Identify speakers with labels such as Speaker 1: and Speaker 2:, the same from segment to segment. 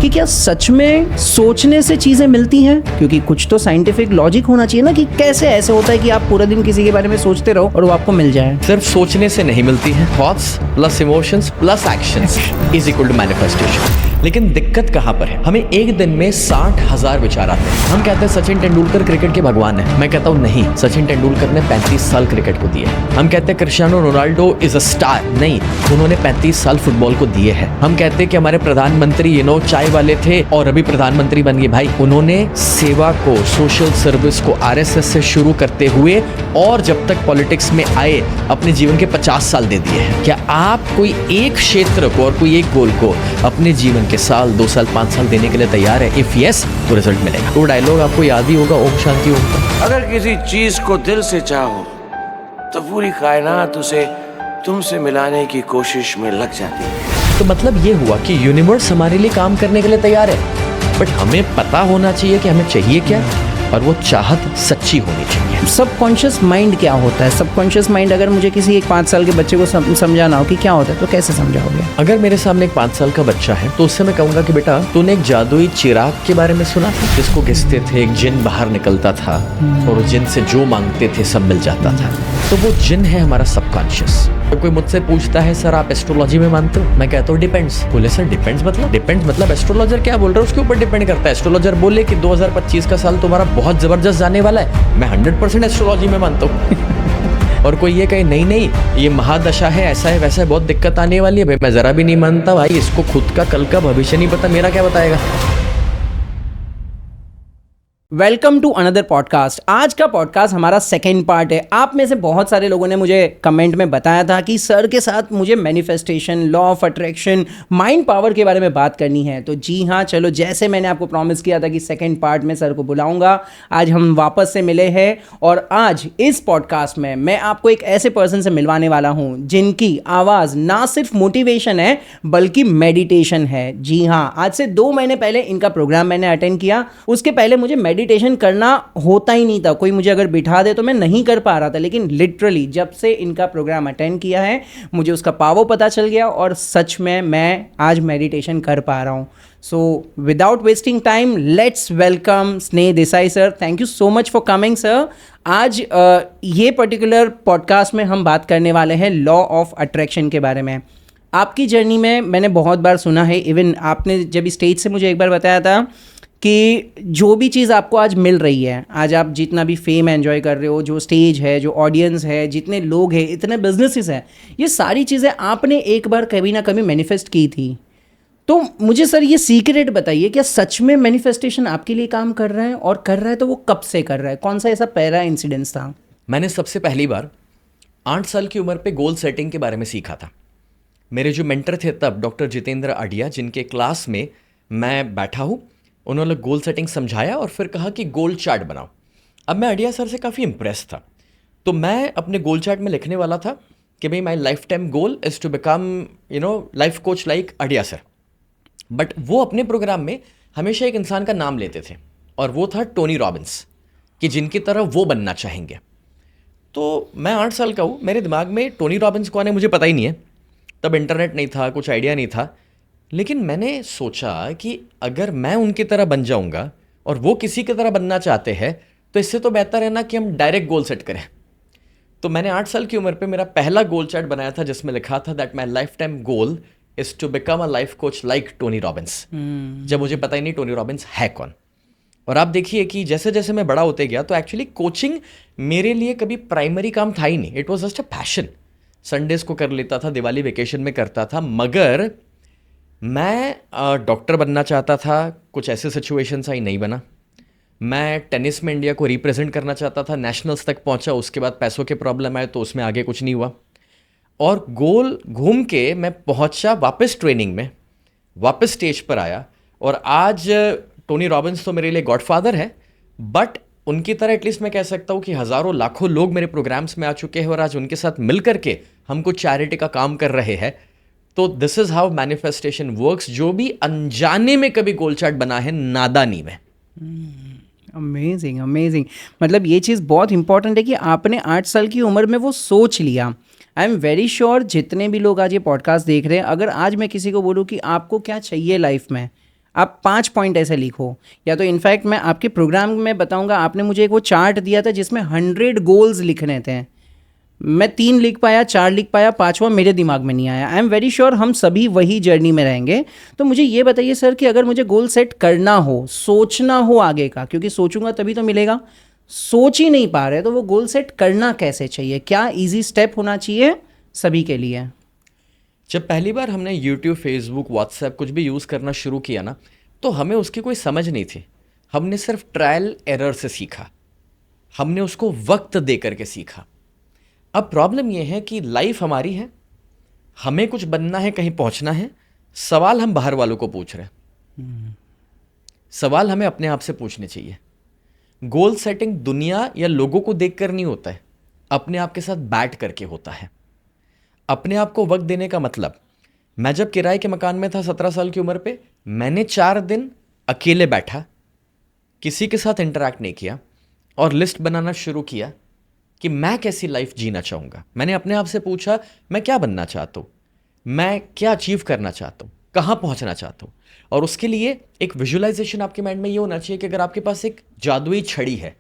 Speaker 1: कि क्या सच में सोचने से चीजें मिलती हैं? क्योंकि कुछ तो साइंटिफिक लॉजिक होना चाहिए ना कि कैसे ऐसे होता है कि आप पूरा दिन किसी के बारे में सोचते रहो और वो आपको मिल जाए।
Speaker 2: सिर्फ सोचने से नहीं मिलती है। Thoughts plus emotions plus actions is equal to manifestation. लेकिन दिक्कत कहाँ पर है? हमें एक दिन में 60,000 विचार आते हैं। हम कहते हैं सचिन तेंदुलकर क्रिकेट के भगवान है। मैं कहता हूँ नहीं, सचिन तेंदुलकर ने 35 साल क्रिकेट को दिए। हम कहते हैं Cristiano Ronaldo is a star. नहीं, उन्होंने 35 साल फुटबॉल को दिए हैं। हम कहते हैं कि हमारे प्रधानमंत्री चाय वाले थे और अभी प्रधानमंत्री बन गए। भाई, उन्होंने सेवा को, सोशल सर्विस को RSS से शुरू करते हुए और जब तक पॉलिटिक्स में आए अपने जीवन के 50 साल दे दिए हैं। क्या आप कोई एक क्षेत्र को और कोई एक गोल को अपने जीवन के साल, 2 साल, 5 साल देने के लिए तैयार है? इफ यस, तो रिजल्ट मिलेगा। वो डायलॉग आपको याद ही होगा, ओम शांति ओम का।
Speaker 3: अगर किसी चीज को दिल से चाहो तो पूरी कायनात उसे तुमसे मिलाने की कोशिश में लग जाती है।
Speaker 2: तो मतलब ये हुआ कि यूनिवर्स हमारे लिए काम करने के लिए तैयार है, बट हमें पता होना चाहिए कि हमें चाहिए क्या, और वो चाहत सच्ची होनी चाहिए।
Speaker 1: सबकॉन्शियस माइंड क्या होता है? सबकॉन्शियस माइंड अगर मुझे किसी एक 5 साल के बच्चे को समझाना हो कि क्या होता है, तो कैसे समझाओगे?
Speaker 2: अगर मेरे सामने एक 5 साल का बच्चा है तो उससे मैं कहूंगा कि बेटा, तूने एक जादुई चिराग के बारे में सुना था जिसको घिसते थे, एक जिन बाहर निकलता था और उस जिन से जो मांगते थे सब मिल जाता था। तो वो जिन है हमारा सबकॉन्शियस। तो कोई मुझसे पूछता है सर आप एस्ट्रोलॉजी में मानते हो? मैं कहता हूँ डिपेंड्स। बोले सर डिपेंड्स मतलब एस्ट्रोलॉजर क्या बोल रहे हो? उसके ऊपर डिपेंड करता है। एस्ट्रोलॉजर बोले कि 2025 का साल तुम्हारा बहुत जबरदस्त जाने वाला है, मैं 100% एस्ट्रोलॉजी में मानता हूँ। और कोई ये कहे नहीं ये महादशा है, ऐसा है वैसा है, बहुत दिक्कत आने वाली है, भाई मैं जरा भी नहीं मानता। भाई इसको खुद का कल का भविष्य नहीं पता, मेरा क्या बताएगा।
Speaker 1: Welcome to another podcast. आज का पॉडकास्ट हमारा सेकेंड पार्ट है। आप में से बहुत सारे लोगों ने मुझे कमेंट में बताया था कि सर के साथ मुझे manifestation, law of attraction, mind power के बारे में बात करनी है। तो जी हाँ, चलो, जैसे मैंने आपको प्रॉमिस किया था कि सेकेंड पार्ट में सर को बुलाऊंगा, आज हम वापस से मिले हैं। और आज इस पॉडकास्ट में मैं आपको एक ऐसे पर्सन से मिलवाने वाला हूँ जिनकी आवाज़ ना सिर्फ मोटिवेशन है बल्कि मेडिटेशन है। जी हाँ, आज से 2 महीने पहले इनका प्रोग्राम मैंने अटेंड किया। उसके पहले मुझे मेडिटेशन करना होता ही नहीं था। कोई मुझे अगर बिठा दे तो मैं नहीं कर पा रहा था, लेकिन लिटरली जब से इनका प्रोग्राम अटेंड किया है मुझे उसका पावर पता चल गया और सच में मैं आज मेडिटेशन कर पा रहा हूँ। So without wasting time, let's welcome Sneh Desai sir. Thank you so much for coming sir. आज ये पर्टिकुलर पॉडकास्ट में हम बात करने वाले हैं लॉ ऑफ अट्रैक्शन के बारे में। आपकी जर्नी में मैंने बहुत बार सुना है, इवन आपने जब स्टेज से मुझे एक बार बताया था कि जो भी चीज़ आपको आज मिल रही है, आज आप जितना भी फेम एंजॉय कर रहे हो, जो स्टेज है, जो ऑडियंस है, जितने लोग हैं, इतने बिजनेसेस हैं, ये सारी चीज़ें आपने एक बार कभी ना कभी मैनिफेस्ट की थी। तो मुझे सर ये सीक्रेट बताइए, क्या सच में मैनिफेस्टेशन आपके लिए काम कर रहा है, और कर रहा है तो वो कब से कर रहा है? कौन सा ऐसा पहला इंसिडेंस था?
Speaker 2: मैंने सबसे पहली बार 8 साल की उम्र पे गोल सेटिंग के बारे में सीखा था। मेरे जो मेंटर थे तब, डॉक्टर जितेंद्र आडिया, जिनके क्लास में मैं बैठा हूँ, उन्होंने गोल सेटिंग समझाया और फिर कहा कि गोल चार्ट बनाओ। अब मैं आडिया सर से काफ़ी इम्प्रेस था, तो मैं अपने गोल चार्ट में लिखने वाला था कि भाई my lifetime goal is to become life coach like आडिया सर। बट वो अपने प्रोग्राम में हमेशा एक इंसान का नाम लेते थे और वो था टोनी रॉबिन्स, कि जिनकी तरह वो बनना चाहेंगे। तो मैं 8 साल का हूँ, मेरे दिमाग में टोनी रॉबिन्स कौन है मुझे पता ही नहीं है। तब इंटरनेट नहीं था, कुछ आइडिया नहीं था, लेकिन मैंने सोचा कि अगर मैं उनकी तरह बन जाऊंगा और वो किसी की तरह बनना चाहते हैं तो इससे तो बेहतर है ना कि हम डायरेक्ट गोल सेट करें। तो मैंने 8 साल की उम्र पे मेरा पहला गोल चार्ट बनाया था जिसमें लिखा था that my lifetime goal is to become a life coach like Tony Robbins. जब मुझे पता ही नहीं टोनी रॉबिन्स है कौन। और आप देखिए कि जैसे जैसे मैं बड़ा होते गया तो एक्चुअली कोचिंग मेरे लिए कभी प्राइमरी काम था ही नहीं। It was just a passion. Sundays को कर लेता था, दिवाली वेकेशन में करता था, मगर मैं डॉक्टर बनना चाहता था। कुछ ऐसे सिचुएशंस आई, नहीं बना। मैं टेनिस में इंडिया को रिप्रेजेंट करना चाहता था, नेशनल्स तक पहुंचा, उसके बाद पैसों के प्रॉब्लम आए तो उसमें आगे कुछ नहीं हुआ। और गोल घूम के मैं पहुंचा वापस ट्रेनिंग में, वापस स्टेज पर आया। और आज टोनी रॉबिन्स तो मेरे लिए गॉडफादर है, बट उनकी तरह एटलीस्ट मैं कह सकता हूँ कि हज़ारों लाखों लोग मेरे प्रोग्राम्स में आ चुके हैं और आज उनके साथ मिल करके हम कुछ चैरिटी का काम कर रहे हैं। तो this is how manifestation works, जो भी अनजाने में कभी गोल चार्ट बना है, नादानी में।
Speaker 1: Amazing amazing. मतलब ये चीज़ बहुत इंपॉर्टेंट है कि आपने 8 साल की उम्र में वो सोच लिया। आई एम वेरी श्योर जितने भी लोग आज ये पॉडकास्ट देख रहे हैं, अगर आज मैं किसी को बोलूँ कि आपको क्या चाहिए लाइफ में, आप 5 पॉइंट ऐसे लिखो, या तो इनफैक्ट मैं आपके प्रोग्राम में बताऊंगा, आपने मुझे एक वो चार्ट दिया था जिसमें 100 गोल्स लिखने थे, मैं 3 लिख पाया, 4 लिख पाया, 5वां मेरे दिमाग में नहीं आया। आई एम वेरी श्योर हम सभी वही जर्नी में रहेंगे। तो मुझे ये बताइए सर कि अगर मुझे गोल सेट करना हो, सोचना हो आगे का, क्योंकि सोचूंगा तभी तो मिलेगा, सोच ही नहीं पा रहे, तो वो गोल सेट करना कैसे चाहिए, क्या इजी स्टेप होना चाहिए सभी के लिए?
Speaker 2: जब पहली बार हमने यूट्यूब, फेसबुक, व्हाट्सएप कुछ भी यूज़ करना शुरू किया ना, तो हमें उसकी कोई समझ नहीं थी। हमने सिर्फ ट्रायल एरर से सीखा, हमने उसको वक्त दे करके सीखा। अब प्रॉब्लम यह है कि लाइफ हमारी है, हमें कुछ बनना है, कहीं पहुंचना है, सवाल हम बाहर वालों को पूछ रहे हैं। सवाल हमें अपने आप से पूछने चाहिए। गोल सेटिंग दुनिया या लोगों को देखकर नहीं होता है, अपने आप के साथ बैठ करके होता है। अपने आप को वक्त देने का मतलब, मैं जब किराए के मकान में था 17 साल की उम्र पे, मैंने 4 दिन अकेले बैठा, किसी के साथ इंटरैक्ट नहीं किया और लिस्ट बनाना शुरू किया कि मैं कैसी लाइफ जीना चाहूँगा। मैंने अपने आप से पूछा, मैं क्या बनना चाहता हूँ, मैं क्या अचीव करना चाहता हूँ, कहाँ पहुँचना चाहता हूँ। और उसके लिए एक विजुअलाइजेशन आपके माइंड में ये होना चाहिए कि अगर आपके पास एक जादुई छड़ी है,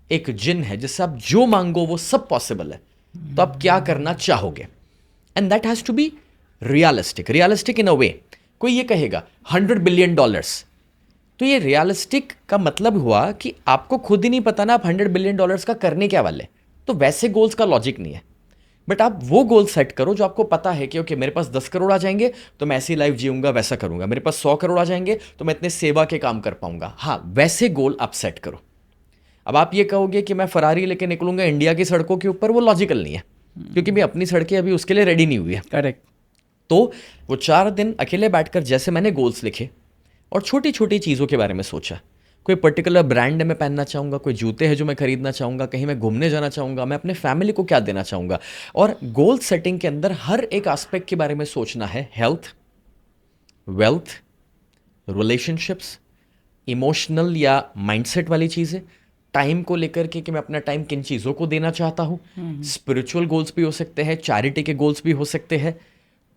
Speaker 2: एक जिन है जिससे आप जो मांगो वो सब पॉसिबल है, तो आप क्या करना चाहोगे। And that has to be realistic in a way. कोई ये कहेगा $100 बिलियन, तो ये रियलिस्टिक का मतलब हुआ कि आपको खुद ही नहीं पता ना आप $100 बिलियन का करने क्या वाले, तो वैसे गोल्स का लॉजिक नहीं है। बट आप वो गोल सेट करो जो आपको पता है कि ओके मेरे पास 10 करोड़ आ जाएंगे तो मैं ऐसी लाइफ जीऊंगा, वैसा करूंगा। मेरे पास 100 करोड़ आ जाएंगे तो मैं इतने सेवा के काम कर पाऊंगा। हाँ, वैसे गोल आप सेट करो। अब आप ये कहोगे कि मैं फरारी लेके निकलूंगा इंडिया की सड़कों के ऊपर, वो लॉजिकल नहीं है, क्योंकि मैं अपनी सड़कें अभी उसके लिए रेडी नहीं हुई है।
Speaker 1: करेक्ट।
Speaker 2: तो वो 4 दिन अकेले बैठकर जैसे मैंने गोल्स लिखे और छोटी छोटी चीज़ों के बारे में सोचा। कोई पर्टिकुलर ब्रांड में पहनना चाहूँगा, कोई जूते हैं जो मैं खरीदना चाहूँगा, कहीं मैं घूमने जाना चाहूँगा, मैं अपने फैमिली को क्या देना चाहूँगा। और गोल सेटिंग के अंदर हर एक एस्पेक्ट के बारे में सोचना है। हेल्थ, वेल्थ, रिलेशनशिप्स, इमोशनल या माइंडसेट वाली चीज़ें, टाइम को लेकर के कि मैं अपना टाइम किन चीज़ों को देना चाहता हूँ। स्पिरिचुअल गोल्स भी हो सकते हैं, चैरिटी के गोल्स भी हो सकते हैं।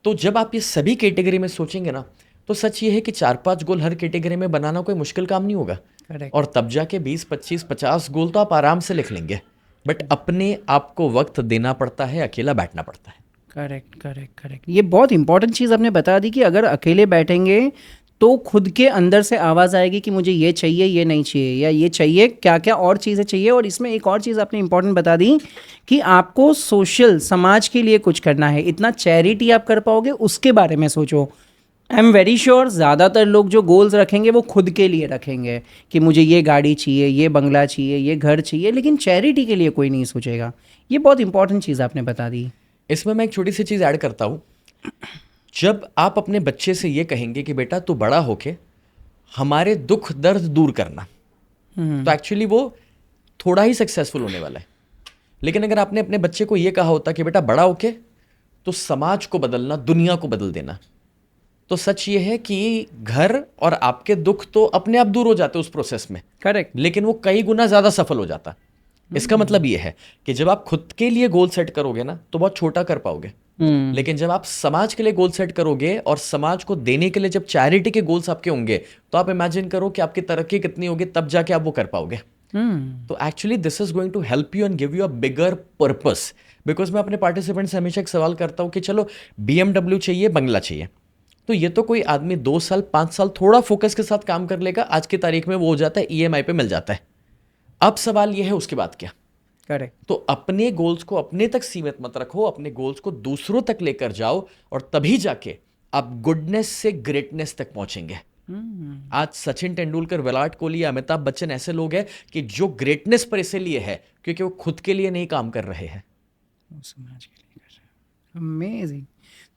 Speaker 2: तो जब आप ये सभी कैटेगरी में सोचेंगे ना, तो सच ये है कि 4-5 गोल हर कैटेगरी में बनाना कोई मुश्किल काम नहीं होगा।
Speaker 1: Correct.
Speaker 2: और तब जाके 20, 25, 50 गोल तो आप आराम से लिख लेंगे। बट अपने आप को वक्त देना पड़ता है, अकेला बैठना पड़ता है।
Speaker 1: करेक्ट। ये बहुत इंपॉर्टेंट चीज़ आपने बता दी कि अगर अकेले बैठेंगे तो खुद के अंदर से आवाज़ आएगी कि मुझे ये चाहिए, ये नहीं चाहिए, या ये चाहिए, क्या क्या और चीज़ें चाहिए। और इसमें एक और चीज़ आपने इंपॉर्टेंट बता दी कि आपको सोशल, समाज के लिए कुछ करना है। इतना चैरिटी आप कर पाओगे उसके बारे में सोचो। आई एम वेरी श्योर ज़्यादातर लोग जो गोल्स रखेंगे वो खुद के लिए रखेंगे कि मुझे ये गाड़ी चाहिए, ये बंगला चाहिए, ये घर चाहिए, लेकिन चैरिटी के लिए कोई नहीं सोचेगा। ये बहुत इंपॉर्टेंट चीज़ आपने बता दी।
Speaker 2: इसमें मैं एक छोटी सी चीज़ ऐड करता हूँ। जब आप अपने बच्चे से ये कहेंगे कि बेटा तू बड़ा होके हमारे दुख दर्द दूर करना, तो एक्चुअली वो थोड़ा ही सक्सेसफुल होने वाला है। लेकिन अगर आपने अपने बच्चे को ये कहा होता कि बेटा बड़ा होके तो समाज को बदलना, दुनिया को बदल देना, तो सच ये है कि घर और आपके दुख तो अपने आप दूर हो जाते उस प्रोसेस में।
Speaker 1: करेक्ट।
Speaker 2: लेकिन वो कई गुना ज़्यादा सफल हो जाता। इसका मतलब ये है कि जब आप खुद के लिए गोल सेट करोगे ना तो बहुत छोटा कर पाओगे। लेकिन जब आप समाज के लिए गोल सेट करोगे और समाज को देने के लिए जब चैरिटी के गोल्स आपके होंगे, तो आप इमेजिन करो कि आपकी तरक्की कितनी होगी, तब जाके आप वो कर पाओगे। तो actually this is going to help you and give you a bigger purpose. Because मैं अपने पार्टिसिपेंट से हमेशा एक सवाल करता हूँ कि चलो BMW चाहिए, बंगला चाहिए, तो ये तो कोई आदमी 2 साल 5 साल थोड़ा फोकस के साथ काम कर लेगा, आज की तारीख में वो हो जाता है, EMI पे मिल जाता है। अब सवाल ये है उसके बाद क्या।
Speaker 1: करेक्ट।
Speaker 2: तो अपने गोल्स को अपने तक सीमित मत रखो, अपने गोल्स को दूसरों तक लेकर जाओ, और तभी जाके आप गुडनेस से ग्रेटनेस तक पहुंचेंगे। आज सचिन तेंदुलकर, विराट कोहली, अमिताभ बच्चन ऐसे लोग हैं कि जो ग्रेटनेस पर इसीलिए है क्योंकि वो खुद के लिए नहीं काम कर रहे हैं,
Speaker 1: समाज के लिए कर रहे हैं। अमेजिंग।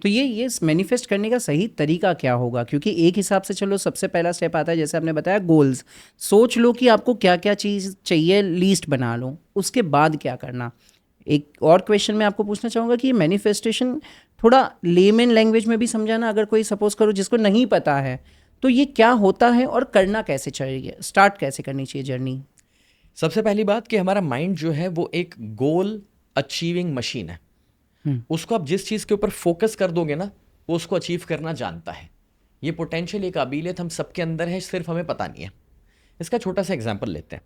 Speaker 1: तो ये मैनिफेस्ट करने का सही तरीका क्या होगा? क्योंकि एक हिसाब से चलो सबसे पहला स्टेप आता है, जैसे आपने बताया, गोल्स। सोच लो कि आपको क्या क्या चीज़ चाहिए, लिस्ट बना लो, उसके बाद क्या करना। एक और क्वेश्चन मैं आपको पूछना चाहूँगा कि ये मैनिफेस्टेशन थोड़ा लेमन लैंग्वेज में भी समझाना, अगर कोई सपोज करो जिसको नहीं पता है, तो ये क्या होता है और करना कैसे चाहिए, स्टार्ट कैसे करनी चाहिए जर्नी?
Speaker 2: सबसे पहली बात कि हमारा माइंड जो है वो एक गोल अचीविंग मशीन है। उसको आप जिस चीज़ के ऊपर फोकस कर दोगे ना, वो उसको अचीव करना जानता है। ये पोटेंशियल, ये काबिलियत हम सबके अंदर है, सिर्फ हमें पता नहीं है। इसका छोटा सा एग्जांपल लेते हैं।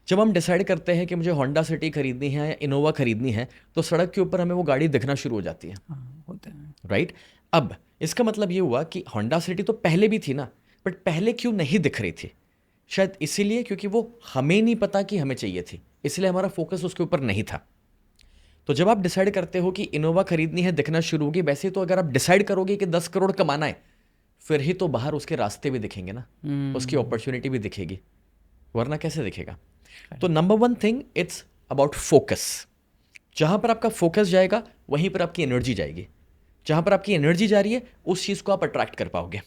Speaker 2: जब हम डिसाइड करते हैं कि मुझे होंडा सिटी खरीदनी है या इनोवा खरीदनी है, तो सड़क के ऊपर हमें वो गाड़ी दिखना शुरू हो जाती है,
Speaker 1: होता है।
Speaker 2: राइट? अब इसका मतलब ये हुआ कि होंडा सिटी तो पहले भी थी ना, बट पहले क्यों नहीं दिख रही थी? शायद इसीलिए क्योंकि वो हमें नहीं पता कि हमें चाहिए थी, इसलिए हमारा फोकस उसके ऊपर नहीं था। तो जब आप डिसाइड करते हो कि इनोवा खरीदनी है, दिखना शुरू होगी। वैसे तो अगर आप डिसाइड करोगे कि 10 करोड़ कमाना है, फिर ही तो बाहर उसके रास्ते भी दिखेंगे ना, उसकी अपॉर्चुनिटी भी दिखेगी, वरना कैसे दिखेगा? तो number 1 thing, it's about focus. जहां पर आपका फोकस जाएगा वहीं पर आपकी एनर्जी जाएगी। जहां पर आपकी एनर्जी जा रही है उस चीज को आप अट्रैक्ट कर पाओगे।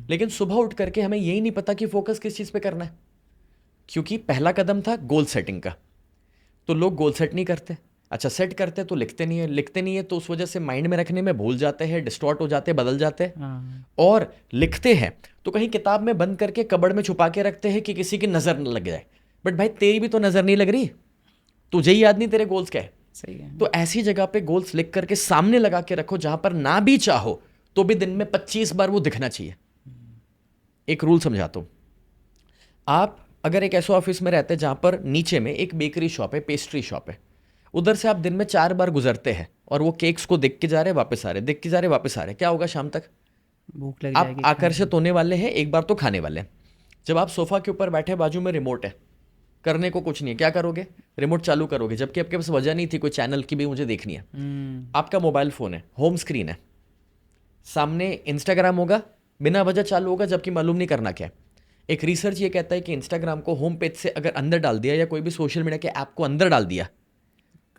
Speaker 2: लेकिन सुबह उठ करके हमें यही नहीं पता कि फोकस किस चीज पे करना है, क्योंकि पहला कदम था गोल सेटिंग का। तो लोग गोल सेट नहीं करते। अच्छा, सेट करते तो लिखते नहीं है, लिखते नहीं है तो उस वजह से माइंड में रखने में भूल जाते हैं, डिस्टॉर्ट हो जाते हैं, बदल जाते हैं। और लिखते हैं तो कहीं किताब में बंद करके कबड़ में छुपा के रखते हैं कि किसी की नजर न लग जाए। बट भाई तेरी भी तो नजर नहीं लग रही, तुझे ही याद नहीं तेरे गोल्स क्या है।
Speaker 1: सही है।
Speaker 2: तो ऐसी जगह पे गोल्स लिख करके सामने लगा के रखो जहां पर ना भी चाहो तो भी दिन में 25 बार वो दिखना चाहिए। एक रूल समझाता हूं। आप अगर एक ऐसे ऑफिस में रहते हैं जहां पर नीचे में एक बेकरी शॉप है, पेस्ट्री शॉप है, उधर से आप दिन में 4 बार गुजरते हैं और वो केक्स को देख के जा रहे, वापस आ रहे, देख के जा रहे, वापस आ रहे, क्या होगा? शाम तक
Speaker 1: भूख लग
Speaker 2: आप
Speaker 1: जाएगी।
Speaker 2: आकर्षित होने वाले हैं, एक बार तो खाने वाले हैं। जब आप सोफा के ऊपर बैठे, बाजू में रिमोट है, करने को कुछ नहीं है, क्या करोगे? रिमोट चालू करोगे, जबकि आपके पास वजह नहीं थी कोई चैनल की भी मुझे देखनी है। आपका मोबाइल फोन है, होम स्क्रीन है, सामने इंस्टाग्राम होगा, बिना वजह चालू होगा, जबकि मालूम नहीं करना क्या है। एक रिसर्च ये कहता है कि इंस्टाग्राम को होम पेज से अगर अंदर डाल दिया या कोई भी सोशल मीडिया के ऐप को अंदर डाल दिया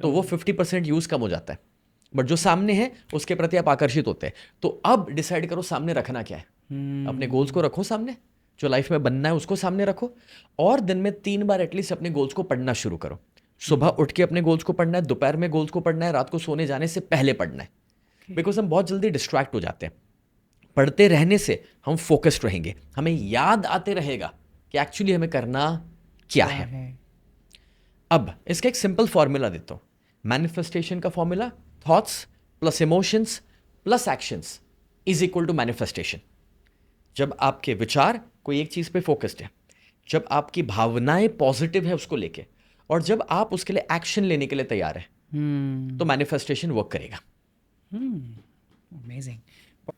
Speaker 2: तो वो 50% यूज कम हो जाता है, बट जो सामने है उसके प्रति आप आकर्षित होते हैं। तो अब डिसाइड करो सामने रखना क्या है। अपने गोल्स को रखो सामने, जो लाइफ में बनना है उसको सामने रखो, और दिन में 3 बार एटलीस्ट अपने गोल्स को पढ़ना शुरू करो। सुबह उठ के अपने गोल्स को पढ़ना है, दोपहर में गोल्स को पढ़ना है, रात को सोने जाने से पहले पढ़ना है। बिकॉज हम बहुत जल्दी डिस्ट्रैक्ट हो जाते हैं। पढ़ते रहने से हम फोकस्ड रहेंगे, हमें याद आते रहेगा कि एक्चुअली हमें करना क्या है। अब इसका एक सिंपल फॉर्मूला देता हूं। मैनिफेस्टेशन का formula, thoughts plus emotions plus actions is equal to manifestation. जब आपके विचार कोई एक चीज पे फोकस्ड है, जब आपकी भावनाएं पॉजिटिव है उसको लेके, और जब आप उसके लिए एक्शन लेने के लिए तैयार है, तो मैनिफेस्टेशन वर्क करेगा।
Speaker 1: अमेजिंग।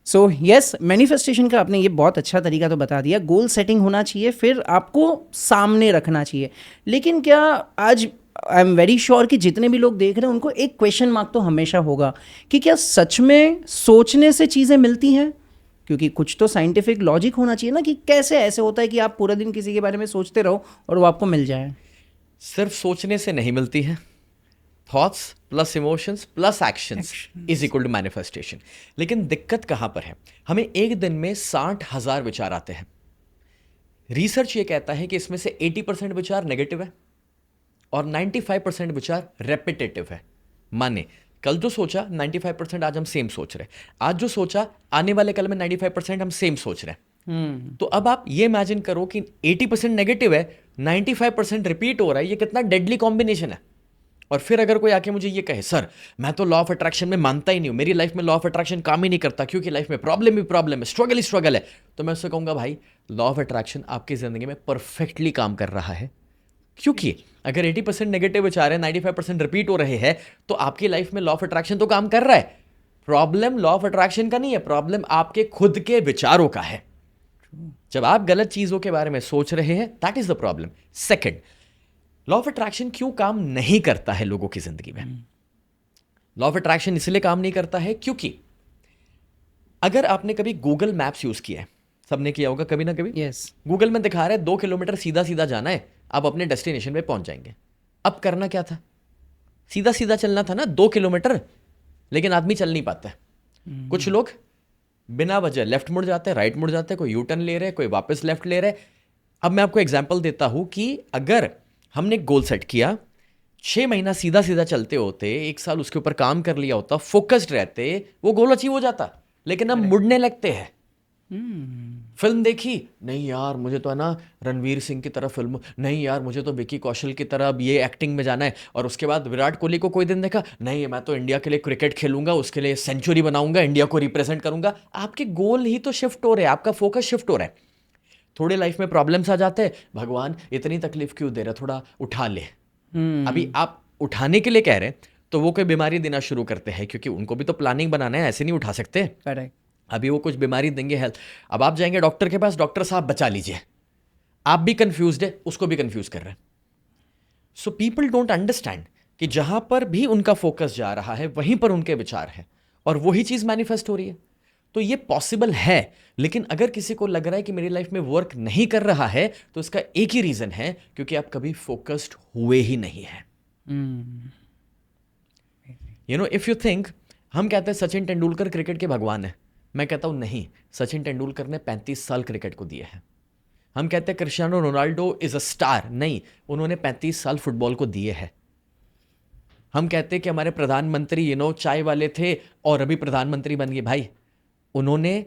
Speaker 1: सो यस, मैनिफेस्टेशन का आपने ये बहुत अच्छा तरीका तो बता दिया। गोल सेटिंग होना चाहिए, फिर आपको सामने रखना चाहिए। लेकिन क्या आज आई एम वेरी श्योर कि जितने भी लोग देख रहे हैं उनको एक क्वेश्चन मार्क तो हमेशा होगा कि क्या सच में सोचने से चीज़ें मिलती हैं? क्योंकि कुछ तो साइंटिफिक लॉजिक होना चाहिए ना, कि कैसे ऐसे होता है कि आप पूरा दिन किसी के बारे में सोचते रहो और वो आपको मिल जाए।
Speaker 2: सिर्फ सोचने से नहीं मिलती है। Thoughts plus emotions plus actions is equal to manifestation. लेकिन दिक्कत कहां पर है? हमें एक दिन में 60,000 विचार आते हैं। रिसर्च ये कहता है कि इसमें से 80% विचार नेगेटिव है और 95% विचार रेपिटेटिव है। माने कल जो सोचा 95% आज हम सेम सोच रहे, आज जो सोचा आने वाले कल में 95% हम सेम सोच रहे हैं। तो अब आप ये इमेजिन करो कि 80% नेगेटिव है, 95% रिपीट हो रहा है, ये कितना डेडली कॉम्बिनेशन है। और फिर अगर कोई आके मुझे ये कहे, सर मैं तो लॉ ऑफ अट्रैक्शन में मानता ही नहीं हूं, मेरी लाइफ में लॉ ऑफ अट्रैक्शन काम ही नहीं करता क्योंकि लाइफ में प्रॉब्लम ही प्रॉब्लम है, स्ट्रगल ही स्ट्रगल है, तो मैं उससे कहूंगा भाई लॉ ऑफ अट्रैक्शन आपकी जिंदगी में परफेक्टली काम कर रहा है। क्योंकि अगर 80% नेगेटिव विचार है, 95% रिपीट हो रहे हैं, तो आपकी लाइफ में लॉ ऑफ अट्रैक्शन तो काम कर रहा है। प्रॉब्लम लॉ ऑफ अट्रैक्शन का नहीं है, प्रॉब्लम आपके खुद के विचारों का है। जब आप गलत चीजों के बारे में सोच रहे हैं, that is the problem. Second, law of attraction क्यों काम नहीं करता है लोगों की जिंदगी में? लॉ ऑफ अट्रैक्शन इसलिए काम नहीं करता है क्योंकि अगर आपने कभी गूगल मैप्स यूज किया है, सबने किया होगा कभी ना कभी।
Speaker 1: यस।
Speaker 2: गूगल में दिखा रहा है 2 किलोमीटर सीधा सीधा जाना है, आप अपने डेस्टिनेशन पे पहुंच जाएंगे। अब करना क्या था? सीधा सीधा चलना था ना 2 किलोमीटर, लेकिन आदमी चल नहीं पाता है। कुछ लोग बिना वजह लेफ्ट मुड़ जाते हैं, राइट मुड़ जाते हैं, कोई यू टर्न ले रहे हैं, कोई वापस लेफ्ट ले रहे हैं। अब मैं आपको एग्जाम्पल देता हूं कि अगर हमने गोल सेट किया, 6 महीना सीधा सीधा चलते होते, 1 साल उसके ऊपर काम कर लिया होता, फोकस्ड रहते, वो गोल अचीव हो जाता। लेकिन हम मुड़ने लगते हैं, फिल्म देखी, नहीं यार मुझे तो है ना रणवीर सिंह की तरह फिल्म, नहीं यार मुझे तो विकी कौशल की तरह अब ये एक्टिंग में जाना है। और उसके बाद विराट कोहली को कोई दिन देखा, नहीं मैं तो इंडिया के लिए क्रिकेट खेलूंगा, उसके लिए सेंचुरी बनाऊंगा, इंडिया को रिप्रेजेंट करूंगा। आपके गोल ही तो शिफ्ट हो रहे हैं, आपका फोकस शिफ्ट हो रहा है। थोड़े लाइफ में प्रॉब्लम्स आ जाते हैं, भगवान इतनी तकलीफ क्यों दे रहा, थोड़ा उठा ले। अभी आप उठाने के लिए कह रहे हैं तो वो कोई बीमारी देना शुरू करते हैं, क्योंकि उनको भी तो प्लानिंग बनाना है, ऐसे नहीं उठा सकते।
Speaker 1: करेक्ट।
Speaker 2: अभी वो कुछ बीमारी देंगे हेल्थ, अब आप जाएंगे डॉक्टर के पास, डॉक्टर साहब बचा लीजिए, आप भी कंफ्यूज्ड है, उसको भी कंफ्यूज कर रहे हैं। सो पीपल डोंट अंडरस्टैंड कि जहां पर भी उनका फोकस जा रहा है वहीं पर उनके विचार है, और वही चीज मैनिफेस्ट हो रही है। तो ये पॉसिबल है, लेकिन अगर किसी को लग रहा है कि मेरी लाइफ में वर्क नहीं कर रहा है, तो इसका एक ही रीजन है, क्योंकि आप कभी फोकस्ड हुए ही नहीं है। You know, if you think, हम कहते हैं सचिन तेंदुलकर क्रिकेट के भगवान है, मैं कहता हूं नहीं, सचिन तेंदुलकर ने 35 साल क्रिकेट को दिए हैं। हम कहते हैं Cristiano Ronaldo is a star, नहीं, उन्होंने 35 साल फुटबॉल को दिए हैं। हम कहते हैं कि हमारे प्रधानमंत्री चाय वाले थे और अभी प्रधानमंत्री बन गए, भाई उन्होंने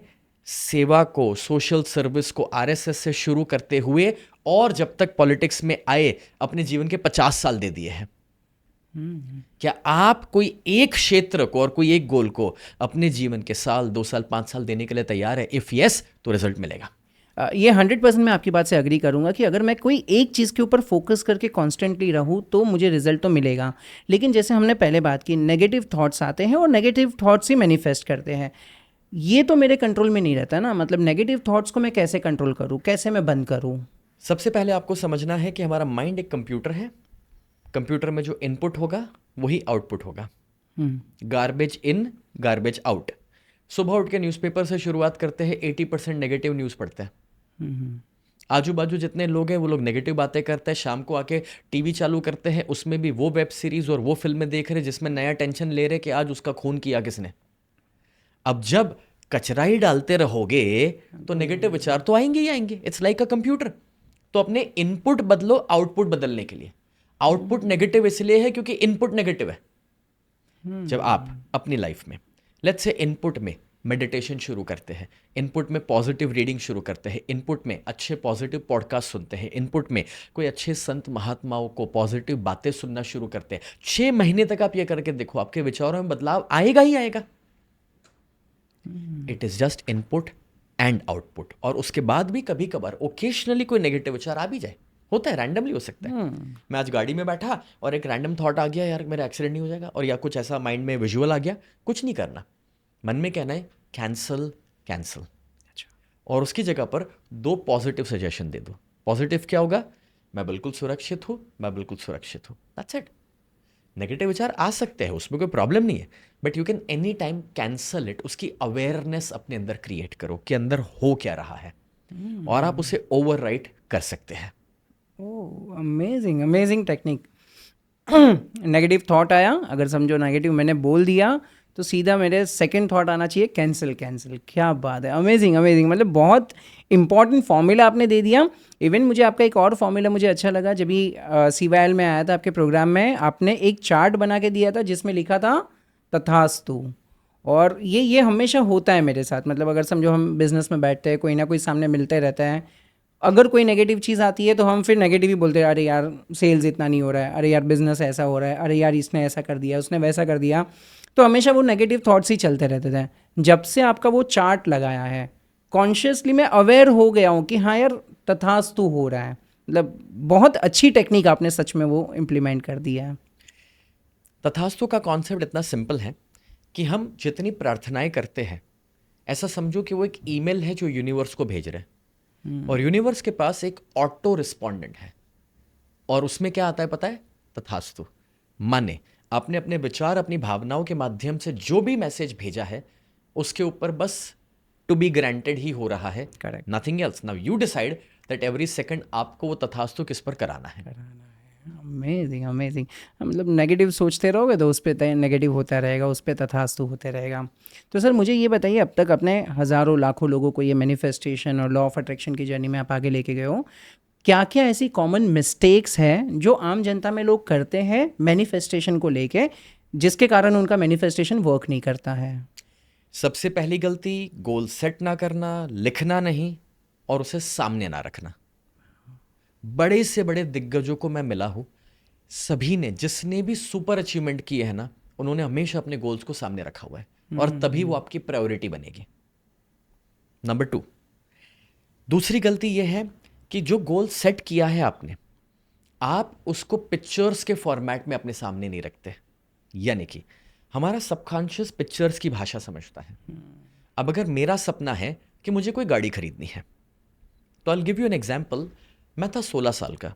Speaker 2: सेवा को, सोशल सर्विस को आरएसएस से शुरू करते हुए और जब तक पॉलिटिक्स में आए अपने जीवन के 50 साल दे दिए हैं। क्या आप कोई एक क्षेत्र को और कोई एक गोल को अपने जीवन के साल, 2 साल, 5 साल देने के लिए तैयार है? इफ यस, तो रिजल्ट मिलेगा।
Speaker 1: ये 100% मैं आपकी बात से अग्री करूंगा कि अगर मैं कोई एक चीज़ के ऊपर फोकस करके कॉन्स्टेंटली रहूं तो मुझे रिजल्ट तो मिलेगा। लेकिन जैसे हमने पहले बात की, नेगेटिव थॉट्स आते हैं और नेगेटिव थॉट्स ही मैनिफेस्ट करते हैं। ये तो मेरे कंट्रोल में नहीं रहता ना, मतलब नेगेटिव थॉट्स को मैं कैसे कंट्रोल करूं, कैसे मैं बंद करूं?
Speaker 2: सबसे पहले आपको समझना है कि हमारा माइंड एक कंप्यूटर है। कंप्यूटर में जो इनपुट होगा वही आउटपुट होगा। गार्बेज इन, गार्बेज आउट। सुबह उठ के न्यूज़पेपर से शुरुआत करते हैं, 80% नेगेटिव न्यूज़ पढ़ते हैं। आजू बाजू जितने लोग हैं वो लोग नेगेटिव बातें करते हैं। शाम को आके टीवी चालू करते हैं, उसमें भी वो वेब सीरीज और वो फिल्में देख रहे जिसमें नया टेंशन ले रहे कि आज उसका खून किया किसने। अब जब कचरा ही डालते रहोगे तो नेगेटिव विचार तो आएंगे ही आएंगे। It's like a computer. तो अपने इनपुट बदलो आउटपुट बदलने के लिए। आउटपुट नेगेटिव इसलिए है क्योंकि इनपुट नेगेटिव है। जब आप अपनी लाइफ में लेट्स से इनपुट में मेडिटेशन शुरू करते हैं, इनपुट में पॉजिटिव रीडिंग शुरू करते हैं, इनपुट में अच्छे पॉजिटिव पॉडकास्ट सुनते हैं, इनपुट में कोई अच्छे संत महात्माओं को पॉजिटिव बातें सुनना शुरू करते हैं, 6 महीने तक आप ये करके देखो, आपके विचारों में बदलाव आएगा ही आएगा। It is just input and output. और उसके बाद भी कभी कभार ओकेशनली कोई नेगेटिव विचार आ भी जाए, होता है, रैंडमली हो सकता है। मैं आज गाड़ी में बैठा और एक रैंडम थॉट आ गया, यार मेरा एक्सीडेंट नहीं हो जाएगा, और या कुछ ऐसा माइंड में विजुअल आ गया, कुछ नहीं करना, मन में कहना है कैंसल कैंसल। और उसकी जगह पर 2 पॉजिटिव सजेशन दे दो। पॉजिटिव क्या होगा? मैं बिल्कुल सुरक्षित हूँ, मैं बिल्कुल सुरक्षित हूँ, दैट्स इट। नेगेटिव विचार आ सकते हैं, उसमें कोई प्रॉब्लम नहीं है, but you can any time cancel it. उसकी अवेयरनेस अपने अंदर क्रिएट करो कि अंदर हो क्या रहा है, और आप उसे ओवरराइट कर सकते हैं।
Speaker 1: Oh, amazing amazing technique. Negative thought आया, अगर समझो नेगेटिव मैंने बोल दिया तो सीधा मेरे सेकंड थॉट आना चाहिए कैंसिल कैंसिल। क्या बात है, अमेजिंग अमेजिंग। मतलब बहुत इंपॉर्टेंट फॉर्मूला आपने दे दिया। इवन मुझे आपका एक और फॉर्मूला मुझे अच्छा लगा, जब भी CYL में आया था आपके प्रोग्राम में, आपने एक चार्ट बना के दिया था जिसमें लिखा था तथास्तु। और ये हमेशा होता है मेरे साथ। मतलब अगर समझो हम बिजनेस में बैठते हैं, कोई ना कोई सामने मिलते रहता है, अगर कोई नेगेटिव चीज़ आती है तो हम फिर नेगेटिव ही बोलते हैं, अरे यार सेल्स इतना नहीं हो रहा है, अरे यार बिजनेस ऐसा हो रहा है, अरे यार इसने ऐसा कर दिया, उसने वैसा कर दिया। तो हमेशा वो नेगेटिव थॉट्स ही चलते रहते थे। जब से आपका वो चार्ट लगाया है, कॉन्शियसली मैं अवेयर हो गया हूँ कि हाँ यार तथास्तु हो रहा है। मतलब बहुत अच्छी टेक्निक आपने सच में वो इम्प्लीमेंट कर दिया है।
Speaker 2: तथास्तु का कॉन्सेप्ट इतना सिंपल है कि हम जितनी प्रार्थनाएं करते हैं, ऐसा समझो कि वो एक ईमेल है जो यूनिवर्स को भेज रहे हैं, और यूनिवर्स के पास एक ऑटो रिस्पोंडेंट है, और उसमें क्या आता है पता है? तथास्तु। माने आपने अपने विचार, अपनी भावनाओं के माध्यम से जो भी मैसेज भेजा है, उसके ऊपर बस टू बी ग्रांटेड ही हो रहा है,
Speaker 1: correct,
Speaker 2: nothing else. Now you decide that every second आपको वो तथास्तु किस पर कराना है।
Speaker 1: Amazing amazing. मतलब नेगेटिव सोचते रहोगे तो उस पर नेगेटिव होता रहेगा, उस पर तथास्तु होते रहेगा। तो सर मुझे ये बताइए, अब तक अपने हज़ारों लाखों लोगों को ये मैनिफेस्टेशन और लॉ ऑफ अट्रैक्शन की जर्नी में आप आगे लेके गए हो, क्या क्या ऐसी कॉमन मिस्टेक्स हैं जो आम जनता में लोग करते हैं मैनिफेस्टेशन को लेके, जिसके कारण उनका मैनिफेस्टेशन वर्क नहीं करता है?
Speaker 2: सबसे पहली गलती, गोल सेट ना करना, लिखना नहीं और उसे सामने ना रखना। बड़े से बड़े दिग्गजों को मैं मिला हूं, सभी ने, जिसने भी सुपर अचीवमेंट किए हैं ना, उन्होंने हमेशा अपने गोल्स को सामने रखा हुआ है और तभी वो आपकी प्रायोरिटी बनेगी। नंबर 2, दूसरी गलती यह है कि जो गोल सेट किया है आपने, आप उसको पिक्चर्स के फॉर्मेट में अपने सामने नहीं रखते। यानी कि हमारा सबकॉन्शियस पिक्चर्स की भाषा समझता है। अब अगर मेरा सपना है कि मुझे कोई गाड़ी खरीदनी है, तो I give you an example. मैं था 16 साल का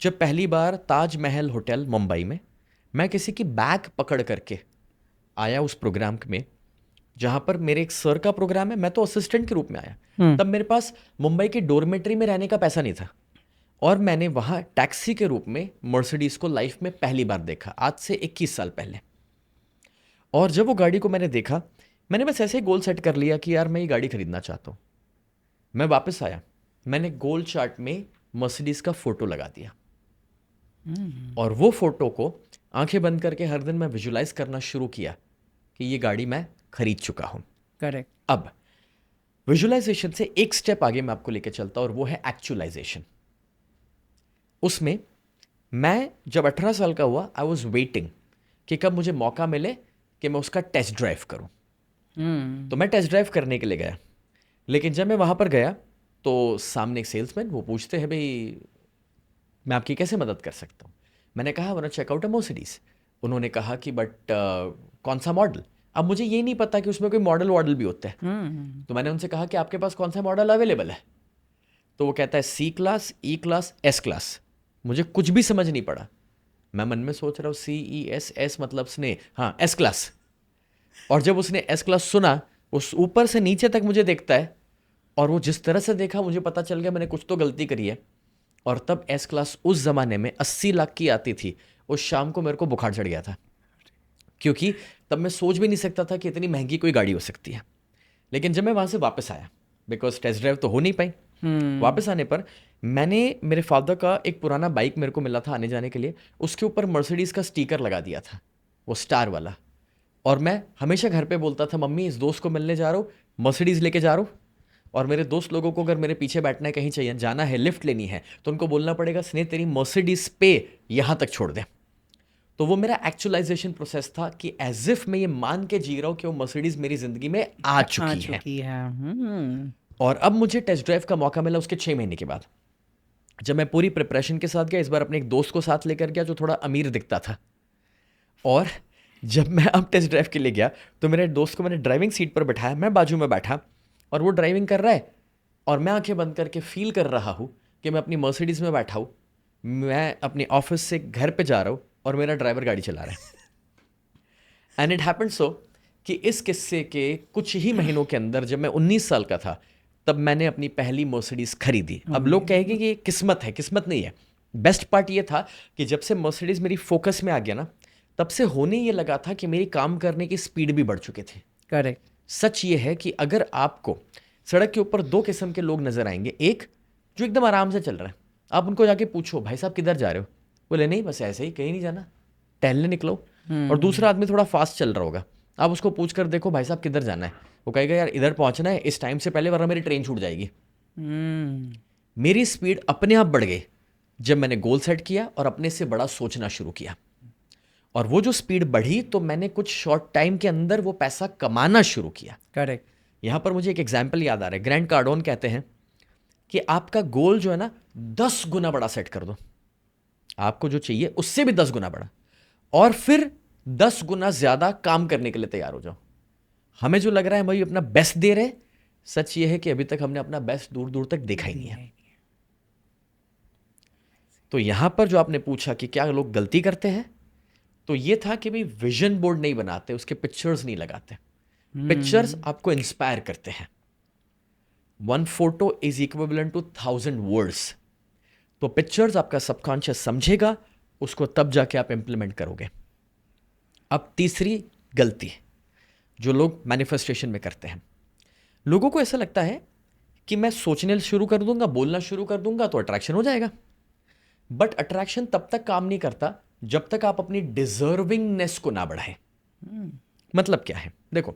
Speaker 2: जब पहली बार ताजमहल होटल मुंबई में मैं किसी की बैग पकड़ करके आया उस प्रोग्राम में, जहां पर मेरे एक सर का प्रोग्राम है, मैं तो असिस्टेंट के रूप में आया। तब मेरे पास मुंबई की डोरमेट्री में रहने का पैसा नहीं था और मैंने वहां टैक्सी के रूप में मर्सिडीज को लाइफ में पहली बार देखा, आज से 21 साल पहले। और जब वो गाड़ी को मैंने देखा, मैंने बस ऐसे ही गोल सेट कर लिया कि यार मैं ये गाड़ी खरीदना चाहता हूं। मैं वापस आया, मैंने गोल चार्ट में मर्सिडीज का फोटो लगा दिया और वो फोटो को आंखें बंद करके हर दिन मैं विजुलाइज करना शुरू किया कि ये गाड़ी मैं खरीद चुका हूं।
Speaker 1: करेक्ट।
Speaker 2: अब विजुलाइजेशन से एक स्टेप आगे मैं आपको लेके चलता हूं और वो है एक्चुअलाइजेशन। उसमें मैं जब 18 साल का हुआ, आई वॉज वेटिंग कि कब मुझे मौका मिले कि मैं उसका टेस्ट ड्राइव करूं। तो मैं टेस्ट ड्राइव करने के लिए गया, लेकिन जब मैं वहां पर गया तो सामने एक सेल्समैन, वो पूछते हैं, भाई मैं आपकी कैसे मदद कर सकता हूँ। मैंने कहा वन चेकआउट अ मर्सिडीज। उन्होंने कहा कि बट कौन सा मॉडल। अब मुझे ये नहीं पता कि उसमें कोई मॉडल वॉडल भी होता है। तो मैंने उनसे कहा कि आपके पास कौन सा मॉडल अवेलेबल है। तो वो कहता है सी क्लास, ई क्लास, एस क्लास। मुझे कुछ भी समझ नहीं पड़ा। मैं मन में सोच रहा हूँ सी ई एस, एस मतलब स्नेह, हाँ एस क्लास। और जब उसने एस क्लास सुना, उस ऊपर से नीचे तक मुझे देखता है और वो जिस तरह से देखा मुझे पता चल गया मैंने कुछ तो गलती करी है। और तब एस क्लास उस ज़माने में 80 लाख की आती थी। उस शाम को मेरे को बुखार चढ़ गया था, क्योंकि तब मैं सोच भी नहीं सकता था कि इतनी महंगी कोई गाड़ी हो सकती है। लेकिन जब मैं वहाँ से वापस आया, बिकॉज टेस्ट ड्राइव तो हो नहीं पाई, वापस आने पर मैंने, मेरे फादर का एक पुराना बाइक मेरे को मिला था आने जाने के लिए, उसके ऊपर मर्सिडीज़ का स्टिकर लगा दिया था, वो स्टार वाला। और मैं हमेशा घर पे बोलता था, मम्मी इस दोस्त को मिलने जा रहा हूँ, मर्सिडीज़ लेके जा रहा हूँ। और मेरे दोस्त लोगों को अगर मेरे पीछे बैठना है, कहीं चाहिए जाना है, लिफ्ट लेनी है, तो उनको बोलना पड़ेगा स्नेह तेरी मर्सिडीज पे यहाँ तक छोड़ दे। तो वो मेरा एक्चुअलाइजेशन प्रोसेस था कि एज इफ मैं ये मान के जी रहा हूँ कि वो मर्सिडीज मेरी जिंदगी में आ चुकी है। और अब मुझे टेस्ट ड्राइव का मौका मिला उसके 6 महीने के बाद, जब मैं पूरी प्रिपरेशन के साथ गया। इस बार अपने एक दोस्त को साथ लेकर गया जो थोड़ा अमीर दिखता था। और जब मैं अब टेस्ट ड्राइव के लिए गया तो मेरे दोस्त को मैंने ड्राइविंग सीट पर बैठाया, मैं बाजू में बैठा और वो ड्राइविंग कर रहा है और मैं आंखें बंद करके फील कर रहा हूँ कि मैं अपनी मर्सिडीज़ में बैठा हूँ, मैं अपने ऑफिस से घर पे जा रहा हूँ और मेरा ड्राइवर गाड़ी चला रहा है। एंड इट हैपेंड सो कि इस किस्से के कुछ ही महीनों के अंदर, जब मैं 19 साल का था, तब मैंने अपनी पहली मर्सिडीज़ खरीदी। अब लोग कहेंगे कि ये किस्मत है, किस्मत नहीं है। बेस्ट पार्ट ये था कि जब से मर्सिडीज़ मेरी फोकस में आ गया ना, तब से होने ये लगा था कि मेरी काम करने की स्पीड भी बढ़ चुकी थी।
Speaker 1: करेक्ट।
Speaker 2: सच ये है कि अगर आपको सड़क के ऊपर 2 किस्म के लोग नजर आएंगे, एक जो एकदम आराम से चल रहा है, आप उनको जाके पूछो भाई साहब किधर जा रहे हो, बोले नहीं बस ऐसे ही, कहीं नहीं जाना, टहलने निकलो। और दूसरा आदमी थोड़ा फास्ट चल रहा होगा, आप उसको पूछ कर देखो भाई साहब किधर जाना है, वो कहेगा यार इधर पहुंचना है इस टाइम से पहले, वरना मेरी ट्रेन छूट जाएगी। मेरी स्पीड अपने आप बढ़ गई जब मैंने गोल सेट किया और अपने से बड़ा सोचना शुरू किया। और वो जो स्पीड बढ़ी तो मैंने कुछ शॉर्ट टाइम के अंदर वो पैसा कमाना शुरू किया।
Speaker 1: करेक्ट।
Speaker 2: यहां पर मुझे एक एग्जाम्पल याद आ रहा है। ग्रैंड कार्डोन कहते हैं कि आपका गोल जो है ना 10 गुना बड़ा सेट कर दो, आपको जो चाहिए उससे भी 10 गुना बड़ा, और फिर 10 गुना ज्यादा काम करने के लिए तैयार हो जाओ। हमें जो लग रहा है भाई अपना बेस्ट दे रहे, सच ये है कि अभी तक हमने अपना बेस्ट दूर दूर तक देखा ही नहीं है। तो यहां पर जो आपने पूछा कि क्या लोग गलती करते हैं, तो ये था कि भाई विजन बोर्ड नहीं बनाते, उसके पिक्चर्स नहीं लगाते। पिक्चर्स आपको इंस्पायर करते हैं। 1 photo is equivalent to 1000 words. तो पिक्चर्स आपका सबकॉन्शियस समझेगा, उसको तब जाके आप इंप्लीमेंट करोगे। अब तीसरी गलती जो लोग मैनिफेस्टेशन में करते हैं, लोगों को ऐसा लगता है कि मैं सोचने शुरू कर दूंगा, बोलना शुरू कर दूंगा तो अट्रैक्शन हो जाएगा। बट अट्रैक्शन तब तक काम नहीं करता जब तक आप अपनी डिजर्विंगनेस को ना बढ़ाएं। मतलब क्या है, देखो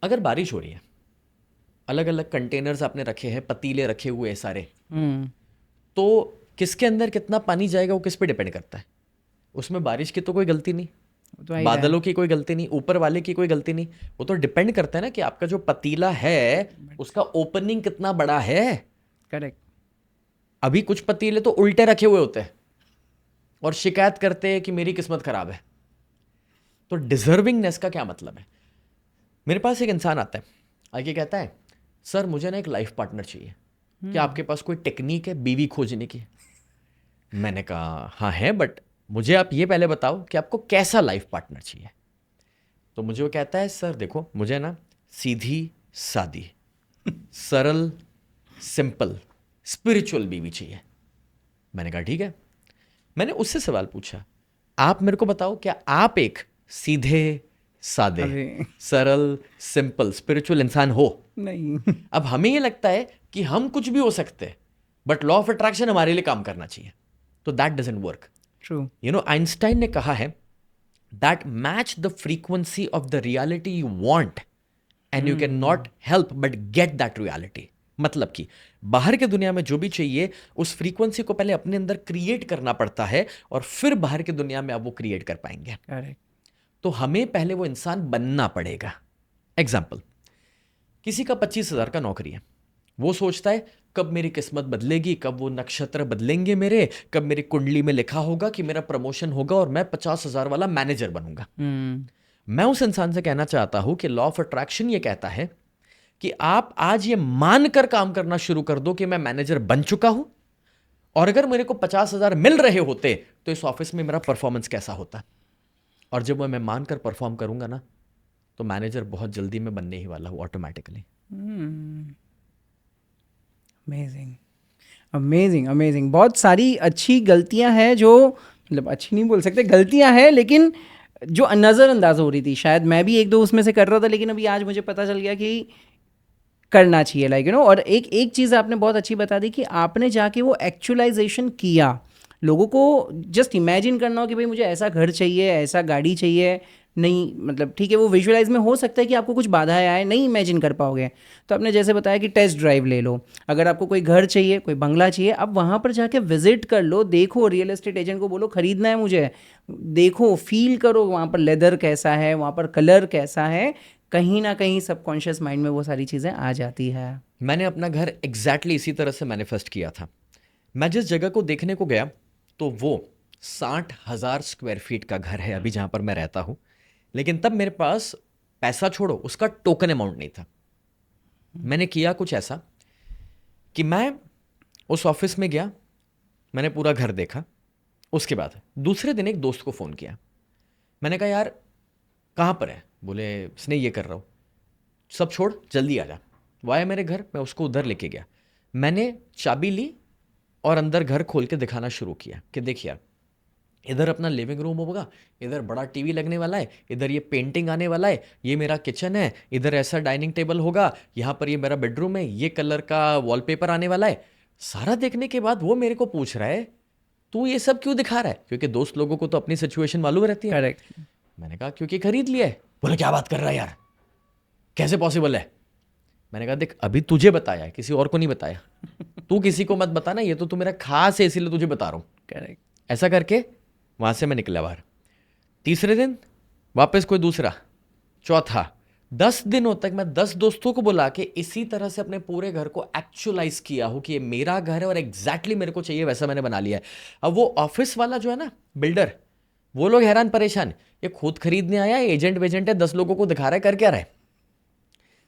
Speaker 2: अगर बारिश हो रही है, अलग अलग कंटेनर्स आपने रखे हैं, पतीले रखे हुए हैं सारे, तो किसके अंदर कितना पानी जाएगा वो किस पे डिपेंड करता है? उसमें बारिश की तो कोई गलती नहीं,
Speaker 1: तो आई
Speaker 2: बादलों की कोई गलती नहीं, ऊपर वाले की कोई गलती नहीं। वो तो डिपेंड करता है ना कि आपका जो पतीला है उसका ओपनिंग कितना बड़ा है।
Speaker 1: करेक्ट।
Speaker 2: अभी कुछ पतीले तो उल्टे रखे हुए होते हैं और शिकायत करते हैं कि मेरी किस्मत खराब है। तो डिजर्विंगनेस का क्या मतलब है? मेरे पास एक इंसान आता है, आके कहता है सर मुझे ना एक लाइफ पार्टनर चाहिए, क्या आपके पास कोई टेक्निक है बीवी खोजने की? मैंने कहा हाँ है, बट मुझे आप ये पहले बताओ कि आपको कैसा लाइफ पार्टनर चाहिए। तो मुझे वो कहता है सर देखो मुझे ना सीधी सादी सरल सिंपल स्पिरिचुअल बीवी चाहिए। मैंने कहा ठीक है। मैंने उससे सवाल पूछा, आप मेरे को बताओ क्या आप एक सीधे सादे
Speaker 1: अरे।
Speaker 2: सरल सिंपल स्पिरिचुअल इंसान हो?
Speaker 1: नहीं।
Speaker 2: अब हमें ये लगता है कि हम कुछ भी हो सकते हैं, बट लॉ ऑफ अट्रैक्शन हमारे लिए काम करना चाहिए, तो that doesn't work.
Speaker 1: True.
Speaker 2: You know, Einstein ने कहा है that match the frequency of the reality you want and you can not help but get that reality. मतलब कि बाहर के दुनिया में जो भी चाहिए उस फ्रीक्वेंसी को पहले अपने अंदर क्रिएट करना पड़ता है और फिर बाहर की दुनिया में आप वो क्रिएट कर पाएंगे।
Speaker 1: करेक्ट।
Speaker 2: तो हमें पहले वो इंसान बनना पड़ेगा। एग्जाम्पल, किसी का 25,000 का नौकरी है, वो सोचता है कब मेरी किस्मत बदलेगी, कब वो नक्षत्र बदलेंगे मेरे, कब मेरी कुंडली में लिखा होगा कि मेरा प्रमोशन होगा और मैं 50,000 वाला मैनेजर बनूंगा। मैं उस इंसान से कहना चाहता हूं कि लॉ ऑफ अट्रैक्शन ये कहता है कि आप आज ये मानकर काम करना शुरू कर दो कि मैं मैनेजर बन चुका हूं, और अगर मेरे को 50,000 मिल रहे होते तो इस ऑफिस में मेरा परफॉर्मेंस कैसा होता। और जब मैं मानकर परफॉर्म करूंगा ना, तो मैनेजर बहुत जल्दी मैं बनने ही वाला हूं ऑटोमेटिकली।
Speaker 1: Amazing amazing amazing. बहुत सारी अच्छी गलतियां हैं जो, मतलब अच्छी नहीं बोल सकते, गलतियां हैं लेकिन जो नज़रअंदाज हो रही थी, शायद मैं भी एक दो उसमें से कर रहा था, लेकिन अभी आज मुझे पता चल गया कि करना चाहिए, लाइक यू नो। और एक चीज़ आपने बहुत अच्छी बता दी कि आपने जाके वो एक्चुअलाइजेशन किया। लोगों को जस्ट इमेजिन करना हो कि भाई मुझे ऐसा घर चाहिए, ऐसा गाड़ी चाहिए, नहीं, मतलब ठीक है वो विजुअलाइज में हो सकता है कि आपको कुछ बाधाएं आए, नहीं इमेजिन कर पाओगे। तो आपने जैसे बताया कि टेस्ट ड्राइव ले लो, अगर आपको कोई घर चाहिए, कोई बंगला चाहिए, अब वहाँ पर जाके विजिट कर लो, देखो, रियल एस्टेट एजेंट को बोलो खरीदना है मुझे, देखो, फील करो वहाँ पर लेदर कैसा है, वहाँ पर कलर कैसा है, कहीं ना कहीं सबकॉन्शियस माइंड में वो सारी चीज़ें आ जाती है।
Speaker 2: मैंने अपना घर एग्जैक्टली इसी तरह से मैनिफेस्ट किया था। मैं जिस जगह को देखने को गया तो वो 60,000 स्क्वायर फीट का घर है अभी जहाँ पर मैं रहता हूँ, लेकिन तब मेरे पास पैसा छोड़ो उसका टोकन अमाउंट नहीं था। मैंने किया कुछ ऐसा कि मैं उस ऑफिस में गया, मैंने पूरा घर देखा, उसके बाद दूसरे दिन एक दोस्त को फ़ोन किया। मैंने कहा यार कहाँ पर है? बोले इसने ये कर रहा हूँ, सब छोड़ जल्दी आ जा। वो आया मेरे घर, मैं उसको उधर लेके गया, मैंने चाबी ली और अंदर घर खोल के दिखाना शुरू किया कि देख यार, इधर अपना लिविंग रूम होगा, इधर बड़ा टीवी लगने वाला है, इधर ये पेंटिंग आने वाला है, ये मेरा किचन है, इधर ऐसा डाइनिंग टेबल होगा, यहाँ पर ये मेरा बेडरूम है, ये कलर का वॉलपेपर आने वाला है। सारा देखने के बाद वो मेरे को पूछ रहा है तू ये सब क्यों दिखा रहा है? क्योंकि दोस्त लोगों को तो अपनी सिचुएशन मालूम रहती है।
Speaker 1: करेक्ट।
Speaker 2: मैंने कहा क्योंकि खरीद लिया है। बोले क्या बात कर रहा है यार, कैसे पॉसिबल है? मैंने कहा देख अभी तुझे बताया है, किसी और को नहीं बताया। तू किसी को मत बताना, ये तो तू मेरा खास है इसीलिए तुझे बता रहा हूँ।
Speaker 1: करेक्ट।
Speaker 2: ऐसा करके वहाँ से मैं निकला बाहर। तीसरे दिन वापस कोई दूसरा, चौथा, 10 दिनों तक मैं 10 दोस्तों को बुला के इसी तरह से अपने पूरे घर को एक्चुअलाइज किया हूँ कि ये मेरा घर है और एग्जैक्टली मेरे को चाहिए वैसा मैंने बना लिया है। अब वो ऑफिस वाला जो है ना बिल्डर, वो लोग हैरान परेशान, ये खुद खरीदने आया है, एजेंट वेजेंट है, 10 लोगों को दिखा रहा है, कर क्या रहा है।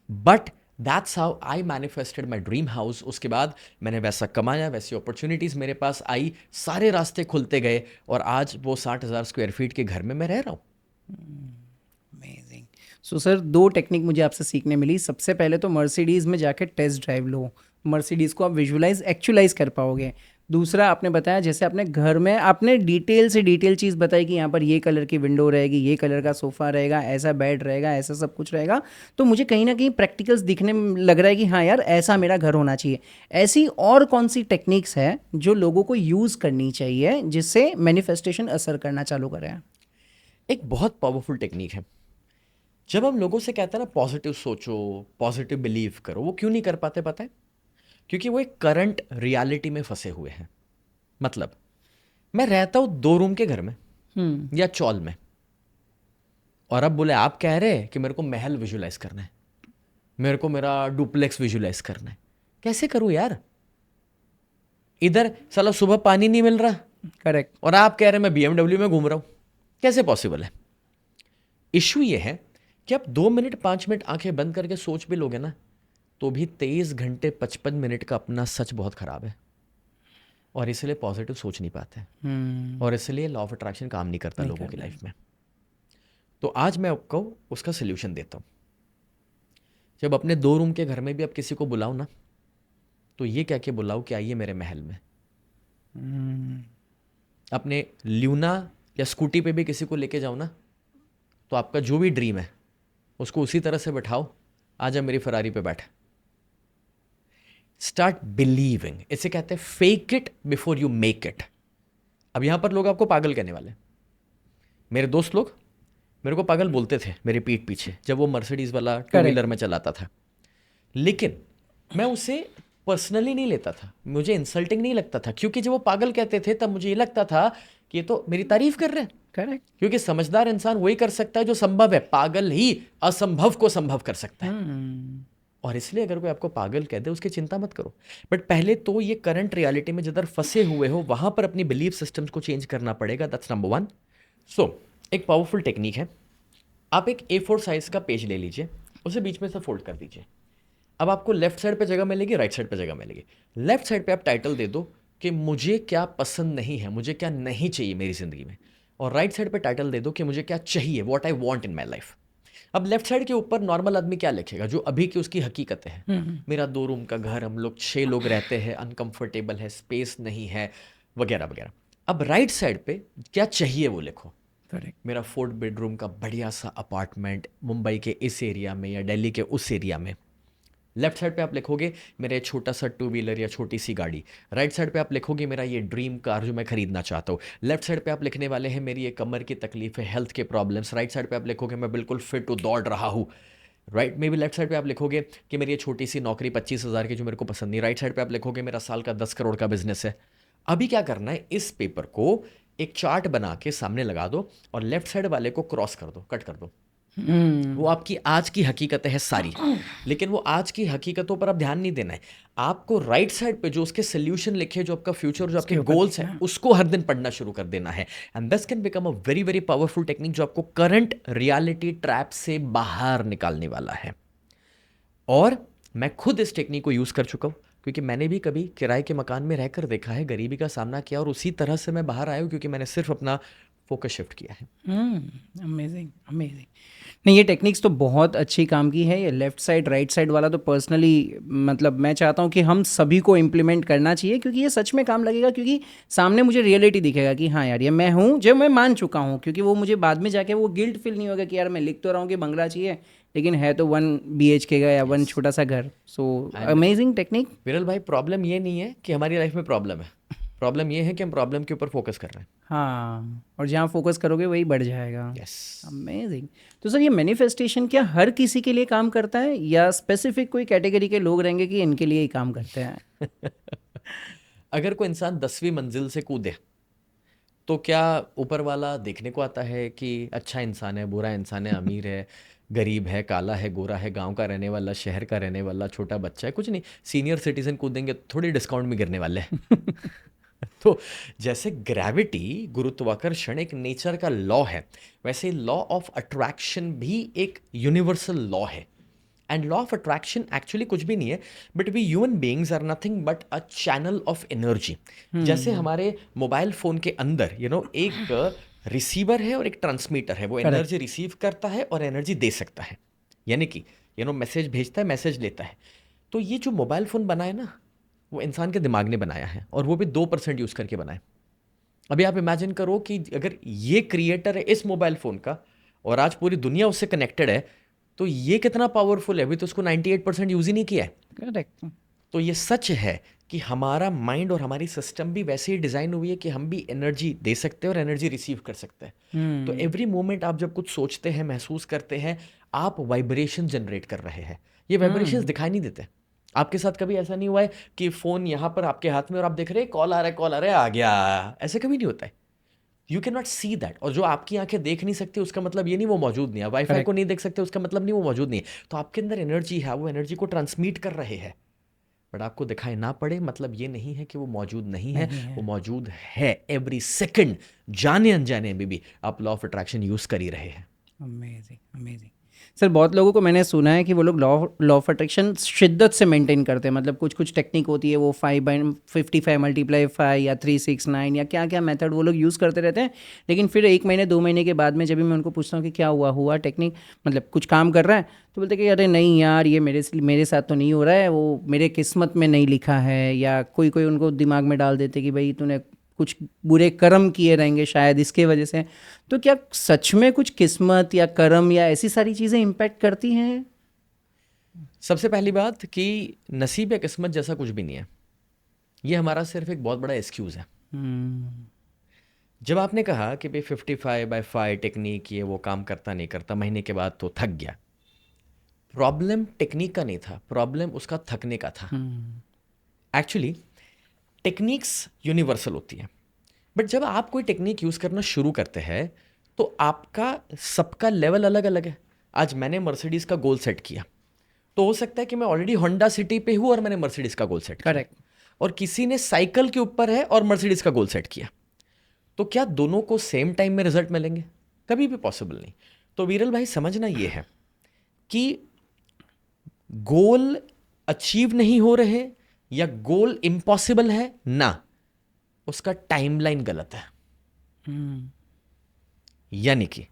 Speaker 2: But that's how I manifested my dream house. उसके बाद मैंने वैसा कमाया, वैसी अपॉर्चुनिटीज़ मेरे पास आई, सारे रास्ते खुलते गए और आज वो 60,000 स्क्वायर फीट के घर में मैं रह रहा हूँ।
Speaker 1: अमेजिंग। सो सर, 2 टेक्निक मुझे आपसे सीखने मिली। सबसे पहले तो मर्सिडीज़ में जाके टेस्ट ड्राइव लो, मर्सिडीज़ को आप विजुलाइज एक्चुअलाइज कर पाओगे। दूसरा आपने बताया, जैसे आपने घर में आपने डिटेल से डिटेल चीज़ बताई कि यहाँ पर ये कलर की विंडो रहेगी, ये कलर का सोफ़ा रहेगा, ऐसा बेड रहेगा, ऐसा सब कुछ रहेगा, तो मुझे कहीं ना कहीं प्रैक्टिकल्स दिखने में लग रहा है कि हाँ यार ऐसा मेरा घर होना चाहिए। ऐसी और कौन सी टेक्निक्स है जो लोगों को यूज़ करनी चाहिए जिससे मैनिफेस्टेशन असर करना चालू करें?
Speaker 2: एक बहुत पावरफुल टेक्निक है, जब हम लोगों से कहते हैं ना पॉजिटिव सोचो, पॉजिटिव बिलीव करो, वो क्यों नहीं कर पाते पता है? क्योंकि वो एक करंट रियलिटी में फंसे हुए हैं। मतलब मैं रहता हूं 2 रूम के घर में या चॉल में, और अब बोले आप कह रहे हैं कि मेरे को महल विजुलाइज करना है, मेरे को मेरा डुप्लेक्स विजुलाइज करना है। कैसे करूं यार? इधर साला सुबह पानी नहीं मिल रहा,
Speaker 1: करेक्ट।
Speaker 2: और आप कह रहे हैं मैं BMW में घूम रहा हूं। कैसे पॉसिबल है? इशू ये है कि आप 2 मिनट 5 मिनट आंखें बंद करके सोच भी लोगे ना, तो भी 23 घंटे 55 मिनट का अपना सच बहुत खराब है, और इसलिए पॉजिटिव सोच नहीं पाते, और इसलिए लॉ ऑफ अट्रैक्शन काम नहीं करता लोगों की लाइफ में। तो आज मैं आपको उसका सोल्यूशन देता हूँ। जब अपने 2 रूम के घर में भी आप किसी को बुलाओ ना, तो ये कह के बुलाओ कि आइए मेरे महल में। अपने ल्यूना या स्कूटी पे भी किसी को लेके जाओ ना, तो आपका जो भी ड्रीम है उसको उसी तरह से बैठाओ, आजा मेरी फरारी पे बैठ। Start believing. इसे कहते हैं fake it before you make it. अब यहां पर लोग आपको पागल कहने वाले। मेरे दोस्त लोग मेरे को पागल बोलते थे मेरे पीठ पीछे, जब वो मर्सिडीज वाला 2 व्हीलर में चलाता था, लेकिन मैं उसे पर्सनली नहीं लेता था, मुझे इंसल्टिंग नहीं लगता था, क्योंकि जब वो पागल कहते थे तब मुझे ये लगता था कि ये तो मेरी तारीफ कर रहे हैं।
Speaker 1: करेक्ट।
Speaker 2: क्योंकि समझदार इंसान वही कर सकता है जो संभव है, पागल ही असंभव को संभव कर सकता है। और इसलिए अगर कोई आपको पागल कह दे उसकी चिंता मत करो, बट पहले तो ये करंट रियलिटी में जिधर फंसे हुए हो वहां पर अपनी बिलीफ सिस्टम्स को चेंज करना पड़ेगा। That's number 1। सो एक पावरफुल टेक्निक है। आप एक A4 साइज का पेज ले लीजिए, उसे बीच में से फोल्ड कर दीजिए। अब आपको लेफ्ट साइड पे जगह मिलेगी, राइट साइड पे जगह मिलेगी। लेफ्ट साइड पे आप टाइटल दे दो कि मुझे क्या पसंद नहीं है, मुझे क्या नहीं चाहिए मेरी जिंदगी में, और राइट साइड पे टाइटल दे दो कि मुझे क्या चाहिए, what I want in my life. अब लेफ्ट साइड के ऊपर नॉर्मल आदमी क्या लिखेगा, जो अभी की उसकी हकीकत है। मेरा 2 रूम का घर, हम लोग 6 लोग रहते हैं, अनकंफर्टेबल है, स्पेस नहीं है, वगैरह वगैरह। अब राइट साइड पे क्या चाहिए वो लिखो। मेरा 4 बेडरूम का बढ़िया सा अपार्टमेंट मुंबई के इस एरिया में या दिल्ली के उस एरिया में। लेफ्ट साइड पे आप लिखोगे मेरा छोटा सा 2 व्हीलर या छोटी सी गाड़ी। राइट साइड पे आप लिखोगे मेरा ये ड्रीम कार जो मैं खरीदना चाहता हूँ। लेफ्ट साइड पे आप लिखने वाले हैं मेरी ये कमर की तकलीफ है, हेल्थ के प्रॉब्लम्स। राइट साइड पे आप लिखोगे मैं बिल्कुल फिट हूँ, दौड़ रहा हूँ। राइट में भी लेफ्ट साइड पे आप लिखोगे कि मेरी ये छोटी सी नौकरी 25,000 की जो मेरे को पसंद नहीं। राइट साइड पे आप लिखोगे मेरा साल का 10 करोड़ का बिजनेस है। अभी क्या करना है, इस पेपर को एक चार्ट बना के सामने लगा दो और लेफ्ट साइड वाले को क्रॉस कर दो, कट कर दो। वो आपकी आज की हकीकतें है सारी, लेकिन वो आज की हकीकतों पर आप ध्यान नहीं देना है। आपको राइट साइड पे जो उसके सोल्यूशन लिखे, जो आपका फ्यूचर, जो आपके गोल्स हैं, उसको हर दिन पढ़ना शुरू कर देना है। And this can become a very very powerful technique जो आपको करंट रियलिटी ट्रैप से बाहर निकालने वाला है। और मैं खुद इस टेक्निक को यूज कर चुका हूं, क्योंकि मैंने भी कभी किराए के मकान में रहकर देखा है, गरीबी का सामना किया, और उसी तरह से मैं बाहर आया हूं, क्योंकि मैंने सिर्फ अपना फोकस शिफ्ट किया है।
Speaker 1: Amazing amazing. नहीं, ये टेक्निक्स तो बहुत अच्छी काम की है। ये लेफ्ट साइड राइट साइड वाला तो पर्सनली मतलब मैं चाहता हूँ कि हम सभी को इम्प्लीमेंट करना चाहिए, क्योंकि ये सच में काम लगेगा। क्योंकि सामने मुझे रियलिटी दिखेगा कि हाँ यार ये मैं हूँ, जो मैं मान चुका हूँ। क्योंकि वो मुझे बाद में जाके वो गिल्ट फील नहीं होगा कि यार मैं लिख तो रहा हूँ कि बंगला चाहिए, लेकिन है तो 1 BHK का या 1 छोटा सा घर। So amazing technique.
Speaker 2: विरल भाई, प्रॉब्लम ये नहीं है कि हमारी लाइफ में प्रॉब्लम है, प्रॉब्लम ये है कि हम प्रॉब्लम के ऊपर फोकस कर रहे हैं।
Speaker 1: हाँ, और जहाँ फोकस करोगे वही बढ़ जाएगा।
Speaker 2: यस।
Speaker 1: अमेजिंग। तो सर ये मैनिफेस्टेशन क्या हर किसी के लिए काम करता है, या स्पेसिफिक कोई कैटेगरी के लोग रहेंगे कि इनके लिए ही काम करते हैं?
Speaker 2: अगर कोई इंसान 10वीं मंजिल से कूदे तो क्या ऊपर वाला देखने को आता है कि अच्छा इंसान है, बुरा इंसान है, अमीर है, गरीब है, काला है, गोरा है, गांव का रहने वाला, शहर का रहने वाला, छोटा बच्चा है? कुछ नहीं। सीनियर सिटीजन कूदेंगे तो थोड़ी डिस्काउंट में गिरने वाले हैं। तो जैसे ग्रेविटी, गुरुत्वाकर्षण एक नेचर का लॉ है, वैसे लॉ ऑफ अट्रैक्शन भी एक यूनिवर्सल लॉ है। And law of attraction actually कुछ भी नहीं है, but we human beings are nothing but a channel of energy. जैसे हमारे मोबाइल फोन के अंदर एक रिसीवर है और एक ट्रांसमीटर है। वो एनर्जी रिसीव करता है और एनर्जी दे सकता है, यानी कि मैसेज भेजता है, मैसेज लेता है। तो ये जो मोबाइल फोन बना है ना, वो इंसान के दिमाग ने बनाया है, और वो भी 2% यूज करके बनाया। अभी आप इमेजिन करो कि अगर ये क्रिएटर है इस मोबाइल फोन का, और आज पूरी दुनिया उससे कनेक्टेड है, तो ये कितना पावरफुल है। अभी तो उसको 98% यूज ही नहीं किया है।
Speaker 1: करेक्ट।
Speaker 2: तो ये सच है कि हमारा माइंड और हमारी सिस्टम भी वैसे ही डिजाइन हुई है कि हम भी एनर्जी दे सकते हैं और एनर्जी रिसीव कर सकते हैं। तो एवरी मोमेंट आप जब कुछ सोचते हैं, महसूस करते हैं, आप वाइब्रेशन जनरेट कर रहे हैं। ये वाइब्रेशंस दिखाई नहीं देते। आपके साथ कभी ऐसा नहीं हुआ है कि फ़ोन यहाँ पर आपके हाथ में और आप देख रहे हैं कॉल आ रहा है, कॉल आ रहा है, आ गया, ऐसे कभी नहीं होता है। You can not see that. और जो आपकी आंखें देख नहीं सकती उसका मतलब ये नहीं वो मौजूद नहीं है। Wifi
Speaker 1: Correct.
Speaker 2: को नहीं देख सकते उसका मतलब नहीं वो मौजूद नहीं है। तो आपके अंदर एनर्जी है, वो एनर्जी को ट्रांसमिट कर रहे हैं, बट आपको दिखाई ना पड़े मतलब ये नहीं है कि वो मौजूद नहीं है, वो मौजूद है। एवरी सेकंड जाने अनजाने में भी आप लॉ ऑफ अट्रैक्शन यूज कर ही रहे हैं।
Speaker 1: Amazing amazing. सर बहुत लोगों को मैंने सुना है कि वो लोग लॉ ऑफ अट्रैक्शन शिद्दत से मेंटेन करते हैं, मतलब कुछ कुछ टेक्निक होती है, वो 5/55 × 5 या 369 या क्या क्या मेथड वो लोग यूज़ करते रहते हैं, लेकिन फिर 1 महीने 2 महीने के बाद में जब भी मैं उनको पूछता हूँ कि क्या हुआ टेक्निक, मतलब कुछ काम कर रहा है, तो बोलते कि अरे नहीं यार ये मेरे साथ तो नहीं हो रहा है, वो मेरे किस्मत में नहीं लिखा है, या कोई कोई उनको दिमाग में डाल देते कि भाई तूने कुछ बुरे कर्म किए रहेंगे शायद इसके वजह से। तो क्या सच में कुछ किस्मत या कर्म या ऐसी सारी चीज़ें इम्पैक्ट करती हैं?
Speaker 2: सबसे पहली बात कि नसीब या किस्मत जैसा कुछ भी नहीं है। ये हमारा सिर्फ एक बहुत बड़ा एक्सक्यूज़ है। जब आपने कहा कि भाई 55/5 टेक्निक ये वो काम करता नहीं करता, महीने के बाद तो थक गया, प्रॉब्लम टेक्निक का नहीं था, प्रॉब्लम उसका थकने का था। एक्चुअली टेक्निक्स यूनिवर्सल होती है, बट जब आप कोई टेक्निक यूज़ करना शुरू करते हैं तो आपका सबका लेवल अलग अलग है। आज मैंने मर्सिडीज़ का गोल सेट किया, तो हो सकता है कि मैं ऑलरेडी होंडा सिटी पे हूँ और मैंने मर्सिडीज़ का गोल सेट किया।
Speaker 1: करेक्ट।
Speaker 2: और किसी ने साइकिल के ऊपर है और मर्सिडीज़ का गोल सेट किया, तो क्या दोनों को सेम टाइम में रिजल्ट मिलेंगे? कभी भी पॉसिबल नहीं। तो वीरल भाई समझना ये है कि गोल अचीव नहीं हो रहे या गोल इम्पॉसिबल है ना, उसका टाइमलाइन गलत है। यानी कि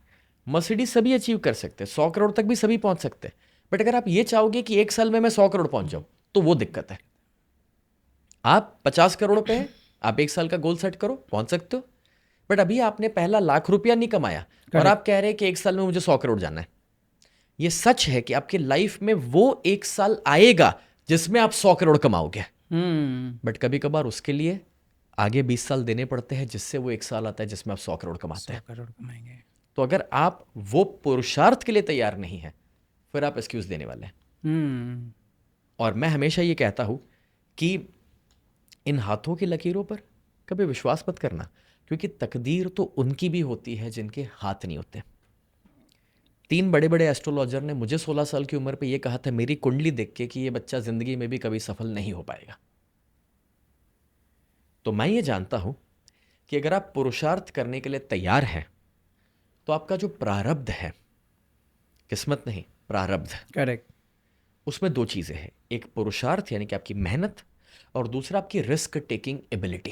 Speaker 2: मर्सिडीज सभी अचीव कर सकते हैं, 100 करोड़ तक भी सभी पहुंच सकते हैं, बट अगर आप ये चाहोगे कि 1 साल में मैं 100 करोड़ पहुंच जाऊं, तो वो दिक्कत है। आप 50 करोड़ पे हैं, आप 1 साल का गोल सेट करो, पहुंच सकते हो, बट अभी आपने पहला ₹1,00,000 नहीं कमाया और आप कह रहे हैं कि 1 साल में मुझे 100 करोड़ जाना है। ये सच है कि आपकी लाइफ में वो 1 साल आएगा जिसमें आप 100 करोड़ कमाओगे, बट कभी कभार उसके लिए आगे 20 साल देने पड़ते हैं, जिससे वो 1 साल आता है जिसमें आप 100 करोड़ कमाते हैं।
Speaker 1: 100 करोड़ कमाएंगे।
Speaker 2: तो अगर आप वो पुरुषार्थ के लिए तैयार नहीं है, फिर आप एक्सक्यूज देने वाले हैं। और मैं हमेशा ये कहता हूं कि इन हाथों की लकीरों पर कभी विश्वास मत करना, क्योंकि तकदीर तो उनकी भी होती है जिनके हाथ नहीं होते। 3 बड़े बड़े एस्ट्रोलॉजर ने मुझे 16 साल की उम्र पे ये कहा था मेरी कुंडली देख के कि ये बच्चा जिंदगी में भी कभी सफल नहीं हो पाएगा। तो मैं ये जानता हूं कि अगर आप पुरुषार्थ करने के लिए तैयार हैं, तो आपका जो प्रारब्ध है, किस्मत नहीं प्रारब्ध,
Speaker 1: करेक्ट।
Speaker 2: उसमें 2 चीज़ें हैं, एक पुरुषार्थ यानी कि आपकी मेहनत, और दूसरा आपकी रिस्क टेकिंग एबिलिटी।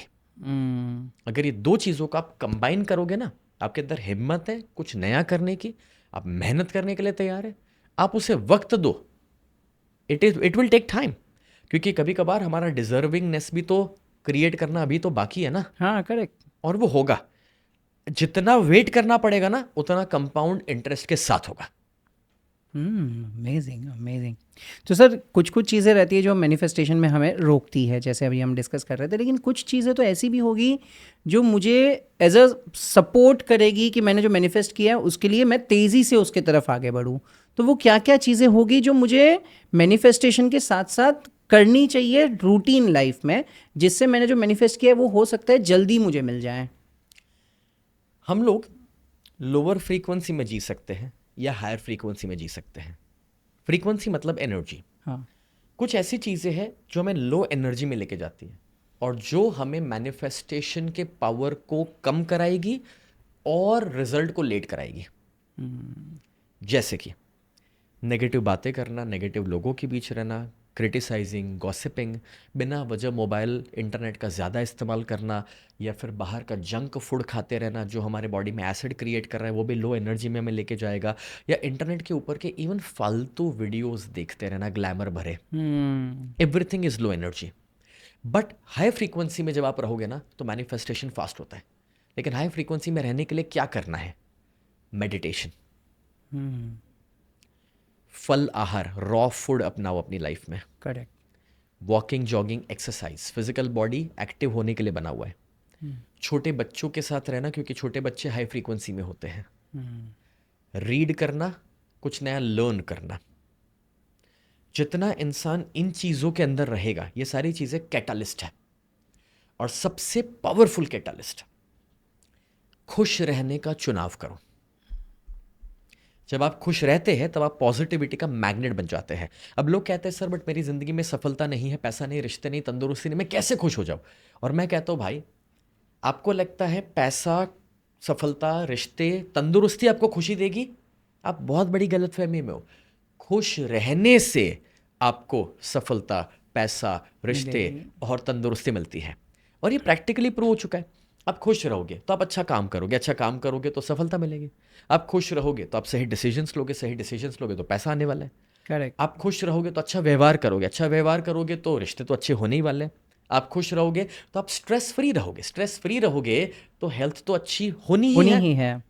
Speaker 2: अगर ये 2 चीज़ों का आप कंबाइन करोगे ना, आपके अंदर हिम्मत है कुछ नया करने की, आप मेहनत करने के लिए तैयार है, आप उसे वक्त दो, इट विल टेक टाइम, क्योंकि कभी कभार हमारा डिजर्विंगनेस भी तो क्रिएट करना अभी तो बाकी है ना।
Speaker 1: हाँ करेक्ट।
Speaker 2: और वो होगा, जितना वेट करना पड़ेगा ना उतना कंपाउंड इंटरेस्ट के साथ होगा।
Speaker 1: Amazing amazing. तो सर कुछ कुछ चीज़ें रहती है जो मैनिफेस्टेशन में हमें रोकती है, जैसे अभी हम डिस्कस कर रहे थे, लेकिन कुछ चीज़ें तो ऐसी भी होगी जो मुझे एज अ सपोर्ट करेगी कि मैंने जो मैनिफेस्ट किया है उसके लिए मैं तेज़ी से उसके तरफ आगे बढ़ूँ। तो वो क्या क्या चीज़ें होगी जो मुझे मैनिफेस्टेशन के साथ साथ करनी चाहिए रूटीन लाइफ में, जिससे मैंने जो मैनिफेस्ट किया है वो हो सकता है जल्दी मुझे मिल जाए?
Speaker 2: हम लोग लोअर फ्रीक्वेंसी में जी सकते हैं या हायर फ्रीक्वेंसी में जी सकते हैं। फ्रीक्वेंसी मतलब एनर्जी।
Speaker 1: हाँ।
Speaker 2: कुछ ऐसी चीज़ें हैं जो हमें लो एनर्जी में लेके जाती है और जो हमें मैनिफेस्टेशन के पावर को कम कराएगी और रिजल्ट को लेट कराएगी। जैसे कि नेगेटिव बातें करना, नेगेटिव लोगों के बीच रहना, क्रिटिसाइजिंग, गॉसिपिंग, बिना वजह मोबाइल इंटरनेट का ज़्यादा इस्तेमाल करना, या फिर बाहर का जंक फूड खाते रहना जो हमारे बॉडी में एसिड क्रिएट कर रहा है, वो भी लो एनर्जी में हमें लेके जाएगा। या इंटरनेट के ऊपर के इवन फालतू वीडियोस देखते रहना, ग्लैमर भरे, everything is low energy. But high frequency में जब आप रहोगे ना तो मैनिफेस्टेशन फास्ट होता है। लेकिन हाई फ्रीक्वेंसी में रहने के लिए क्या करना है? मेडिटेशन, फल आहार, रॉ फूड अपनाओ अपनी लाइफ में।
Speaker 1: Correct.
Speaker 2: Walking, jogging, exercise, physical body active होने के लिए बना हुआ है। छोटे बच्चों के साथ रहना, क्योंकि छोटे बच्चे हाई फ्रीक्वेंसी में होते हैं। रीड करना, कुछ नया लर्न करना। जितना इंसान इन चीज़ों के अंदर रहेगा, ये सारी चीज़ें कैटालिस्ट है, और सबसे पावरफुल कैटालिस्ट, खुश रहने का चुनाव करो। जब आप खुश रहते हैं तब आप पॉजिटिविटी का मैग्नेट बन जाते हैं। अब लोग कहते हैं सर बट मेरी ज़िंदगी में सफलता नहीं है, पैसा नहीं, रिश्ते नहीं, तंदुरुस्ती नहीं, मैं कैसे खुश हो जाऊँ? और मैं कहता हूँ भाई, आपको लगता है पैसा, सफलता, रिश्ते, तंदुरुस्ती आपको खुशी देगी? आप बहुत बड़ी गलतफहमी में हो। खुश रहने से आपको सफलता, पैसा, रिश्ते और तंदुरुस्ती मिलती है, और ये प्रैक्टिकली प्रूव हो चुका है। आप खुश रहोगे तो आप अच्छा काम करोगे, अच्छा काम करोगे तो सफलता मिलेगी। आप खुश रहोगे तो आप सही डिसीजंस लोगे, सही डिसीजंस लोगे तो पैसा आने वाला है।
Speaker 1: करेक्ट।
Speaker 2: आप खुश रहोगे तो अच्छा व्यवहार करोगे, अच्छा व्यवहार करोगे तो रिश्ते तो अच्छे होने ही वाले हैं। आप खुश रहोगे तो आप स्ट्रेस फ्री रहोगे, स्ट्रेस फ्री रहोगे तो हेल्थ तो अच्छी होनी ही है।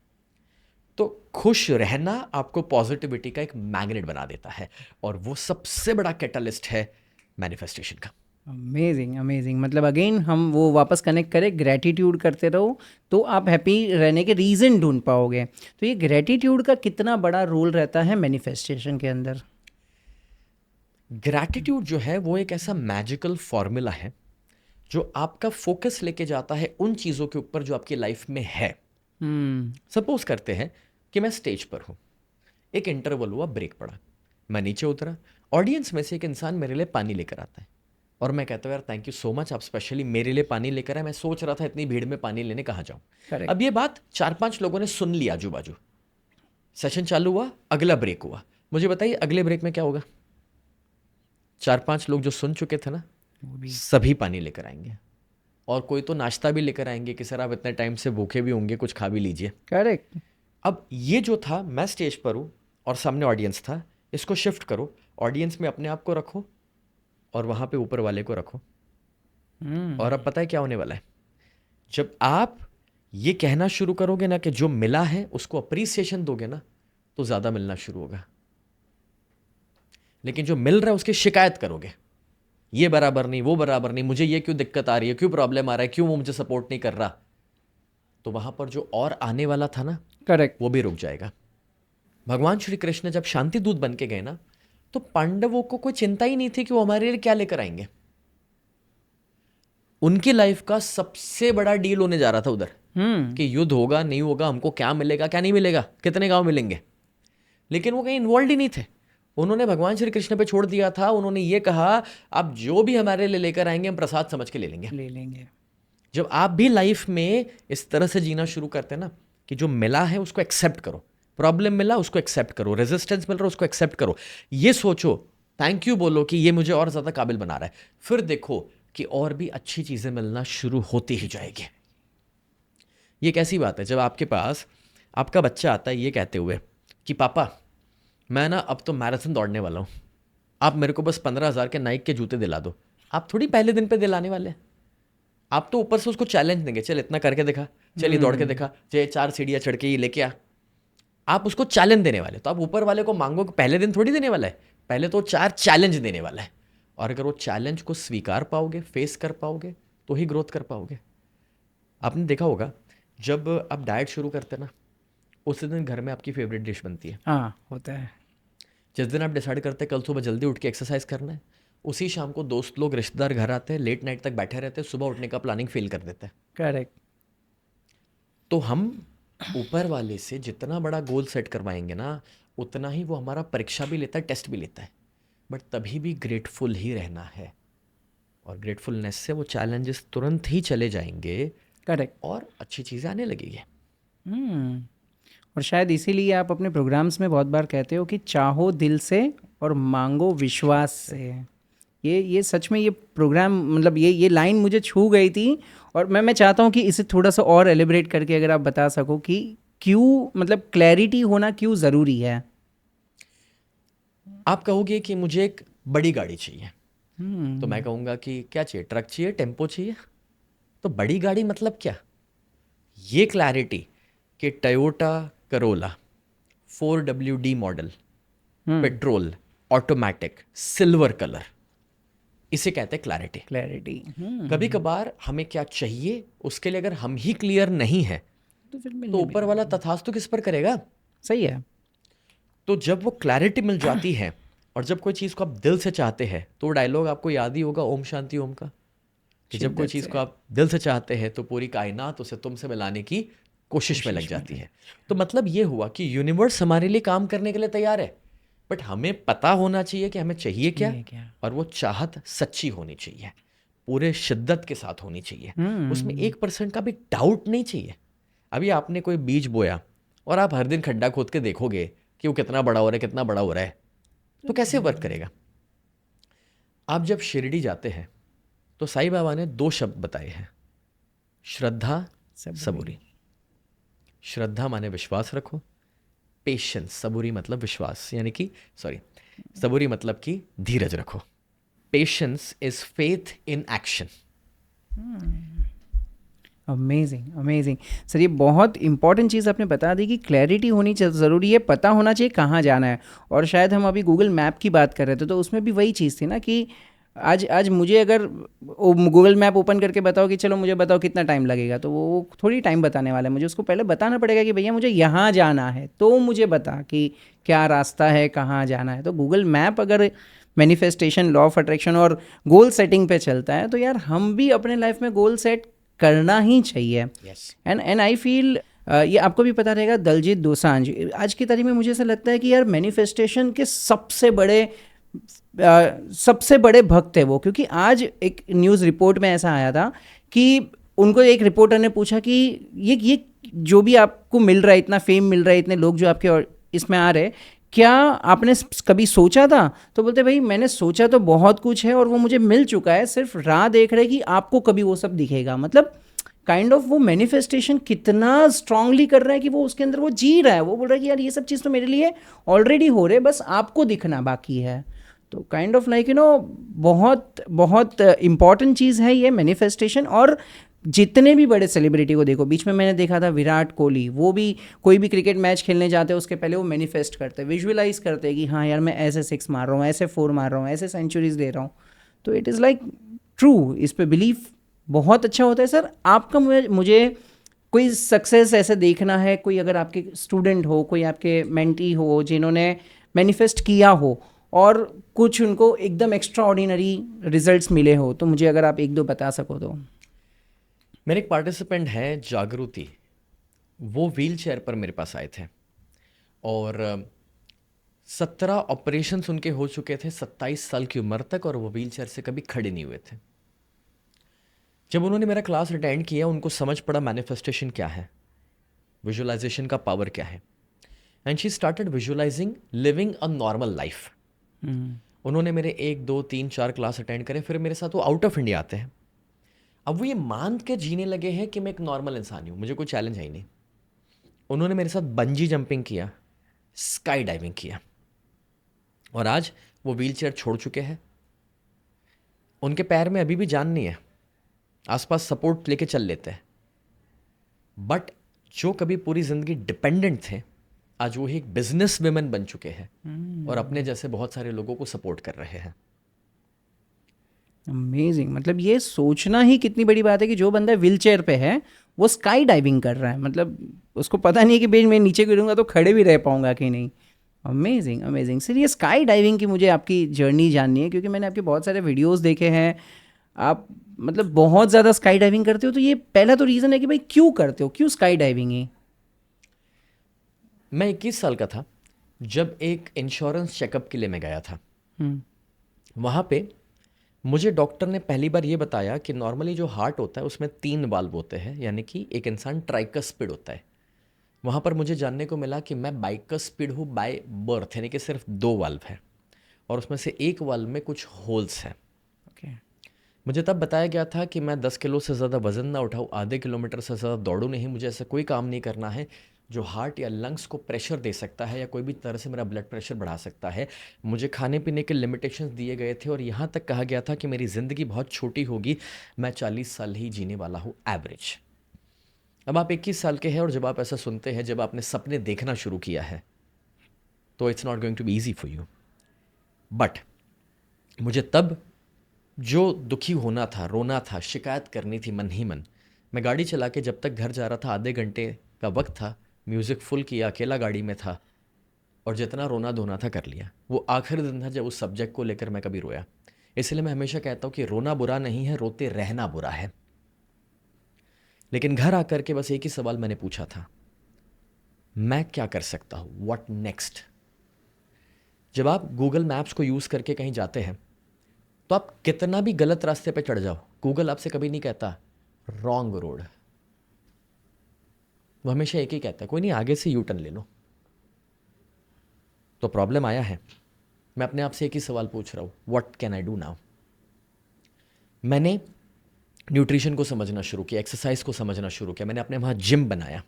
Speaker 2: तो खुश रहना आपको पॉजिटिविटी का एक मैग्नेट बना देता है, और वो सबसे बड़ा कैटालिस्ट है मैनिफेस्टेशन का।
Speaker 1: Amazing amazing. मतलब अगेन हम वो वापस कनेक्ट करें, ग्रैटिट्यूड करते रहो तो आप हैप्पी रहने के रीज़न ढूंढ पाओगे। तो ये ग्रैटिट्यूड का कितना बड़ा रोल रहता है मैनिफेस्टेशन के अंदर?
Speaker 2: ग्रैटिट्यूड जो है वो एक ऐसा मैजिकल फॉर्मूला है जो आपका फोकस लेके जाता है उन चीज़ों के ऊपर जो आपकी लाइफ में है। सपोज करते हैं कि मैं स्टेज पर हूँ, एक इंटरवल हुआ, ब्रेक पड़ा, मैं नीचे उतरा, ऑडियंस में से एक इंसान मेरे लिए पानी लेकर आता है, और मैं कहता हूँ यार थैंक यू सो मच, आप स्पेशली मेरे लिए पानी लेकर आए, मैं सोच रहा था इतनी भीड़ में पानी लेने कहाँ जाऊँ।
Speaker 1: Correct.
Speaker 2: अब ये बात 4-5 लोगों ने सुन लिया, आजू बाजू, सेशन चालू हुआ, अगला ब्रेक हुआ। मुझे बताइए अगले ब्रेक में क्या होगा? 4-5 लोग जो सुन चुके थे ना, सभी पानी लेकर आएंगे, और कोई तो नाश्ता भी लेकर आएंगे कि सर आप इतने टाइम से भूखे भी होंगे, कुछ खा भी लीजिए।
Speaker 1: करेक्ट।
Speaker 2: अब ये जो था, मैं स्टेज पर हूँ और सामने ऑडियंस था, इसको शिफ्ट करो, ऑडियंस में अपने आप को रखो और वहाँ पे ऊपर वाले को रखो। और अब पता है क्या होने वाला है? जब आप ये कहना शुरू करोगे ना कि जो मिला है उसको अप्रिसिएशन दोगे ना, तो ज़्यादा मिलना शुरू होगा। लेकिन जो मिल रहा है उसकी शिकायत करोगे, ये बराबर नहीं, वो बराबर नहीं, मुझे ये क्यों दिक्कत आ रही है, क्यों प्रॉब्लम आ रहा है, क्यों वो मुझे सपोर्ट नहीं कर रहा, तो वहाँ पर जो और आने वाला था ना,
Speaker 1: करेक्ट,
Speaker 2: वो भी रुक जाएगा। भगवान श्री कृष्ण जब शांति दूत बन के गए ना, तो पांडवों को कोई चिंता ही नहीं थी कि वो हमारे लिए क्या लेकर आएंगे। उनकी लाइफ का सबसे बड़ा डील होने जा रहा था उधर, कि युद्ध होगा नहीं होगा, हमको क्या मिलेगा क्या नहीं मिलेगा, कितने गांव मिलेंगे। लेकिन वो कहीं इन्वॉल्व ही नहीं थे। उन्होंने भगवान श्री कृष्ण पे छोड़ दिया था। उन्होंने ये कहा आप जो भी हमारे लिए लेकर आएंगे हम प्रसाद समझ के ले लेंगे। जब आप भी लाइफ में इस तरह से जीना शुरू करते हैं ना, कि जो मिला है उसको एक्सेप्ट करो, प्रॉब्लम मिला उसको एक्सेप्ट करो, रेजिस्टेंस मिल रहा है उसको एक्सेप्ट करो, ये सोचो, थैंक यू बोलो कि ये मुझे और ज़्यादा काबिल बना रहा है, फिर देखो कि और भी अच्छी चीज़ें मिलना शुरू होती ही जाएगी। ये कैसी बात है जब आपके पास आपका बच्चा आता है ये कहते हुए कि पापा मैं ना अब तो मैराथन दौड़ने वाला हूँ, आप मेरे को बस 15,000 के नाइक के जूते दिला दो। आप थोड़ी पहले दिन पे दिलाने वाले हैं, आप तो ऊपर से उसको चैलेंज देंगे, चल इतना करके दिखा, चल ये दौड़ के दिखा, चल 4 सीढ़ियाँ चढ़ के ये लेके आ। आप उसको चैलेंज देने वाले, तो आप ऊपर वाले को मांगो कि पहले दिन थोड़ी देने वाला है, पहले तो 4 चैलेंज देने वाला है। और अगर वो चैलेंज को स्वीकार पाओगे, फेस कर पाओगे, तो ही ग्रोथ कर पाओगे। आपने देखा होगा जब आप डाइट शुरू करते ना, उसी दिन घर में आपकी फेवरेट डिश बनती है।
Speaker 1: हाँ, होता है।
Speaker 2: जिस दिन आप डिसाइड करते हैं कल सुबह जल्दी उठ के एक्सरसाइज करना है, उसी शाम को दोस्त लोग, रिश्तेदार घर आते हैं, लेट नाइट तक बैठे रहते हैं, सुबह उठने का प्लानिंग फेल कर देते हैं।
Speaker 1: करेक्ट।
Speaker 2: तो हम ऊपर वाले से जितना बड़ा गोल सेट करवाएंगे ना, उतना ही वो हमारा परीक्षा भी लेता है, टेस्ट भी लेता है, बट तभी भी ग्रेटफुल ही रहना है। और ग्रेटफुलनेस से वो चैलेंजेस तुरंत ही चले जाएंगे।
Speaker 1: करेक्ट।
Speaker 2: और अच्छी चीज़ें आने लगेगी।
Speaker 1: और शायद इसीलिए आप अपने प्रोग्राम्स में बहुत बार कहते हो कि चाहो दिल से और मांगो विश्वास से। ये सच में ये प्रोग्राम, मतलब ये लाइन मुझे छू गई थी। और मैं चाहता हूँ कि इसे थोड़ा सा और एलिब्रेट करके अगर आप बता सको कि क्यों, मतलब क्लैरिटी होना क्यों ज़रूरी है।
Speaker 2: आप कहोगे कि मुझे एक बड़ी गाड़ी चाहिए, तो मैं कहूँगा कि क्या चाहिए, ट्रक चाहिए, टेम्पो चाहिए। तो बड़ी गाड़ी मतलब क्या? ये क्लैरिटी कि Toyota Corolla 4WD model, petrol, automatic, silver colour, इसे कहते हैं क्लैरिटी। कभी कभार हमें क्या चाहिए उसके लिए अगर हम ही क्लियर नहीं है, तो ऊपर वाला तथास्तु किस पर करेगा?
Speaker 1: सही है।
Speaker 2: तो जब वो क्लैरिटी मिल जाती है और जब कोई चीज़ को आप दिल से चाहते हैं, तो डायलॉग आपको याद ही होगा ओम शांति ओम का, कि जब कोई
Speaker 1: शिद्दत
Speaker 2: चीज़
Speaker 1: से।
Speaker 2: को आप दिल से चाहते हैं तो पूरी कायनात उसे तुमसे मिलाने की कोशिश में लग
Speaker 1: कोशिश में
Speaker 2: जाती है। तो मतलब ये हुआ कि यूनिवर्स हमारे लिए काम करने के लिए तैयार है, बट हमें पता होना चाहिए कि हमें चाहिए क्या,
Speaker 1: ये क्या?
Speaker 2: और वो चाहत सच्ची होनी चाहिए, पूरे शिद्दत के साथ होनी चाहिए, उसमें 1% का भी डाउट नहीं चाहिए। अभी आपने कोई बीज बोया और आप हर दिन खड्डा खोद के देखोगे कि वो कितना बड़ा हो रहा है, कितना बड़ा हो रहा है, तो कैसे वर्क करेगा? आप जब शिरडी जाते हैं तो साईं बाबा ने 2 शब्द बताए हैं, श्रद्धा, सबूरी। श्रद्धा माने विश्वास रखो, पेशेंस, सबूरी मतलब विश्वास, यानी कि सॉरी, सबूरी मतलब कि धीरज रखो। Patience is faith in action.
Speaker 1: Amazing, amazing. Sir ये बहुत इंपॉर्टेंट चीज़ आपने बता दी कि क्लैरिटी होनी ज़रूरी है, पता होना चाहिए कहाँ जाना है। और शायद हम अभी गूगल मैप की बात कर रहे थे तो उसमें भी वही चीज़ थी ना कि आज मुझे अगर गूगल मैप ओपन करके बताओ कि चलो मुझे बताओ कितना टाइम लगेगा, तो वो थोड़ी टाइम बताने वाला है। मुझे उसको पहले बताना पड़ेगा कि भैया मुझे यहाँ जाना है, तो मुझे बता कि क्या रास्ता है, कहाँ जाना है। तो गूगल मैप अगर मैनिफेस्टेशन, लॉ ऑफ अट्रैक्शन और गोल सेटिंग पे चलता है तो यार हम भी अपने लाइफ में गोल सेट करना ही चाहिए।
Speaker 2: यस।
Speaker 1: एंड आई फील ये आपको भी पता रहेगा, दलजीत दोसांझ आज की तारीख में मुझे ऐसा लगता है कि यार मैनिफेस्टेशन के सबसे बड़े भक्त है वो। क्योंकि आज एक न्यूज़ रिपोर्ट में ऐसा आया था कि उनको एक रिपोर्टर ने पूछा कि ये जो भी आपको मिल रहा है, इतना फेम मिल रहा है, इतने लोग जो आपके इसमें आ रहे, क्या आपने कभी सोचा था? तो बोलते भाई मैंने सोचा तो बहुत कुछ है और वो मुझे मिल चुका है, सिर्फ राह देख रहे कि आपको कभी वो सब दिखेगा। मतलब काइंड ऑफ वो मैनिफेस्टेशन कितना स्ट्रांगली कर रहा है कि वो उसके अंदर वो जी रहा है। वो बोल रहा है कि यार ये सब चीज़ तो मेरे लिए ऑलरेडी हो रहे, बस आपको दिखना बाकी है। तो काइंड ऑफ लाइक बहुत बहुत इंपॉर्टेंट चीज़ है ये मैनिफेस्टेशन। और जितने भी बड़े सेलिब्रिटी को देखो, बीच में मैंने देखा था विराट कोहली, वो भी कोई भी क्रिकेट मैच खेलने जाते हैं उसके पहले वो मैनिफेस्ट करते हैं, विजुअलाइज करते हैं कि हाँ यार मैं ऐसे 6 मार रहा हूँ, ऐसे 4 मार रहा हूँ, ऐसे सेंचुरीज ले रहा हूँ। तो इट इज़ लाइक ट्रू, इस पे बिलीफ बहुत अच्छा होता है। सर आपका मुझे कोई सक्सेस ऐसे देखना है, कोई अगर आपके स्टूडेंट हो, कोई आपके मेंटी हो जिन्होंने मैनिफेस्ट किया हो और कुछ उनको एकदम एक्स्ट्रा ऑर्डिनरी रिजल्ट्स मिले हो, तो मुझे अगर आप 1-2 बता सको तो।
Speaker 2: मेरे एक पार्टिसिपेंट है जागृति, वो व्हील चेयर पर मेरे पास आए थे और 17 ऑपरेशंस उनके हो चुके थे 27 साल की उम्र तक, और वो व्हील चेयर से कभी खड़े नहीं हुए थे। जब उन्होंने मेरा क्लास अटेंड किया, उनको समझ पड़ा मैनिफेस्टेशन क्या है, विजुअलाइजेशन का पावर क्या है, and she started visualising living a normal life. उन्होंने मेरे 1, 2, 3, 4 क्लास अटेंड करे, फिर मेरे साथ वो आउट ऑफ इंडिया आते हैं। अब वो ये मान के जीने लगे हैं कि मैं एक नॉर्मल इंसान हूँ, मुझे कोई चैलेंज है ही नहीं। उन्होंने मेरे साथ बंजी जंपिंग किया, स्काई डाइविंग किया, और आज वो व्हीलचेयर छोड़ चुके हैं। उनके पैर में अभी भी जान नहीं है, आसपास सपोर्ट लेके चल लेते हैं, बट जो कभी पूरी ज़िंदगी डिपेंडेंट थे, आज वो एक बिजनेस वुमेन बन चुके हैं और अपने जैसे बहुत सारे लोगों को सपोर्ट कर रहे हैं।
Speaker 1: अमेजिंग। मतलब ये सोचना ही कितनी बड़ी बात है कि जो बंदा व्हील चेयर पे है वो स्काई डाइविंग कर रहा है। मतलब उसको पता नहीं है कि भाई मैं नीचे गिरूंगा तो खड़े भी रह पाऊंगा कि नहीं। Amazing, amazing. सर ये स्काई डाइविंग की मुझे आपकी जर्नी जाननी है, क्योंकि मैंने आपके बहुत सारे वीडियोस देखे हैं, आप मतलब बहुत ज़्यादा स्काई डाइविंग करते हो। तो ये पहला तो रीज़न है कि भाई क्यों करते हो, क्यों स्काई डाइविंग है?
Speaker 2: मैं 21 साल का था जब एक इंश्योरेंस चेकअप के लिए मैं गया था। वहाँ पे मुझे डॉक्टर ने पहली बार ये बताया कि नॉर्मली जो हार्ट होता है उसमें 3 वाल्व होते हैं, यानी कि एक इंसान ट्राइकस्पिड होता है। वहाँ पर मुझे जानने को मिला कि मैं बाइकस्पिड हूँ बाय बर्थ, यानी कि सिर्फ 2 वाल्व है और उसमें से एक वाल्व में कुछ होल्स हैं।
Speaker 1: ओके।
Speaker 2: मुझे तब बताया गया था कि मैं 10 किलो से ज़्यादा वज़न ना उठाऊँ, आधे किलोमीटर से ज़्यादा दौड़ूँ नहीं, मुझे ऐसा कोई काम नहीं करना है जो हार्ट या लंग्स को प्रेशर दे सकता है या कोई भी तरह से मेरा ब्लड प्रेशर बढ़ा सकता है। मुझे खाने पीने के लिमिटेशंस दिए गए थे और यहाँ तक कहा गया था कि मेरी ज़िंदगी बहुत छोटी होगी, मैं 40 साल ही जीने वाला हूँ एवरेज। अब आप 21 साल के हैं और जब आप ऐसा सुनते हैं, जब आपने सपने देखना शुरू किया है, तो it's not going to be easy for you. But मुझे तब जो दुखी होना था, रोना था, शिकायत करनी थी मन ही मन, मैं गाड़ी चला के जब तक घर जा रहा था, आधे घंटे का वक्त था, म्यूज़िक फुल किया, अकेला गाड़ी में था और जितना रोना धोना था कर लिया। वो आखिरी दिन था जब उस सब्जेक्ट को लेकर मैं कभी रोया। इसलिए मैं हमेशा कहता हूँ कि रोना बुरा नहीं है, रोते रहना बुरा है। लेकिन घर आकर के बस एक ही सवाल मैंने पूछा था, मैं क्या कर सकता हूँ, व्हाट नेक्स्ट। जब आप गूगल मैप्स को यूज़ करके कहीं जाते हैं तो आप कितना भी गलत रास्ते पे चढ़ जाओ, गूगल आपसे कभी नहीं कहता रॉन्ग रोड। वो हमेशा एक ही कहता है, कोई नहीं आगे से यू टर्न ले लो। तो प्रॉब्लम आया है, मैं अपने आप से एक ही सवाल पूछ रहा हूँ, what can I do now. मैंने न्यूट्रिशन को समझना शुरू किया, एक्सरसाइज को समझना शुरू किया, मैंने अपने वहाँ जिम बनाया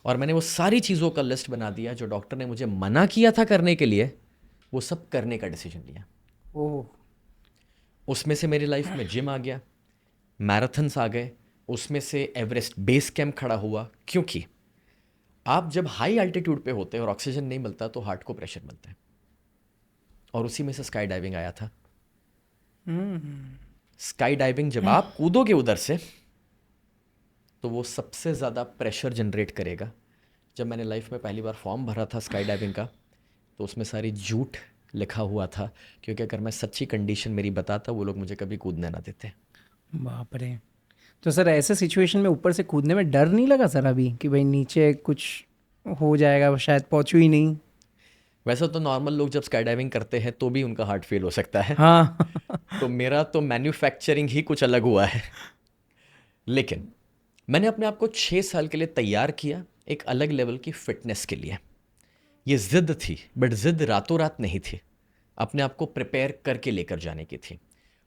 Speaker 2: और मैंने वो सारी चीज़ों का लिस्ट बना दिया जो डॉक्टर ने मुझे मना किया था करने के लिए, वो सब करने का डिसीजन लिया।
Speaker 1: ओह,
Speaker 2: उसमें से मेरी लाइफ में जिम आ गया, मैराथन्स आ गए, उसमें से एवरेस्ट बेस कैंप खड़ा हुआ। क्योंकि आप जब हाई एल्टीट्यूड पे होते हैं और ऑक्सीजन नहीं मिलता तो हार्ट को प्रेशर मिलता है, और उसी में से स्काई डाइविंग आया था। स्काई डाइविंग जब आप कूदोगे उधर से तो वो सबसे ज़्यादा प्रेशर जनरेट करेगा। जब मैंने लाइफ में पहली बार फॉर्म भरा था स्काई डाइविंग का तो उसमें सारी झूठ लिखा हुआ था, क्योंकि अगर मैं सच्ची कंडीशन मेरी बताता वो लोग मुझे कभी कूदने ना देते।
Speaker 1: बाप रे। तो सर ऐसे सिचुएशन में ऊपर से कूदने में डर नहीं लगा सर अभी कि भाई नीचे कुछ हो जाएगा, शायद पहुंचू ही नहीं?
Speaker 2: वैसे तो नॉर्मल लोग जब स्काई डाइविंग करते हैं तो भी उनका हार्ट फेल हो सकता है।
Speaker 1: हाँ।
Speaker 2: तो मेरा तो मैन्युफैक्चरिंग ही कुछ अलग हुआ है। लेकिन मैंने अपने आप को 6 साल के लिए तैयार किया एक अलग लेवल की फिटनेस के लिए। ये जिद थी, बट जिद रातों रात नहीं थी, अपने आप को प्रिपेयर करके लेकर जाने की थी।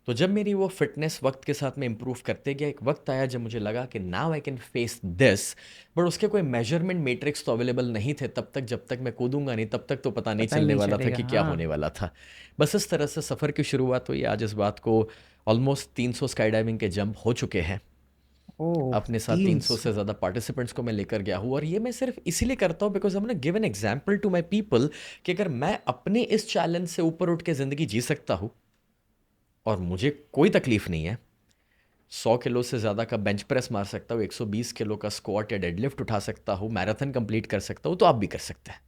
Speaker 2: तो जब मेरी वो फिटनेस वक्त के साथ में इम्प्रूव करते गया, एक वक्त आया जब मुझे लगा कि now I can face this, but उसके कोई मेजरमेंट मैट्रिक्स तो अवेलेबल नहीं थे तब तक। जब तक मैं कूदूंगा नहीं तब तक तो पता नहीं
Speaker 1: पता ही
Speaker 2: चलने
Speaker 1: नहीं
Speaker 2: वाला था
Speaker 1: चलेगा,
Speaker 2: कि क्या
Speaker 1: हाँ।
Speaker 2: होने वाला था। बस इस तरह से सफ़र की शुरुआत हुई। आज इस बात को ऑलमोस्ट 300 स्काई डाइविंग के जंप हो चुके हैं।
Speaker 1: ओह,
Speaker 2: अपने साथ 300 से ज़्यादा पार्टिसिपेंट्स को मैं लेकर गया हूँ, और ये मैं सिर्फ इसीलिए करता हूँ because I want to give an example to my people कि अगर मैं अपने इस चैलेंज से ऊपर उठ के ज़िंदगी जी सकता हूँ और मुझे कोई तकलीफ नहीं है, 100 किलो से ज़्यादा का बेंच प्रेस मार सकता हूँ, 120 किलो का स्क्वाट या डेडलिफ्ट उठा सकता हूँ, मैराथन कंप्लीट कर सकता हूँ, तो आप भी कर सकते हैं।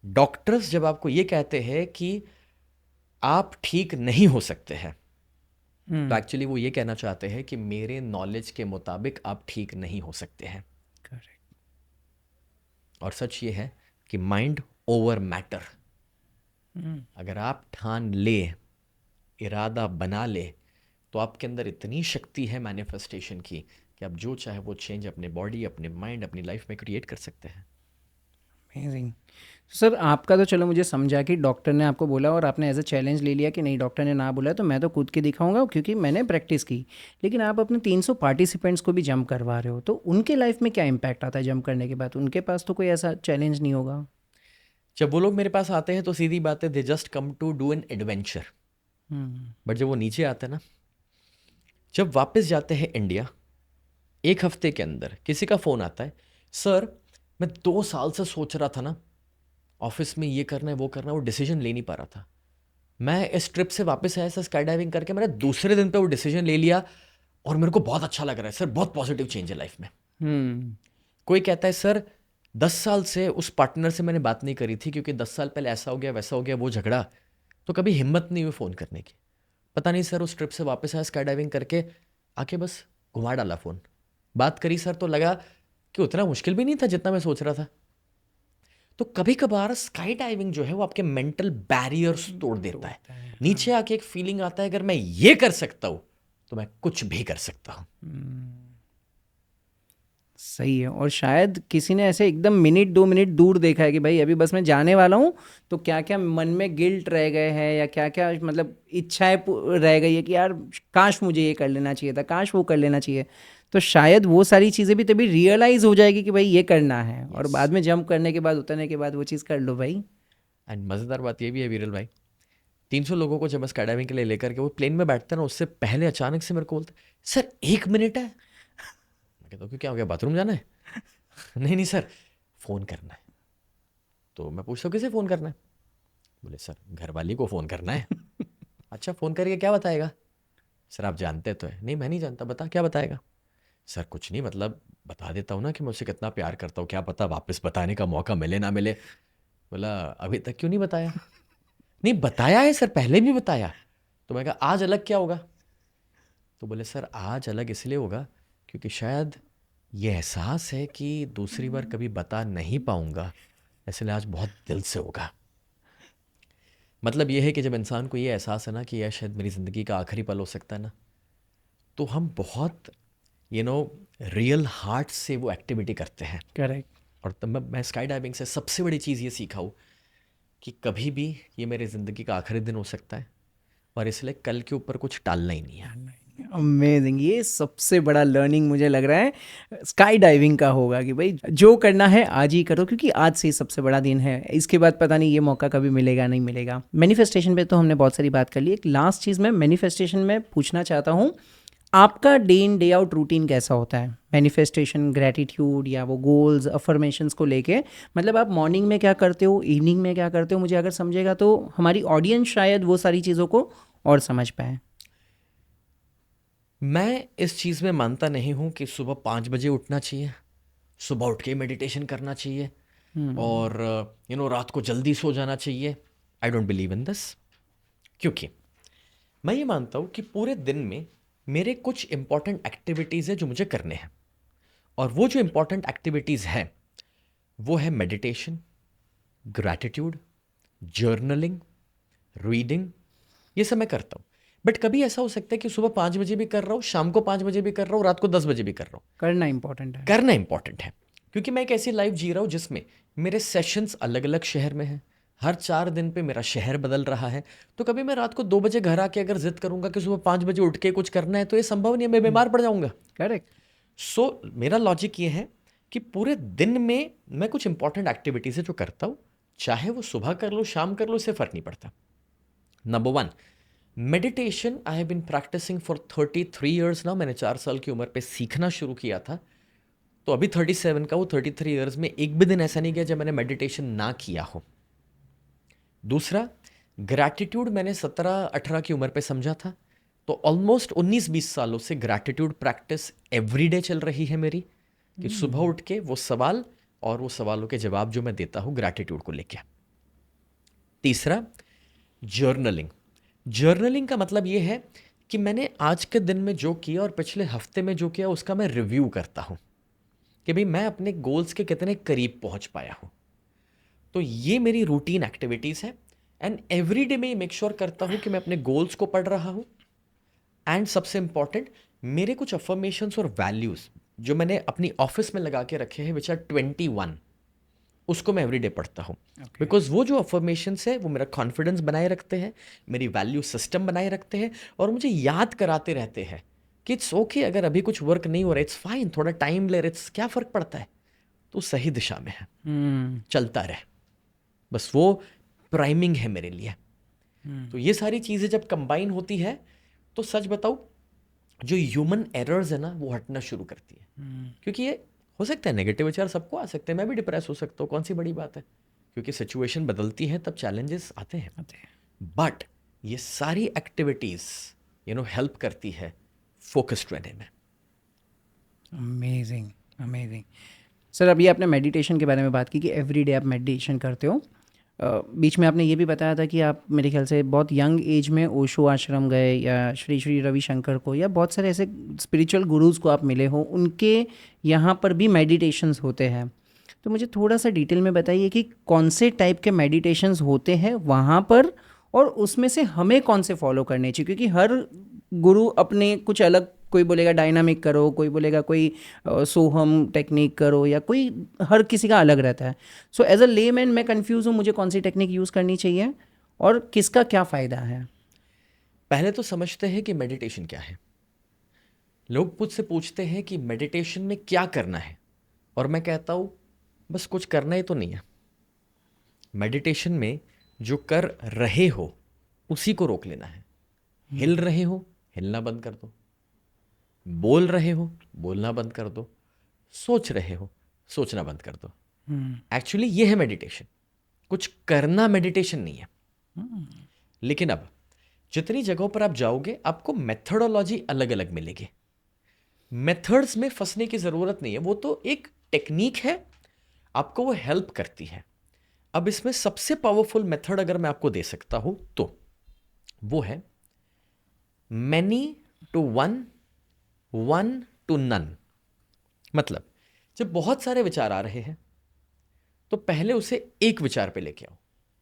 Speaker 2: डॉक्टर्स जब आपको ये कहते हैं कि आप ठीक नहीं हो सकते हैं तो एक्चुअली वो ये कहना चाहते हैं कि मेरे नॉलेज के मुताबिक आप ठीक नहीं हो सकते हैं।
Speaker 1: करेक्ट।
Speaker 2: और सच ये है कि माइंड ओवर मैटर। अगर आप ठान ले, इरादा बना ले, तो आपके अंदर इतनी शक्ति है मैनिफेस्टेशन की कि आप जो चाहे वो चेंज अपने बॉडी, अपने माइंड, अपनी लाइफ में क्रिएट कर सकते हैं।
Speaker 1: अमेजिंग। सर आपका तो चलो मुझे समझा कि डॉक्टर ने आपको बोला और आपने एज अ चैलेंज ले लिया कि नहीं, डॉक्टर ने ना बोला तो मैं तो कूद के दिखाऊंगा क्योंकि मैंने प्रैक्टिस की। लेकिन आप अपने 300 पार्टिसिपेंट्स को भी जंप करवा रहे हो, तो उनके लाइफ में क्या इम्पैक्ट आता है जंप करने के बाद? उनके पास तो कोई ऐसा चैलेंज नहीं होगा।
Speaker 2: जब वो लोग मेरे पास आते हैं तो सीधी बात है, they just come to do an adventure. But जब वो नीचे आते हैं ना, जब वापस जाते हैं इंडिया, 1 हफ्ते के अंदर किसी का फ़ोन आता है, सर मैं 2 साल से सोच रहा था ना ऑफिस में ये करना है वो करना है, वो डिसीजन ले नहीं पा रहा था। मैं इस ट्रिप से वापस आया सर, स्काई डाइविंग करके मैंने दूसरे दिन पे वो डिसीजन ले लिया और मेरे को बहुत अच्छा लग रहा है सर, बहुत पॉजिटिव चेंज है लाइफ में। कोई कहता है सर 10 साल से उस पार्टनर से मैंने बात नहीं करी थी क्योंकि 10 साल पहले ऐसा हो गया वैसा हो गया, वो झगड़ा, तो कभी हिम्मत नहीं हुई फ़ोन करने की। पता नहीं सर उस ट्रिप से वापस आया स्काई डाइविंग करके, आके बस घुमा डाला फ़ोन। बात करी सर तो लगा कि उतना मुश्किल भी नहीं था जितना मैं सोच रहा था। तो कभी कभार स्काई डाइविंग जो है वो आपके मेंटल बैरियर्स तोड़ देता है। नीचे आके एक फीलिंग आता है, अगर मैं ये कर सकता हूं तो मैं कुछ भी कर सकता हूं।
Speaker 1: सही है। और शायद किसी ने ऐसे एकदम मिनट 2 मिनट दूर देखा है कि भाई अभी बस मैं जाने वाला हूँ, तो क्या क्या मन में गिल्ट रह गए हैं या क्या क्या मतलब इच्छाएं रह गई है कि यार काश मुझे ये कर लेना चाहिए था, काश वो कर लेना चाहिए। तो शायद वो सारी चीज़ें भी तभी रियलाइज़ हो जाएगी कि भाई ये करना है, और बाद में जंप करने के बाद, उतरने के बाद वो चीज़ कर लो भाई।
Speaker 2: एंड मज़ेदार बात ये भी है विरल भाई, 300 लोगों को जब मैं स्काई डाइविंग के लिए लेकर के वो प्लेन में बैठता ना, उससे पहले अचानक से मेरे को बोलते, सर 1 मिनट है। मैं कहता हूँ क्या हो गया, बाथरूम जाना है? नहीं नहीं सर, फ़ोन करना है। तो मैं पूछता हूँ किसे फ़ोन करना है? बोले सर घर वाली को फ़ोन करना है। अच्छा फ़ोन करके क्या बताएगा? सर आप जानते तो है। नहीं मैं नहीं जानता, बता क्या बताएगा? सर कुछ नहीं, मतलब बता देता हूँ ना कि मैं उससे कितना प्यार करता हूँ, क्या पता वापस बताने का मौका मिले ना मिले। बोला अभी तक क्यों नहीं बताया? नहीं बताया है सर, पहले भी बताया। तो मैं कहा आज अलग क्या होगा? तो बोले सर आज अलग इसलिए होगा क्योंकि शायद ये एहसास है कि दूसरी बार कभी बता नहीं पाऊंगा, इसलिए आज बहुत दिल से होगा। मतलब ये है कि जब इंसान को ये एहसास है ना कि यह शायद मेरी ज़िंदगी का आखिरी पल हो सकता है ना, तो हम बहुत रियल हार्ट से वो एक्टिविटी करते हैं।
Speaker 1: करेक्ट।
Speaker 2: और तब मैं स्काई डाइविंग से सबसे बड़ी चीज़ ये सीखा हूँ कि कभी भी ये मेरी ज़िंदगी का आखिरी दिन हो सकता है, और इसलिए कल के ऊपर कुछ टालना ही नहीं है।
Speaker 1: अमेजिंग, ये सबसे बड़ा लर्निंग मुझे लग रहा है स्काई डाइविंग का होगा कि भाई जो करना है आज ही करो, क्योंकि आज से ही सबसे बड़ा दिन है, इसके बाद पता नहीं ये मौका कभी मिलेगा नहीं मिलेगा। मैनिफेस्टेशन पे तो हमने बहुत सारी बात कर ली। एक लास्ट चीज़ मैं मैनिफेस्टेशन में पूछना चाहता हूँ, आपका day in day out routine कैसा होता है मैनिफेस्टेशन, ग्रैटिट्यूड या वो गोल्स अफर्मेशंस को लेके? मतलब आप मॉर्निंग में क्या करते हो, इवनिंग में क्या करते हो? मुझे अगर समझेगा तो हमारी ऑडियंस शायद वो सारी चीज़ों को और समझ पाए।
Speaker 2: मैं इस चीज़ में मानता नहीं हूँ कि सुबह 5 बजे उठना चाहिए, सुबह उठ के मेडिटेशन करना चाहिए और रात को जल्दी सो जाना चाहिए। I don't believe in this, क्योंकि मैं ये मानता हूँ कि पूरे दिन में मेरे कुछ इंपॉर्टेंट एक्टिविटीज़ है जो मुझे करने हैं, और वो जो इंपॉर्टेंट एक्टिविटीज़ हैं वो है मेडिटेशन, ग्रैटिट्यूड, जर्नलिंग, रीडिंग, ये सब मैं करता हूँ। बट कभी ऐसा हो सकता है कि सुबह 5 बजे भी कर रहा हूँ, शाम को 5 बजे भी कर रहा हूँ, रात को 10 बजे भी कर रहा हूँ।
Speaker 1: करना इंपॉर्टेंट है।
Speaker 2: करना इंपॉर्टेंट है, क्योंकि मैं एक ऐसी लाइफ जी रहा हूँ जिसमें मेरे सेशंस अलग अलग शहर में हैं, हर 4 दिन पे मेरा शहर बदल रहा है। तो कभी मैं रात को 2 बजे घर आके अगर जिद करूंगा कि सुबह 5 बजे उठ के कुछ करना है, तो ये संभव नहीं है, मैं बीमार पड़ जाऊंगा।
Speaker 1: करेक्ट।
Speaker 2: सो मेरा लॉजिक ये है कि पूरे दिन में मैं कुछ इंपॉर्टेंट एक्टिविटीज है जो करता हूँ, चाहे वो सुबह कर लो शाम कर लो, इससे फर्क नहीं पड़ता। Number 1, meditation I have been practising for 33 years now. मैंने 4 साल की उम्र पे सीखना शुरू किया था, तो अभी 37 का वो 33 ईयर्स में एक भी दिन ऐसा नहीं गया जब मैंने मेडिटेशन ना किया हो। दूसरा, ग्रैटिट्यूड मैंने 17-18 की उम्र पे समझा था, तो ऑलमोस्ट 19-20 सालों से ग्रैटिट्यूड प्रैक्टिस एवरीडे चल रही है मेरी, कि सुबह उठ के वो सवाल और वो सवालों के जवाब जो मैं देता हूँ ग्रैटिट्यूड को लेके। तीसरा, जर्नलिंग। जर्नलिंग का मतलब ये है कि मैंने आज के दिन में जो किया और पिछले हफ्ते में जो किया उसका मैं रिव्यू करता हूँ कि भाई मैं अपने गोल्स के कितने करीब पहुंच पाया हूँ। तो ये मेरी रूटीन एक्टिविटीज़ है, एंड एवरी डे मैं मेक श्योर करता हूँ कि मैं अपने गोल्स को पढ़ रहा हूँ, एंड सबसे इंपॉर्टेंट मेरे कुछ अफर्मेशंस और वैल्यूज़ जो मैंने अपनी ऑफिस में लगा के रखे हैं, विच आर 21, उसको मैं एवरीडे पढ़ता हूँ। बिकॉज वो जो अफर्मेशंस है वो मेरा कॉन्फिडेंस बनाए रखते हैं, मेरी वैल्यू सिस्टम बनाए रखते हैं, और मुझे याद कराते रहते हैं कि इट्स ओके, अगर अभी कुछ वर्क नहीं हो रहा, इट्स फाइन, थोड़ा टाइम ले रहे, इट्स क्या फ़र्क पड़ता है, तो सही दिशा में है, चलता रहे, बस वो प्राइमिंग है मेरे लिए। तो ये सारी चीज़ें जब कंबाइन होती है तो सच बताऊँ जो ह्यूमन एरर्स है ना वो हटना शुरू करती है। क्योंकि ये हो सकता है नेगेटिव विचार सबको आ सकते हैं, मैं भी डिप्रेस हो सकता हूँ, कौन सी बड़ी बात है, क्योंकि सिचुएशन बदलती है तब चैलेंजेस आते हैं। बट ये सारी एक्टिविटीज़ हेल्प करती है फोकस्ड रहने में।
Speaker 1: Amazing amazing. सर अभी आपने मेडिटेशन के बारे में बात की कि एवरी डे आप मेडिटेशन करते हो। बीच में आपने ये भी बताया था कि आप मेरे ख्याल से बहुत यंग एज में ओशो आश्रम गए, या श्री श्री रविशंकर को, या बहुत सारे ऐसे स्पिरिचुअल गुरुज़ को आप मिले हो, उनके यहाँ पर भी मेडिटेशंस होते हैं। तो मुझे थोड़ा सा डिटेल में बताइए कि कौन से टाइप के मेडिटेशंस होते हैं वहाँ पर, और उसमें से हमें कौन से फॉलो करने चाहिए, क्योंकि हर गुरु अपने कुछ अलग, कोई बोलेगा डायनामिक करो, कोई बोलेगा कोई सोहम टेक्निक करो, या कोई हर किसी का अलग रहता है। सो एज अ लेमैन मैं कंफ्यूज हूँ, मुझे कौन सी टेक्निक यूज़ करनी चाहिए और किसका क्या फ़ायदा है?
Speaker 2: पहले तो समझते हैं कि मेडिटेशन क्या है। लोग मुझसे पूछते हैं कि मेडिटेशन में क्या करना है, और मैं कहता हूँ बस कुछ करना ही तो नहीं है। मेडिटेशन में जो कर रहे हो उसी को रोक लेना है। हिल रहे हो, हिलना बंद कर दो, बोल रहे हो, बोलना बंद कर दो, सोच रहे हो, सोचना बंद कर दो। एक्चुअली ये है मेडिटेशन, कुछ करना मेडिटेशन नहीं है। लेकिन अब जितनी जगहों पर आप जाओगे आपको मेथडोलॉजी अलग अलग मिलेगी। मेथड्स में फंसने की ज़रूरत नहीं है, वो तो एक टेक्निक है, आपको वो हेल्प करती है। अब इसमें सबसे पावरफुल मेथड अगर मैं आपको दे सकता हूं तो वो है many to one, one to none. मतलब जब बहुत सारे विचार आ रहे हैं तो पहले उसे एक विचार पे लेके आओ,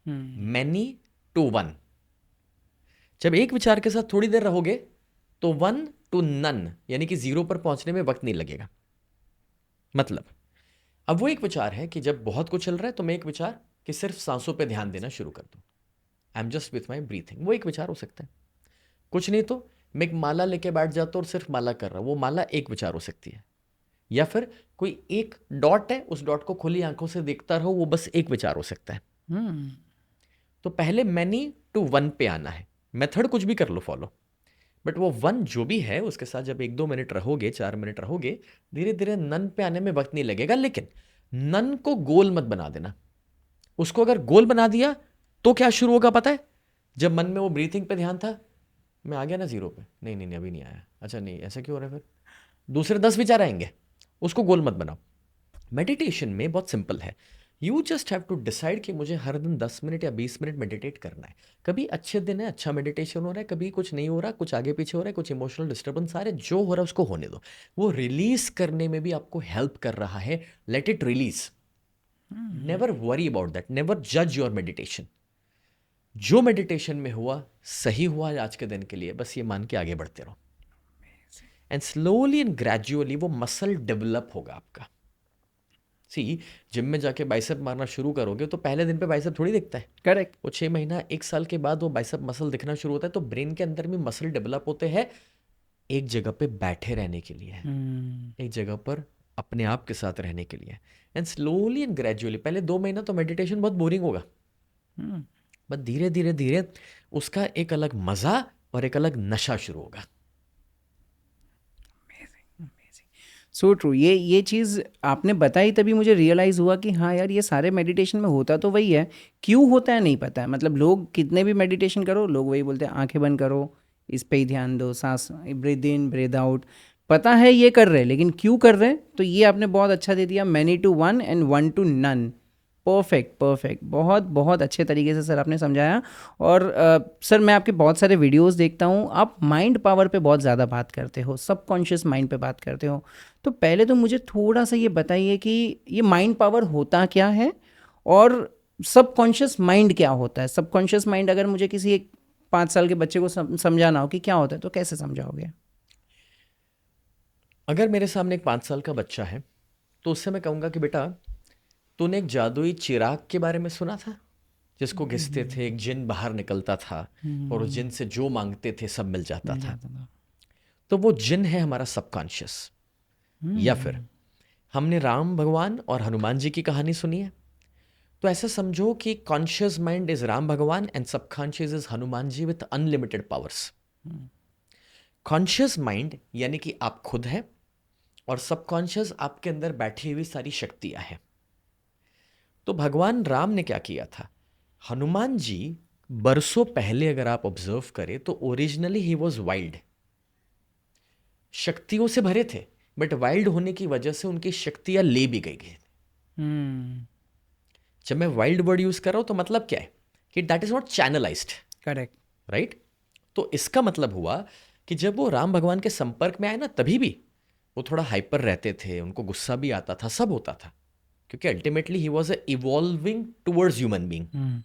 Speaker 2: मैनी टू वन। जब एक विचार के साथ थोड़ी देर रहोगे तो वन टू नन, यानी कि जीरो पर पहुंचने में वक्त नहीं लगेगा। मतलब अब वो एक विचार है कि जब बहुत कुछ चल रहा है तो मैं एक विचार कि सिर्फ सांसों पे ध्यान देना शुरू कर दूं, I am just with my breathing, वो एक विचार हो सकता है। कुछ नहीं तो मैं एक माला लेके बैठ जाता हूं और सिर्फ माला कर रहा हूं, वो माला एक विचार हो सकती है। या फिर कोई एक डॉट है, उस डॉट को खुली आंखों से देखता रहो, वो बस एक विचार हो सकता है। तो पहले मैनी टू वन पे आना है। मेथड कुछ भी कर लो फॉलो, बट वो वन जो भी है उसके साथ जब 1-2 मिनट रहोगे, 4 मिनट रहोगे, धीरे धीरे नन पे आने में वक्त नहीं लगेगा। लेकिन नन को गोल मत बना देना। उसको अगर गोल बना दिया तो क्या शुरू होगा पता है? जब मन में वो ब्रीथिंग पे ध्यान था, मैं आ गया ना जीरो पे, नहीं नहीं नहीं अभी नहीं आया, अच्छा नहीं ऐसा क्यों हो रहा है, फिर दूसरे 10 विचार आएंगे। उसको गोल मत बनाओ। मेडिटेशन में बहुत सिंपल है, you just have to decide कि मुझे हर दिन 10 मिनट या 20 मिनट मेडिटेट करना है। कभी अच्छे दिन है, अच्छा मेडिटेशन हो रहा है, कभी कुछ नहीं हो रहा, कुछ आगे पीछे हो रहा है, कुछ इमोशनल डिस्टर्बेंस आ रहे, जो हो रहा है उसको होने दो। वो रिलीज करने में भी आपको हेल्प कर रहा है। Let it release, never worry about that, never जज योर मेडिटेशन। जो मेडिटेशन में हुआ सही हुआ आज के दिन के लिए, बस ये मान के आगे बढ़ते रहो। एंड स्लोली एंड ग्रेजुअली वो मसल डेवलप होगा आपका। सी, जिम में जाके बाइसेप मारना शुरू करोगे तो पहले दिन पे बाइसेप थोड़ी दिखता है।
Speaker 1: करेक्ट।
Speaker 2: वो 6 महीना 1 साल के बाद वो बाइसेप मसल दिखना शुरू होता है। तो ब्रेन के अंदर भी मसल डेवलप होते हैं एक जगह पे बैठे रहने के लिए, एक जगह पर अपने आप के साथ रहने के लिए। एंड स्लोली एंड ग्रेजुअली, पहले 2 महीना तो मेडिटेशन बहुत बोरिंग होगा, बट धीरे धीरे धीरे उसका एक अलग मजा और एक अलग नशा शुरू होगा।
Speaker 1: So true. ये चीज़ आपने बताई तभी मुझे रियलाइज़ हुआ कि हाँ यार, ये सारे मेडिटेशन में होता तो वही है, क्यों होता है नहीं पता है। मतलब लोग कितने भी मेडिटेशन करो, लोग वही बोलते हैं आंखें बंद करो, इस पे ही ध्यान दो, सांस ब्रीद इन ब्रीद आउट। पता है ये कर रहे हैं, लेकिन क्यों कर रहे हैं? तो ये आपने बहुत अच्छा दे दिया, many to one and one to none. Perfect perfect, बहुत बहुत अच्छे तरीके से सर आपने समझाया। और सर मैं आपके बहुत सारे वीडियोस देखता हूँ, आप माइंड पावर पे बहुत ज़्यादा बात करते हो, सबकॉन्शियस माइंड पे बात करते हो। तो पहले तो मुझे थोड़ा सा ये बताइए कि ये माइंड पावर होता क्या है और सबकॉन्शियस माइंड क्या होता है। सबकॉन्शियस माइंड अगर मुझे किसी एक 5 साल के बच्चे को समझाना हो कि क्या होता है, तो कैसे समझाओगे?
Speaker 2: अगर मेरे सामने एक 5 साल का बच्चा है तो उससे मैं कहूँगा कि बेटा, तूने एक जादुई चिराग के बारे में सुना था, जिसको घिसते थे एक जिन बाहर निकलता था और उस जिन से जो मांगते थे सब मिल जाता था। तो वो जिन है हमारा सबकॉन्शियस। या फिर हमने राम भगवान और हनुमान जी की कहानी सुनी है, तो ऐसा समझो कि कॉन्शियस माइंड इज राम भगवान and subconscious is Hanuman ji with unlimited powers. Conscious mind यानी कि आप खुद हैं और सबकॉन्शियस आपके अंदर बैठी हुई सारी शक्तियां हैं। तो भगवान राम ने क्या किया था, हनुमान जी बरसों पहले अगर आप ऑब्जर्व करें तो ओरिजिनली ही वॉज वाइल्ड, शक्तियों से भरे थे, बट वाइल्ड होने की वजह से उनकी शक्तियां ले भी गई। जब मैं वाइल्ड वर्ड यूज कर रहा हूं तो मतलब क्या है कि that is not channelised.
Speaker 1: Correct.
Speaker 2: Right. तो इसका मतलब हुआ कि जब वो राम भगवान के संपर्क में आए ना, तभी भी वो थोड़ा हाइपर रहते थे, उनको गुस्सा भी आता था, सब होता था, क्योंकि ultimately he was evolving towards human being.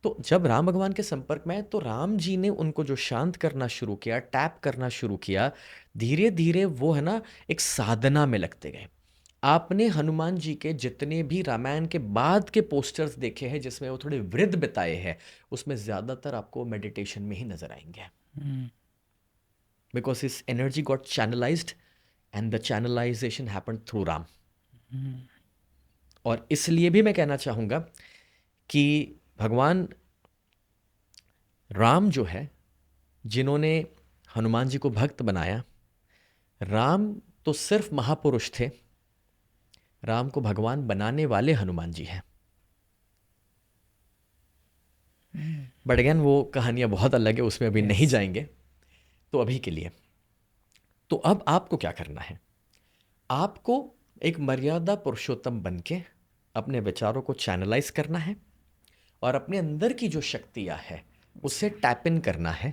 Speaker 2: तो जब राम भगवान के संपर्क में आए तो राम जी ने उनको जो शांत करना शुरू किया, टैप करना शुरू किया, धीरे धीरे वो है ना एक साधना में लगते गए। आपने हनुमान जी के जितने भी रामायण के बाद के पोस्टर्स देखे हैं जिसमें वो थोड़े वृद्ध बिताए हैं, उसमें ज्यादातर आपको मेडिटेशन में ही नजर आएंगे, because his energy got channelised and the channelisation happened through Ram. और इसलिए भी मैं कहना चाहूंगा कि भगवान राम जो है, जिन्होंने हनुमान जी को भक्त बनाया, राम तो सिर्फ महापुरुष थे, राम को भगवान बनाने वाले हनुमान जी हैं। बट अगेन वो कहानियां बहुत अलग है, उसमें अभी नहीं जाएंगे। तो अभी के लिए तो अब आपको क्या करना है, आपको एक मर्यादा पुरुषोत्तम बन के अपने विचारों को चैनलाइज करना है और अपने अंदर की जो शक्तियाँ है उसे टैप इन करना है.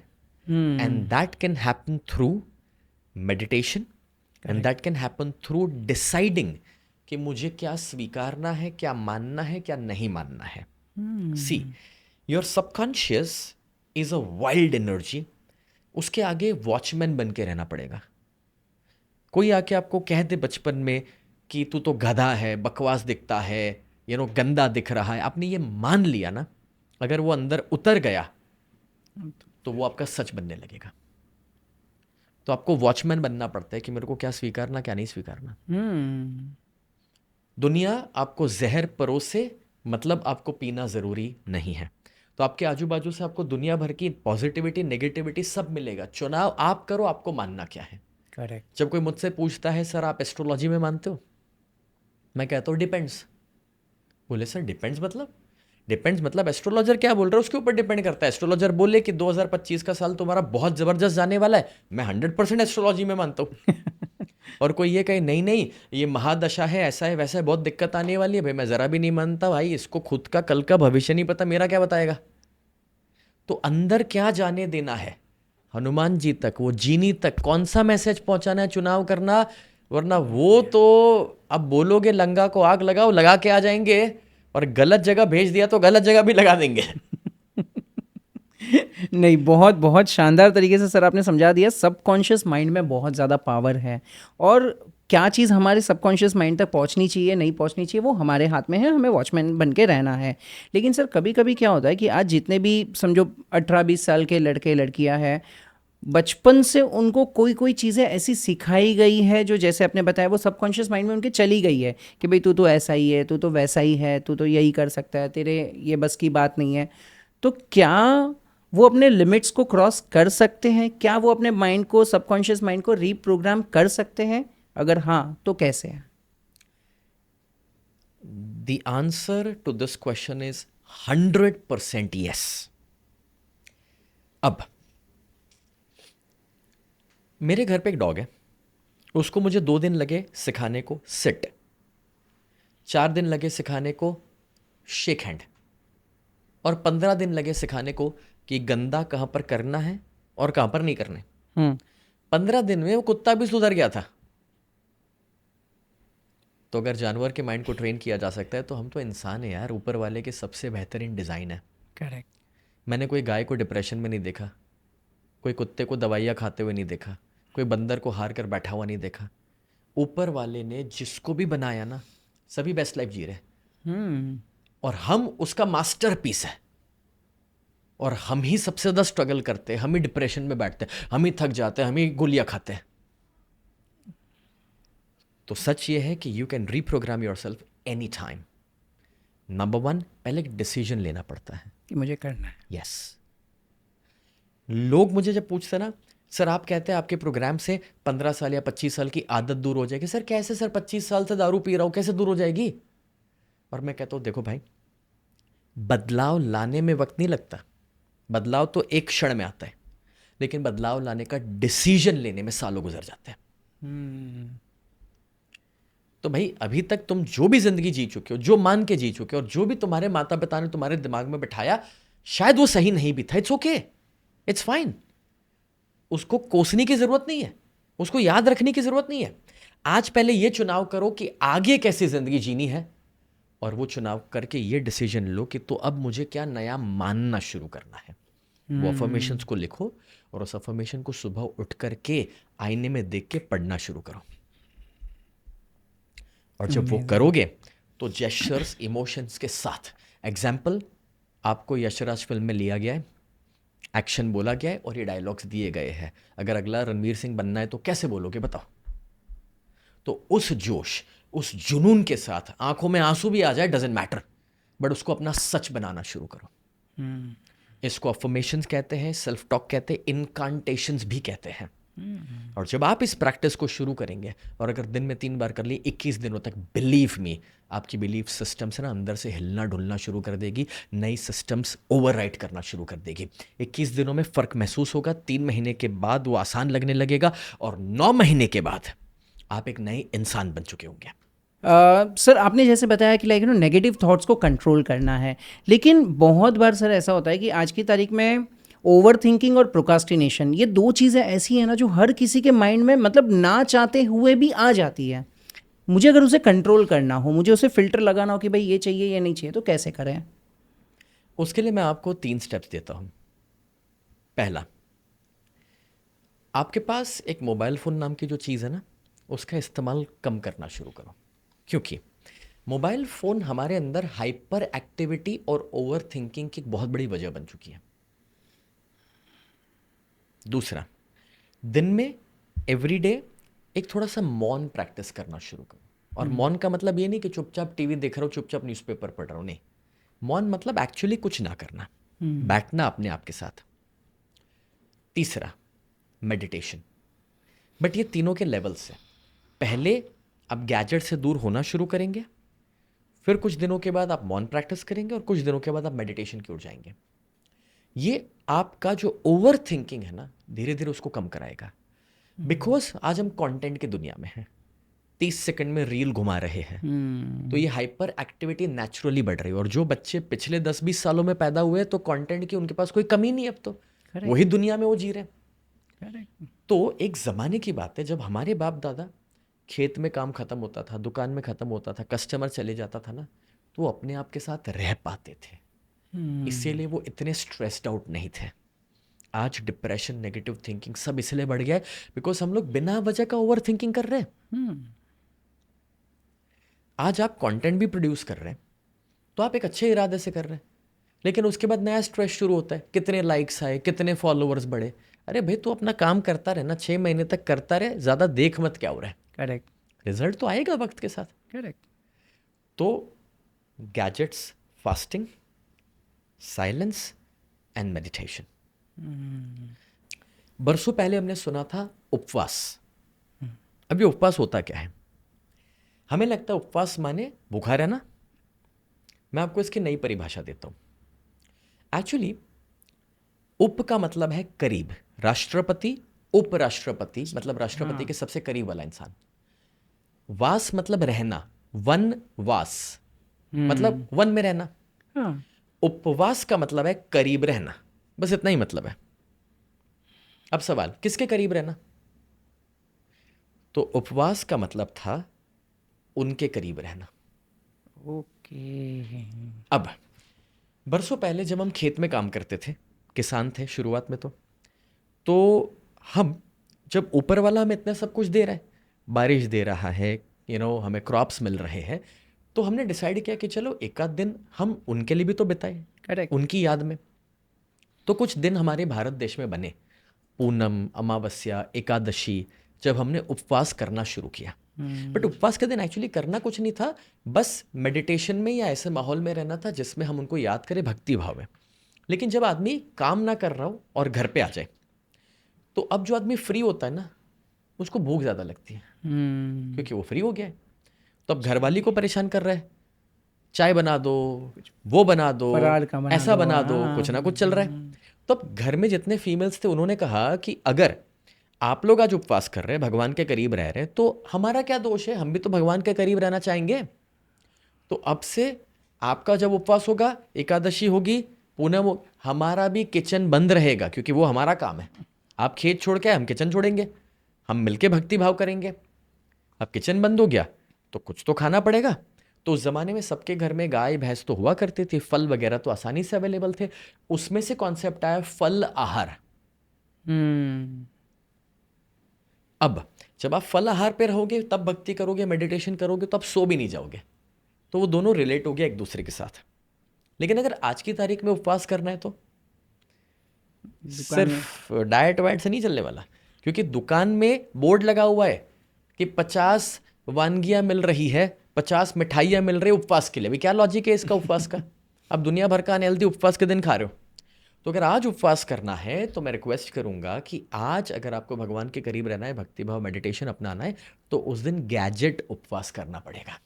Speaker 2: And that can happen through meditation and that can happen through deciding कि मुझे क्या स्वीकारना है, क्या मानना है, क्या नहीं मानना है. See, your subconscious is a wild energy. उसके आगे वॉचमैन बन के रहना पड़ेगा. कोई आके आपको कह दे बचपन में कि तू तो गधा है, बकवास दिखता है, गंदा दिख रहा है, आपने ये मान लिया ना, अगर वो अंदर उतर गया तो वो आपका सच बनने लगेगा. तो आपको वॉचमैन बनना पड़ता है कि मेरे को क्या स्वीकारना, क्या नहीं स्वीकारना. दुनिया आपको जहर परोसे, मतलब आपको पीना जरूरी नहीं है. तो आपके आजू बाजू से आपको दुनिया भर की पॉजिटिविटी, नेगेटिविटी सब मिलेगा. चुनाव आप करो, आपको मानना क्या है.
Speaker 1: करेक्ट.
Speaker 2: जब कोई मुझसे पूछता है सर आप एस्ट्रोलॉजी में मानते हो, मैं कहता हूँ डिपेंड्स. बोले सर डिपेंड्स मतलब? डिपेंड्स मतलब एस्ट्रोलॉजर क्या बोल रहा है उसके ऊपर डिपेंड करता है. एस्ट्रोलॉजर बोले कि 2025 का साल तुम्हारा बहुत जबरदस्त जाने वाला है, मैं 100% एस्ट्रोलॉजी में मानता हूँ. और कोई ये कहे नहीं नहीं ये महादशा है, ऐसा है वैसा है, बहुत दिक्कत आने वाली है, भाई मैं जरा भी नहीं मानता. भाई इसको खुद का कल का भविष्य नहीं पता, मेरा क्या बताएगा. तो अंदर क्या जाने देना है, हनुमान जी तक, वो जीनी तक कौन सा मैसेज पहुंचाना है, चुनाव करना. वरना वो तो अब बोलोगे लंगा को आग लगाओ, लगा के आ जाएंगे, और गलत जगह भेज दिया तो गलत जगह भी लगा देंगे.
Speaker 1: नहीं, बहुत बहुत शानदार तरीके से सर आपने समझा दिया. सबकॉन्शियस माइंड में बहुत ज़्यादा पावर है, और क्या चीज़ हमारे सबकॉन्शियस माइंड तक पहुंचनी चाहिए, नहीं पहुंचनी चाहिए, वो हमारे हाथ में है. हमें वॉचमैन बन के रहना है. लेकिन सर कभी कभी क्या होता है कि आज जितने भी समझो 18-20 साल के लड़के लड़कियां हैं, बचपन से उनको कोई कोई चीज़ें ऐसी सिखाई गई है जो जैसे आपने बताया वो सबकॉन्शियस माइंड में उनके चली गई है कि भाई तू तो ऐसा ही है, तू तो वैसा ही है, तू तो यही कर सकता है, तेरे ये बस की बात नहीं है. तो क्या वो अपने लिमिट्स को क्रॉस कर सकते हैं? क्या वो अपने माइंड को, सबकॉन्शियस माइंड को रीप्रोग्राम कर सकते हैं? अगर हाँ तो कैसे है?
Speaker 2: The answer to this question is 100% yes. अब मेरे घर पे एक डॉग है, उसको मुझे 2 दिन लगे सिखाने को सिट, 4 दिन लगे सिखाने को शेक हैंड, और 15 दिन लगे सिखाने को कि गंदा कहाँ पर करना है और कहाँ पर नहीं करने. 15 दिन में वो कुत्ता भी सुधर गया था. तो अगर जानवर के माइंड को ट्रेन किया जा सकता है तो हम तो इंसान है यार, ऊपर वाले के सबसे बेहतरीन डिज़ाइन है.
Speaker 1: करेक्ट.
Speaker 2: मैंने कोई गाय को डिप्रेशन में नहीं देखा, कोई कुत्ते को दवाइयाँ खाते हुए नहीं देखा, कोई बंदर को हार कर बैठा हुआ नहीं देखा. ऊपर वाले ने जिसको भी बनाया ना, सभी बेस्ट लाइफ जी रहे, और हम उसका मास्टरपीस है. और हम ही सबसे ज़्यादा स्ट्रगल करते हैं, हम ही डिप्रेशन में बैठते हैं, हम ही थक जाते हैं, हम ही गोलियां खाते हैं. तो सच ये है कि you can reprogram yourself any time. Number 1, पहले एक डिसीजन लेना पड़ता है
Speaker 1: कि मुझे करना है.
Speaker 2: यस. लोग मुझे जब पूछते ना, सर आप कहते हैं आपके प्रोग्राम से 15 साल या 25 साल की आदत दूर हो जाएगी. सर कैसे सर, 25 साल से दारू पी रहा हूं, कैसे दूर हो जाएगी? और मैं कहता हूं देखो भाई, बदलाव लाने में वक्त नहीं लगता, बदलाव तो एक क्षण में आता है, लेकिन बदलाव लाने का डिसीजन लेने में सालों गुजर जाते हैं. तो भाई अभी तक तुम जो भी जिंदगी जी चुके हो, जो मान के जी चुके हो, और जो भी तुम्हारे माता पिता ने तुम्हारे दिमाग में बिठाया, शायद वो सही नहीं भी था. It's okay, it's fine. उसको कोसने की जरूरत नहीं है, उसको याद रखने की जरूरत नहीं है. आज पहले ये चुनाव करो कि आगे कैसी जिंदगी जीनी है, और वो चुनाव करके ये डिसीजन लो कि तो अब मुझे क्या नया मानना शुरू करना है. वो अफर्मेशंस को लिखो, और उस अफर्मेशन को सुबह उठ करके आईने में देख के पढ़ना शुरू करो. और जब वो करोगे तो जेस्चर्स, इमोशंस के साथ, एग्जाम्पल, आपको यशराज फिल्म में लिया गया है, एक्शन बोला गया है और ये डायलॉग्स दिए गए हैं. अगर अगला रणवीर सिंह बनना है तो कैसे बोलोगे बताओ? तो उस जोश, उस जुनून के साथ, आंखों में आंसू भी आ जाए, डजेंट मैटर, बट उसको अपना सच बनाना शुरू करो. इसको अफर्मेशंस कहते हैं, सेल्फ टॉक कहते हैं, इनकांटेशंस भी कहते हैं. और जब आप इस प्रैक्टिस को शुरू करेंगे, और अगर दिन में 3 बार कर लिए 21 दिनों तक, बिलीव मी, आपकी बिलीफ सिस्टम्स ना अंदर से हिलना डुलना शुरू कर देगी, नई सिस्टम्स ओवरराइड करना शुरू कर देगी. 21 दिनों में फ़र्क महसूस होगा, 3 महीने के बाद वो आसान लगने लगेगा, और 9 महीने के बाद आप एक नए इंसान बन चुके होंगे.
Speaker 1: सर आपने जैसे बताया कि लाइक नेगेटिव थॉट्स को कंट्रोल करना है, लेकिन बहुत बार सर ऐसा होता है कि आज की तारीख में ओवर थिंकिंग और प्रोकास्टिनेशन, ये दो चीज़ें ऐसी हैं ना जो हर किसी के माइंड में मतलब ना चाहते हुए भी आ जाती है। मुझे अगर उसे कंट्रोल करना हो, मुझे उसे फिल्टर लगाना हो कि भाई ये चाहिए या नहीं चाहिए, तो कैसे करें?
Speaker 2: उसके लिए मैं आपको 3 स्टेप्स देता हूँ। पहला, आपके पास एक मोबाइल फ़ोन नाम की जो चीज़ है ना, उसका इस्तेमाल कम करना शुरू करो, क्योंकि मोबाइल फ़ोन हमारे अंदर हाइपर एक्टिविटी और ओवर थिंकिंग की एक बहुत बड़ी वजह बन चुकी है। दूसरा, दिन में एवरीडे एक थोड़ा सा मौन प्रैक्टिस करना शुरू करो। और मौन का मतलब ये नहीं कि चुपचाप टीवी देख रहा हूँ, चुपचाप न्यूज़पेपर पढ़ रहा हूँ, नहीं। मौन मतलब एक्चुअली कुछ ना करना, बैठना अपने आप के साथ। तीसरा, मेडिटेशन। बट ये तीनों के लेवल्स हैं। पहले आप गैजेट से दूर होना शुरू करेंगे, फिर कुछ दिनों के बाद आप मौन प्रैक्टिस करेंगे, और कुछ दिनों के बाद आप मेडिटेशन की ओर जाएंगे। ये आपका जो ओवर थिंकिंग है ना, धीरे धीरे उसको कम कराएगा। बिकॉज आज हम कंटेंट की दुनिया में हैं, 30 सेकंड में रील घुमा रहे हैं, तो ये हाइपर एक्टिविटी नेचुरली बढ़ रही है। और जो बच्चे पिछले 10-20 सालों में पैदा हुए, तो कंटेंट की उनके पास कोई कमी नहीं है, अब तो वही दुनिया में वो जी रहे हैं। तो एक ज़माने की बात है जब हमारे बाप दादा खेत में काम ख़त्म होता था, दुकान में ख़त्म होता था, कस्टमर चले जाता था ना, तो वो अपने आप के साथ रह पाते थे, इसीलिए वो इतने स्ट्रेस्ड आउट नहीं थे। आज डिप्रेशन, नेगेटिव थिंकिंग सब इसलिए बढ़ गया है बिकॉज हम लोग बिना वजह का ओवर थिंकिंग कर रहे हैं। आज आप कंटेंट भी प्रोड्यूस कर रहे हैं तो आप एक अच्छे इरादे से कर रहे हैं, लेकिन उसके बाद नया स्ट्रेस शुरू होता है, कितने लाइक्स आए, कितने फॉलोअर्स बढ़े। अरे भाई, तू अपना काम करता रहे ना, 6 महीने तक करता रहे, ज़्यादा देख मत क्या हो रहा है।
Speaker 1: करेक्ट।
Speaker 2: रिजल्ट तो आएगा वक्त के साथ।
Speaker 1: करेक्ट।
Speaker 2: तो gadgets, fasting, silence and meditation. बरसों पहले हमने सुना था उपवास। अब ये उपवास होता क्या है? हमें लगता है उपवास माने भूखा रहना। मैं आपको इसकी नई परिभाषा देता हूं। एक्चुअली उप का मतलब है करीब, राष्ट्रपति, उपराष्ट्रपति मतलब राष्ट्रपति के सबसे करीब वाला इंसान। वास मतलब रहना, वन वास मतलब वन में रहना। उपवास का मतलब है करीब रहना, बस इतना ही मतलब है। अब सवाल, किसके करीब रहना? तो उपवास का मतलब था उनके करीब रहना।
Speaker 1: ओके।
Speaker 2: अब बरसों पहले जब हम खेत में काम करते थे, किसान थे शुरुआत में, तो हम जब ऊपर वाला हमें इतना सब कुछ दे रहा है, बारिश दे रहा है, हमें क्रॉप्स मिल रहे हैं, तो हमने डिसाइड किया कि चलो एक आध दिन हम उनके लिए भी तो बिताएं,
Speaker 1: करेक्ट,
Speaker 2: उनकी याद में। तो कुछ दिन हमारे भारत देश में बने, पूनम, अमावस्या, एकादशी, जब हमने उपवास करना शुरू किया। बट उपवास के दिन एक्चुअली करना कुछ नहीं था, बस मेडिटेशन में या ऐसे माहौल में रहना था जिसमें हम उनको याद करें भक्ति भाव में। लेकिन जब आदमी काम ना कर रहा हो और घर पे आ जाए, तो अब जो आदमी फ्री होता है ना, उसको भूख ज़्यादा लगती है, क्योंकि वो फ्री हो गया है। तो अब घरवाली को परेशान कर रहा है, चाय बना दो, वो बना दो, ऐसा बना दो, कुछ ना कुछ चल रहा है। तो अब घर में जितने फीमेल्स थे, उन्होंने कहा कि अगर आप लोग आज उपवास कर रहे हैं, भगवान के करीब रह रहे हैं, तो हमारा क्या दोष है, हम भी तो भगवान के करीब रहना चाहेंगे। तो अब से आपका जब उपवास होगा, एकादशी होगी, पूनम, हमारा भी किचन बंद रहेगा, क्योंकि वो हमारा काम है। आप खेत छोड़ के, हम किचन छोड़ेंगे, हम मिलके भक्ति भाव करेंगे। अब किचन बंद हो गया तो कुछ तो खाना पड़ेगा। तो उस ज़माने में सबके घर में गाय भैंस तो हुआ करती थी, फल वगैरह तो आसानी से अवेलेबल थे। उसमें से कॉन्सेप्ट आया फल आहार। अब जब आप फल आहार पे रहोगे, तब भक्ति करोगे, मेडिटेशन करोगे, तो आप सो भी नहीं जाओगे। तो वो दोनों रिलेट हो गया एक दूसरे के साथ। लेकिन अगर आज की तारीख में उपवास करना है तो सिर्फ डाइट वाइट से नहीं चलने वाला, क्योंकि दुकान में बोर्ड लगा हुआ है कि 50 वानगियां मिल रही है, 50 मिठाइयाँ मिल रही है उपवास के लिए। भी क्या लॉजिक है इसका उपवास का? अब दुनिया भर का अनहेल्दी उपवास के दिन खा रहे हो। तो अगर आज उपवास करना है तो मैं रिक्वेस्ट करूंगा कि आज अगर आपको भगवान के करीब रहना है, भक्ति भाव मेडिटेशन अपनाना है, तो उस दिन गैजेट उपवास करना पड़ेगा।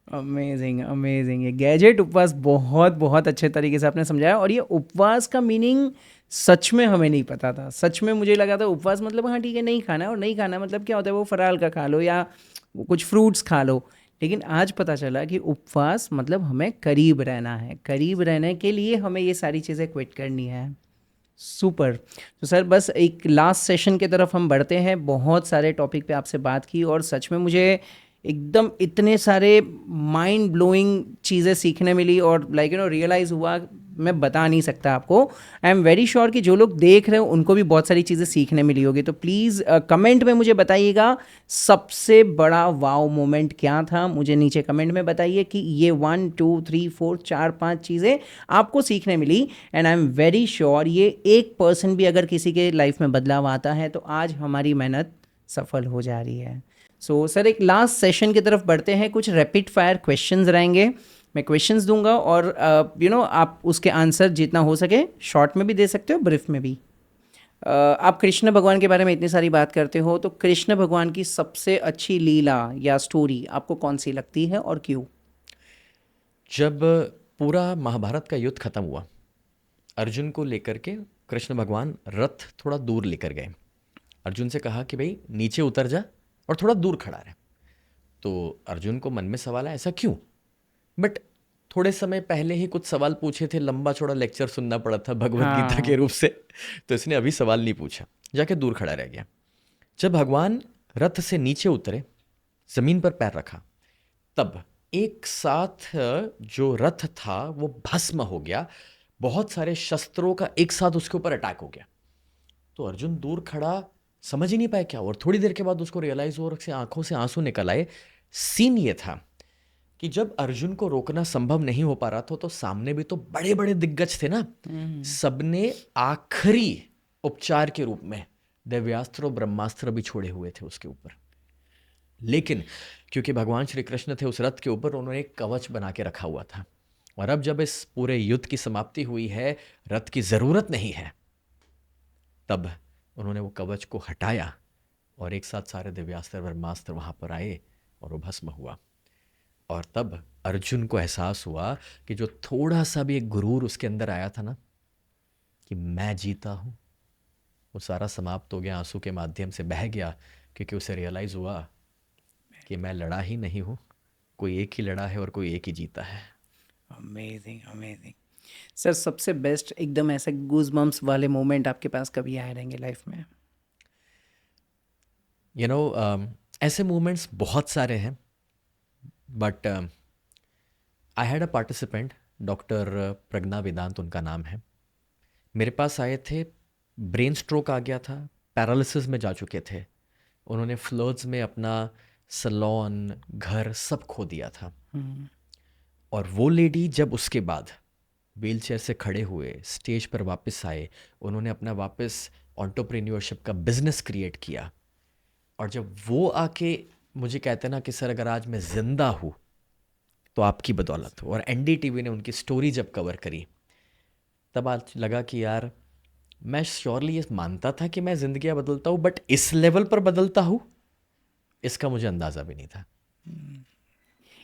Speaker 1: Amazing, amazing. ये गैजेट उपवास बहुत बहुत अच्छे तरीके से आपने समझाया। और ये उपवास का मीनिंग सच में हमें नहीं पता था। सच में मुझे लगा था उपवास मतलब हाँ ठीक है, नहीं खाना है, और नहीं खाना मतलब क्या होता है, वो फराल का खा लो, या कुछ फ्रूट्स खा लो। लेकिन आज पता चला कि उपवास मतलब हमें करीब रहना है, करीब रहने के लिए हमें ये सारी चीज़ें क्विट करनी है। सुपर। तो सर बस एक लास्ट सेशन की तरफ हम बढ़ते हैं। बहुत सारे टॉपिक पे आपसे बात की और सच में मुझे एकदम इतने सारे माइंड ब्लोइंग चीज़ें सीखने मिली और रियलाइज़ हुआ, मैं बता नहीं सकता आपको। आई एम वेरी श्योर कि जो लोग देख रहे हो उनको भी बहुत सारी चीज़ें सीखने मिली होगी। तो प्लीज़ कमेंट में मुझे बताइएगा सबसे बड़ा वाव मोमेंट क्या था। मुझे नीचे कमेंट में बताइए कि ये 1 2 3 4 4 5 चीज़ें आपको सीखने मिली। And I am very sure ये 1% भी अगर किसी के लाइफ में बदलाव आता है तो आज हमारी मेहनत सफल हो जा रही है। सो सर एक लास्ट सेशन की तरफ बढ़ते हैं। कुछ रैपिड फायर क्वेश्चंस रहेंगे, मैं क्वेश्चंस दूंगा और आप उसके आंसर जितना हो सके शॉर्ट में भी दे सकते हो, ब्रीफ में भी। आप कृष्ण भगवान के बारे में इतनी सारी बात करते हो, तो कृष्ण भगवान की सबसे अच्छी लीला या स्टोरी आपको कौन सी लगती है और क्यों?
Speaker 2: जब पूरा महाभारत का युद्ध खत्म हुआ, अर्जुन को लेकर के कृष्ण भगवान रथ थोड़ा दूर लेकर गए। अर्जुन से कहा कि भाई नीचे उतर जा और थोड़ा दूर खड़ा रहे। तो अर्जुन को मन में सवाल आया ऐसा क्यों, बट थोड़े समय पहले ही कुछ सवाल पूछे थे, लंबा चौड़ा लेक्चर सुनना पड़ा था भगवत गीता के रूप से, तो इसने अभी सवाल नहीं पूछा, जाके दूर खड़ा रह गया। जब भगवान रथ से नीचे उतरे, जमीन पर पैर रखा, तब एक साथ जो रथ था वो भस्म हो गया। बहुत सारे शस्त्रों का एक साथ उसके ऊपर अटैक हो गया। तो अर्जुन दूर खड़ा समझ ही नहीं पाया क्या, और थोड़ी देर के बाद उसको रियलाइज हुआ और उसके आंखों से आंसू निकल आए। सीन ये था कि जब अर्जुन को रोकना संभव नहीं हो पा रहा था, तो सामने भी तो बड़े बड़े दिग्गज थे ना, सबने आखिरी उपचार के रूप में दिव्यास्त्र और ब्रह्मास्त्र भी छोड़े हुए थे उसके ऊपर। लेकिन क्योंकि भगवान श्री कृष्ण थे उस रथ के ऊपर, उन्होंने एक कवच बना के रखा हुआ था। और अब जब इस पूरे युद्ध की समाप्ति हुई है, रथ की जरूरत नहीं है, तब उन्होंने वो कवच को हटाया और एक साथ सारे दिव्यास्त्र ब्रह्मास्त्र वहां पर आए और वो भस्म हुआ। और तब अर्जुन को एहसास हुआ कि जो थोड़ा सा भी एक गुरूर उसके अंदर आया था ना, कि मैं जीता हूं, वो सारा समाप्त हो गया, आंसू के माध्यम से बह गया। क्योंकि उसे रियलाइज हुआ कि मैं लड़ा ही नहीं हूं, कोई एक ही लड़ा है और कोई एक ही जीता है।
Speaker 1: Amazing amazing. सर सबसे बेस्ट एकदम ऐसे गूज़बम्प्स वाले मोमेंट आपके पास कभी आए रहेंगे लाइफ में?
Speaker 2: ऐसे मोमेंट्स बहुत सारे हैं, but I had a participant, doctor Pragya Vedant उनका नाम है। मेरे पास आए थे, ब्रेन स्ट्रोक आ गया था, पैरालिसिस में जा चुके थे। उन्होंने फ्लड्स में अपना सैलून, घर सब खो दिया था। और वो लेडी जब उसके बाद व्हीलचेयर से खड़े हुए स्टेज पर वापस आए, उन्होंने अपना वापस एंटरप्रेन्योरशिप का बिजनेस क्रिएट किया। और जब वो आके मुझे कहते हैं ना कि सर अगर आज मैं जिंदा हूँ तो आपकी बदौलत हो, और एनडीटीवी ने उनकी स्टोरी जब कवर करी, तब आज लगा कि यार मैं श्योरली ये मानता था कि मैं जिंदगियां बदलता हूँ, बट इस लेवल पर बदलता हूँ इसका मुझे अंदाज़ा भी नहीं था।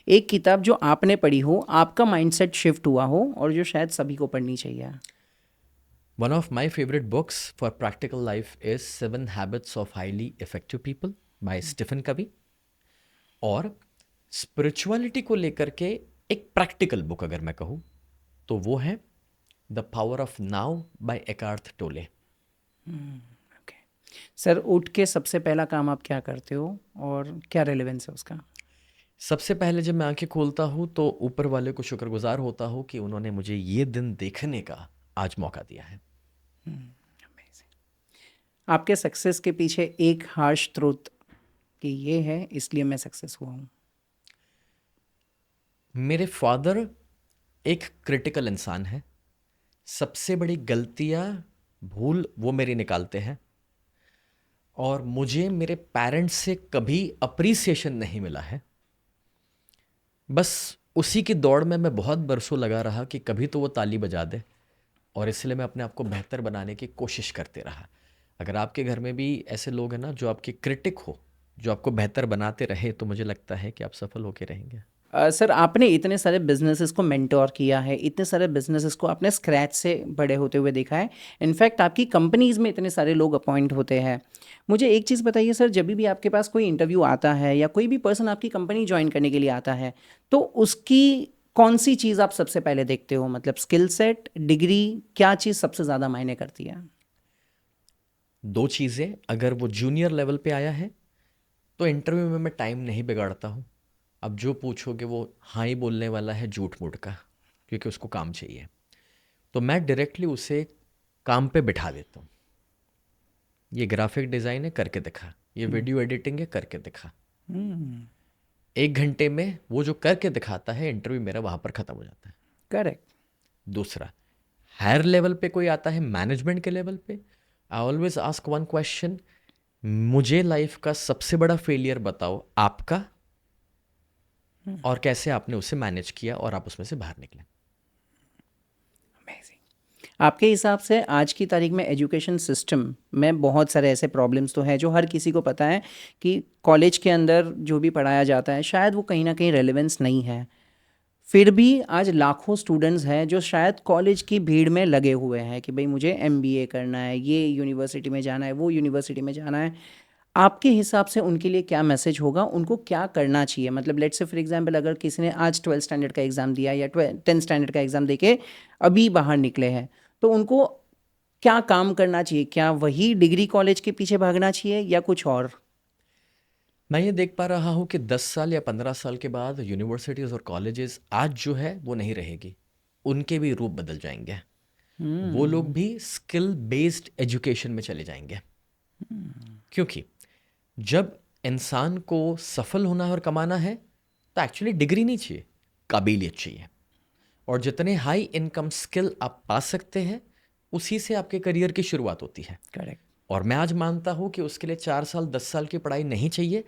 Speaker 1: एक किताब जो आपने पढ़ी हो, आपका माइंडसेट शिफ्ट हुआ हो और जो शायद सभी को पढ़नी चाहिए?
Speaker 2: One of my favorite books for practical life is 7 Habits of Highly Effective People by Stephen Covey। और स्पिरिचुअलिटी को लेकर के एक प्रैक्टिकल बुक अगर मैं कहूँ तो वो है the power of now by Eckhart Tolle.
Speaker 1: सर उठ के सबसे पहला काम आप क्या करते हो और क्या रेलेवेंस है उसका?
Speaker 2: सबसे पहले जब मैं आंखें खोलता हूँ तो ऊपर वाले को शुक्रगुजार होता हूँ कि उन्होंने मुझे ये दिन देखने का आज मौका दिया है।
Speaker 1: आपके सक्सेस के पीछे एक हार्श ट्रूथ कि ये है इसलिए मैं सक्सेस हुआ हूँ?
Speaker 2: मेरे फादर एक क्रिटिकल इंसान है। सबसे बड़ी गलतियाँ, भूल वो मेरी निकालते हैं। और मुझे मेरे पेरेंट्स से कभी अप्रिसिएशन नहीं मिला है। बस उसी की दौड़ में मैं बहुत बरसों लगा रहा कि कभी तो वो ताली बजा दे, और इसलिए मैं अपने आप को बेहतर बनाने की कोशिश करते रहा। अगर आपके घर में भी ऐसे लोग हैं ना जो आपके क्रिटिक हो, जो आपको बेहतर बनाते रहे, तो मुझे लगता है कि आप सफल होके रहेंगे।
Speaker 1: सर आपने इतने सारे बिजनेसेस को मेंटोर किया है, इतने सारे बिजनेसेस को आपने स्क्रैच से बड़े होते हुए देखा है, इनफैक्ट आपकी कंपनीज में इतने सारे लोग अपॉइंट होते हैं। मुझे एक चीज़ बताइए सर, जब भी आपके पास कोई इंटरव्यू आता है या कोई भी पर्सन आपकी कंपनी ज्वाइन करने के लिए आता है, तो उसकी कौन सी चीज़ आप सबसे पहले देखते हो? मतलब स्किल सेट, डिग्री, क्या चीज़ सबसे ज़्यादा मायने करती है?
Speaker 2: दो चीज़ें, अगर वो जूनियर लेवल पे आया है तो इंटरव्यू में मैं टाइम नहीं बिगाड़ता हूँ। अब जो पूछोगे वो हाँ ही बोलने वाला है झूठ मूठ का, क्योंकि उसको काम चाहिए, तो मैं डायरेक्टली उसे काम पे बिठा देता हूँ। ये ग्राफिक डिज़ाइन है, करके दिखा। ये वीडियो एडिटिंग है, करके दिखा। 1 घंटे में वो जो करके दिखाता है, इंटरव्यू मेरा वहाँ पर ख़त्म हो जाता है।
Speaker 1: करेक्ट।
Speaker 2: दूसरा, हायर लेवल पे कोई आता है, मैनेजमेंट के लेवल पे, I always ask one question, मुझे लाइफ का सबसे बड़ा फेलियर बताओ आपका, और कैसे आपने उसे मैनेज किया और आप उसमें से बाहर निकले।
Speaker 1: आपके हिसाब से आज की तारीख में एजुकेशन सिस्टम में बहुत सारे ऐसे प्रॉब्लम्स तो हैं जो हर किसी को पता है कि कॉलेज के अंदर जो भी पढ़ाया जाता है शायद वो कहीं ना कहीं रेलेवेंस नहीं है, फिर भी आज लाखों स्टूडेंट्स हैं जो शायद कॉलेज की भीड़ में लगे हुए हैं कि भाई मुझे एमबीए करना है, ये यूनिवर्सिटी में जाना है, वो यूनिवर्सिटी में जाना है। आपके हिसाब से उनके लिए क्या मैसेज होगा, उनको क्या करना चाहिए? मतलब लेट्स से फॉर एग्जांपल अगर किसी ने आज 12th स्टैंडर्ड का एग्ज़ाम दिया या 10th स्टैंडर्ड का एग्ज़ाम देके अभी बाहर निकले हैं, तो उनको क्या काम करना चाहिए? क्या वही डिग्री कॉलेज के पीछे भागना चाहिए या कुछ और?
Speaker 2: मैं ये देख पा रहा हूँ कि 10 साल या 15 साल के बाद यूनिवर्सिटीज़ और कॉलेजेस आज जो है वो नहीं रहेगी, उनके भी रूप बदल जाएंगे। वो लोग भी स्किल बेस्ड एजुकेशन में चले जाएंगे, क्योंकि जब इंसान को सफल होना है और कमाना है तो एक्चुअली डिग्री नहीं चाहिए, काबिलियत चाहिए। और जितने हाई इनकम स्किल आप पा सकते हैं, उसी से आपके करियर की शुरुआत होती है।
Speaker 1: करेक्ट।
Speaker 2: और मैं आज मानता हूँ कि उसके लिए 4 साल 10 साल की पढ़ाई नहीं चाहिए,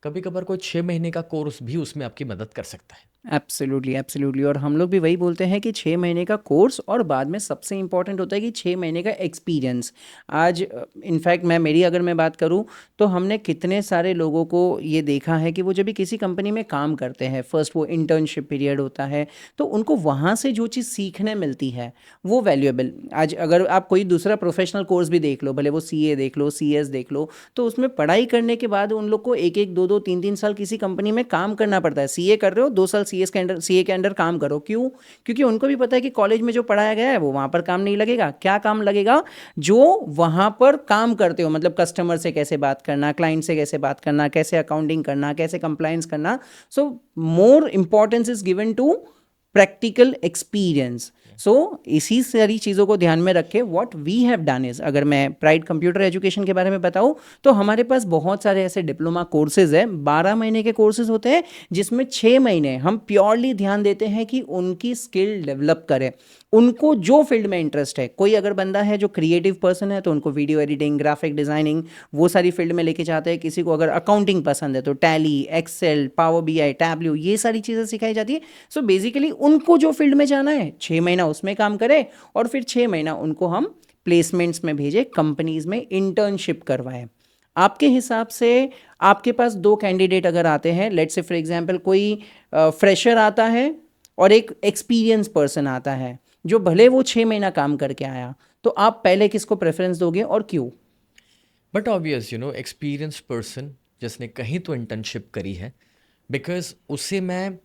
Speaker 2: कभी कभार कोई 6 महीने का कोर्स भी उसमें आपकी मदद कर सकता है।
Speaker 1: Absolutely, absolutely. और हम लोग भी वही बोलते हैं कि 6 महीने का कोर्स और बाद में सबसे इम्पॉर्टेंट होता है कि 6 महीने का एक्सपीरियंस। आज इनफैक्ट अगर मैं बात करूं तो हमने कितने सारे लोगों को ये देखा है कि वो जब भी किसी कंपनी में काम करते हैं, फर्स्ट वो इंटर्नशिप पीरियड होता है, तो उनको वहाँ से जो चीज़ सीखने मिलती है वो वैल्यूएबल। आज अगर आप कोई दूसरा प्रोफेशनल कोर्स भी देख लो, भले वो सीए देख लो, सीएस देख लो, तो उसमें पढ़ाई करने के बाद उन लोग को 1-1, 2-2, 3-3 साल किसी कंपनी में काम करना पड़ता है। सीए कर रहे हो, 2 साल सीए के अंडर काम करो। क्यों? क्योंकि उनको भी पता है कि कॉलेज में जो पढ़ाया गया है वो वहाँ पर काम नहीं लगेगा। क्या काम लगेगा? जो वहाँ पर काम करते हो, मतलब कस्टमर से कैसे बात करना, क्लाइंट से कैसे बात करना, कैसे अकाउंटिंग करना, कैसे कंप्लायंस करना। So more importance is given to practical experience. So इसी सारी चीज़ों को ध्यान में रखे what we have done is, अगर मैं प्राइड कंप्यूटर एजुकेशन के बारे में बताऊँ तो हमारे पास बहुत सारे ऐसे डिप्लोमा कोर्सेज हैं, 12 महीने के कोर्सेज होते हैं, जिसमें 6 महीने हम प्योरली ध्यान देते हैं कि उनकी स्किल डेवलप करें, उनको जो फील्ड में इंटरेस्ट है। कोई अगर बंदा है जो क्रिएटिव पर्सन है तो उनको वीडियो एडिटिंग, ग्राफिक डिज़ाइनिंग, वो सारी फील्ड में लेके जाते हैं। किसी को अगर अकाउंटिंग पसंद है तो Tally, Excel, Power BI, Tableau, ये सारी चीज़ें सिखाई जाती है। सो बेसिकली उनको जो फील्ड में जाना है 6 महीना उसमें काम करे और फिर 6 महीना उनको हम प्लेसमेंट्स में भेजे, कंपनीज में इंटर्नशिप करवाएं। आपके हिसाब से आपके पास 2 कैंडिडेट अगर आते हैं, लेट्स से फॉर एग्जांपल कोई फ्रेशर आता है और एक एक्सपीरियंस पर्सन आता है जो भले वो 6 महीना काम करके आया, तो आप पहले किसको प्रेफरेंस दोगे और क्यों?
Speaker 2: बट ऑब्वियस एक्सपीरियंस पर्सन जिसने कहीं तो इंटर्नशिप करी है, बिकॉज उसे मैं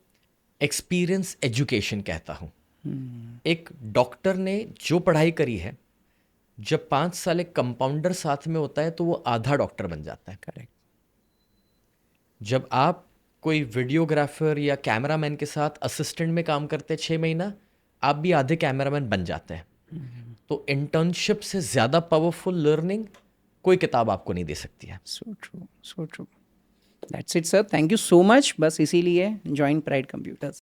Speaker 2: एक्सपीरियंस एजुकेशन कहता हूँ। एक डॉक्टर ने जो पढ़ाई करी है, जब 5 साल एक कंपाउंडर साथ में होता है तो वो आधा डॉक्टर बन जाता है।
Speaker 1: करेक्ट।
Speaker 2: जब आप कोई वीडियोग्राफर या कैमरामैन के साथ असिस्टेंट में काम करते हैं 6 महीना, आप भी आधे कैमरामैन बन जाते हैं। तो इंटर्नशिप से ज़्यादा पावरफुल लर्निंग कोई किताब आपको नहीं दे सकती है।
Speaker 1: So true, so true. That's it sir, thank you so much. बस इसीलिए ज्वाइन प्राइड कंप्यूटर्स।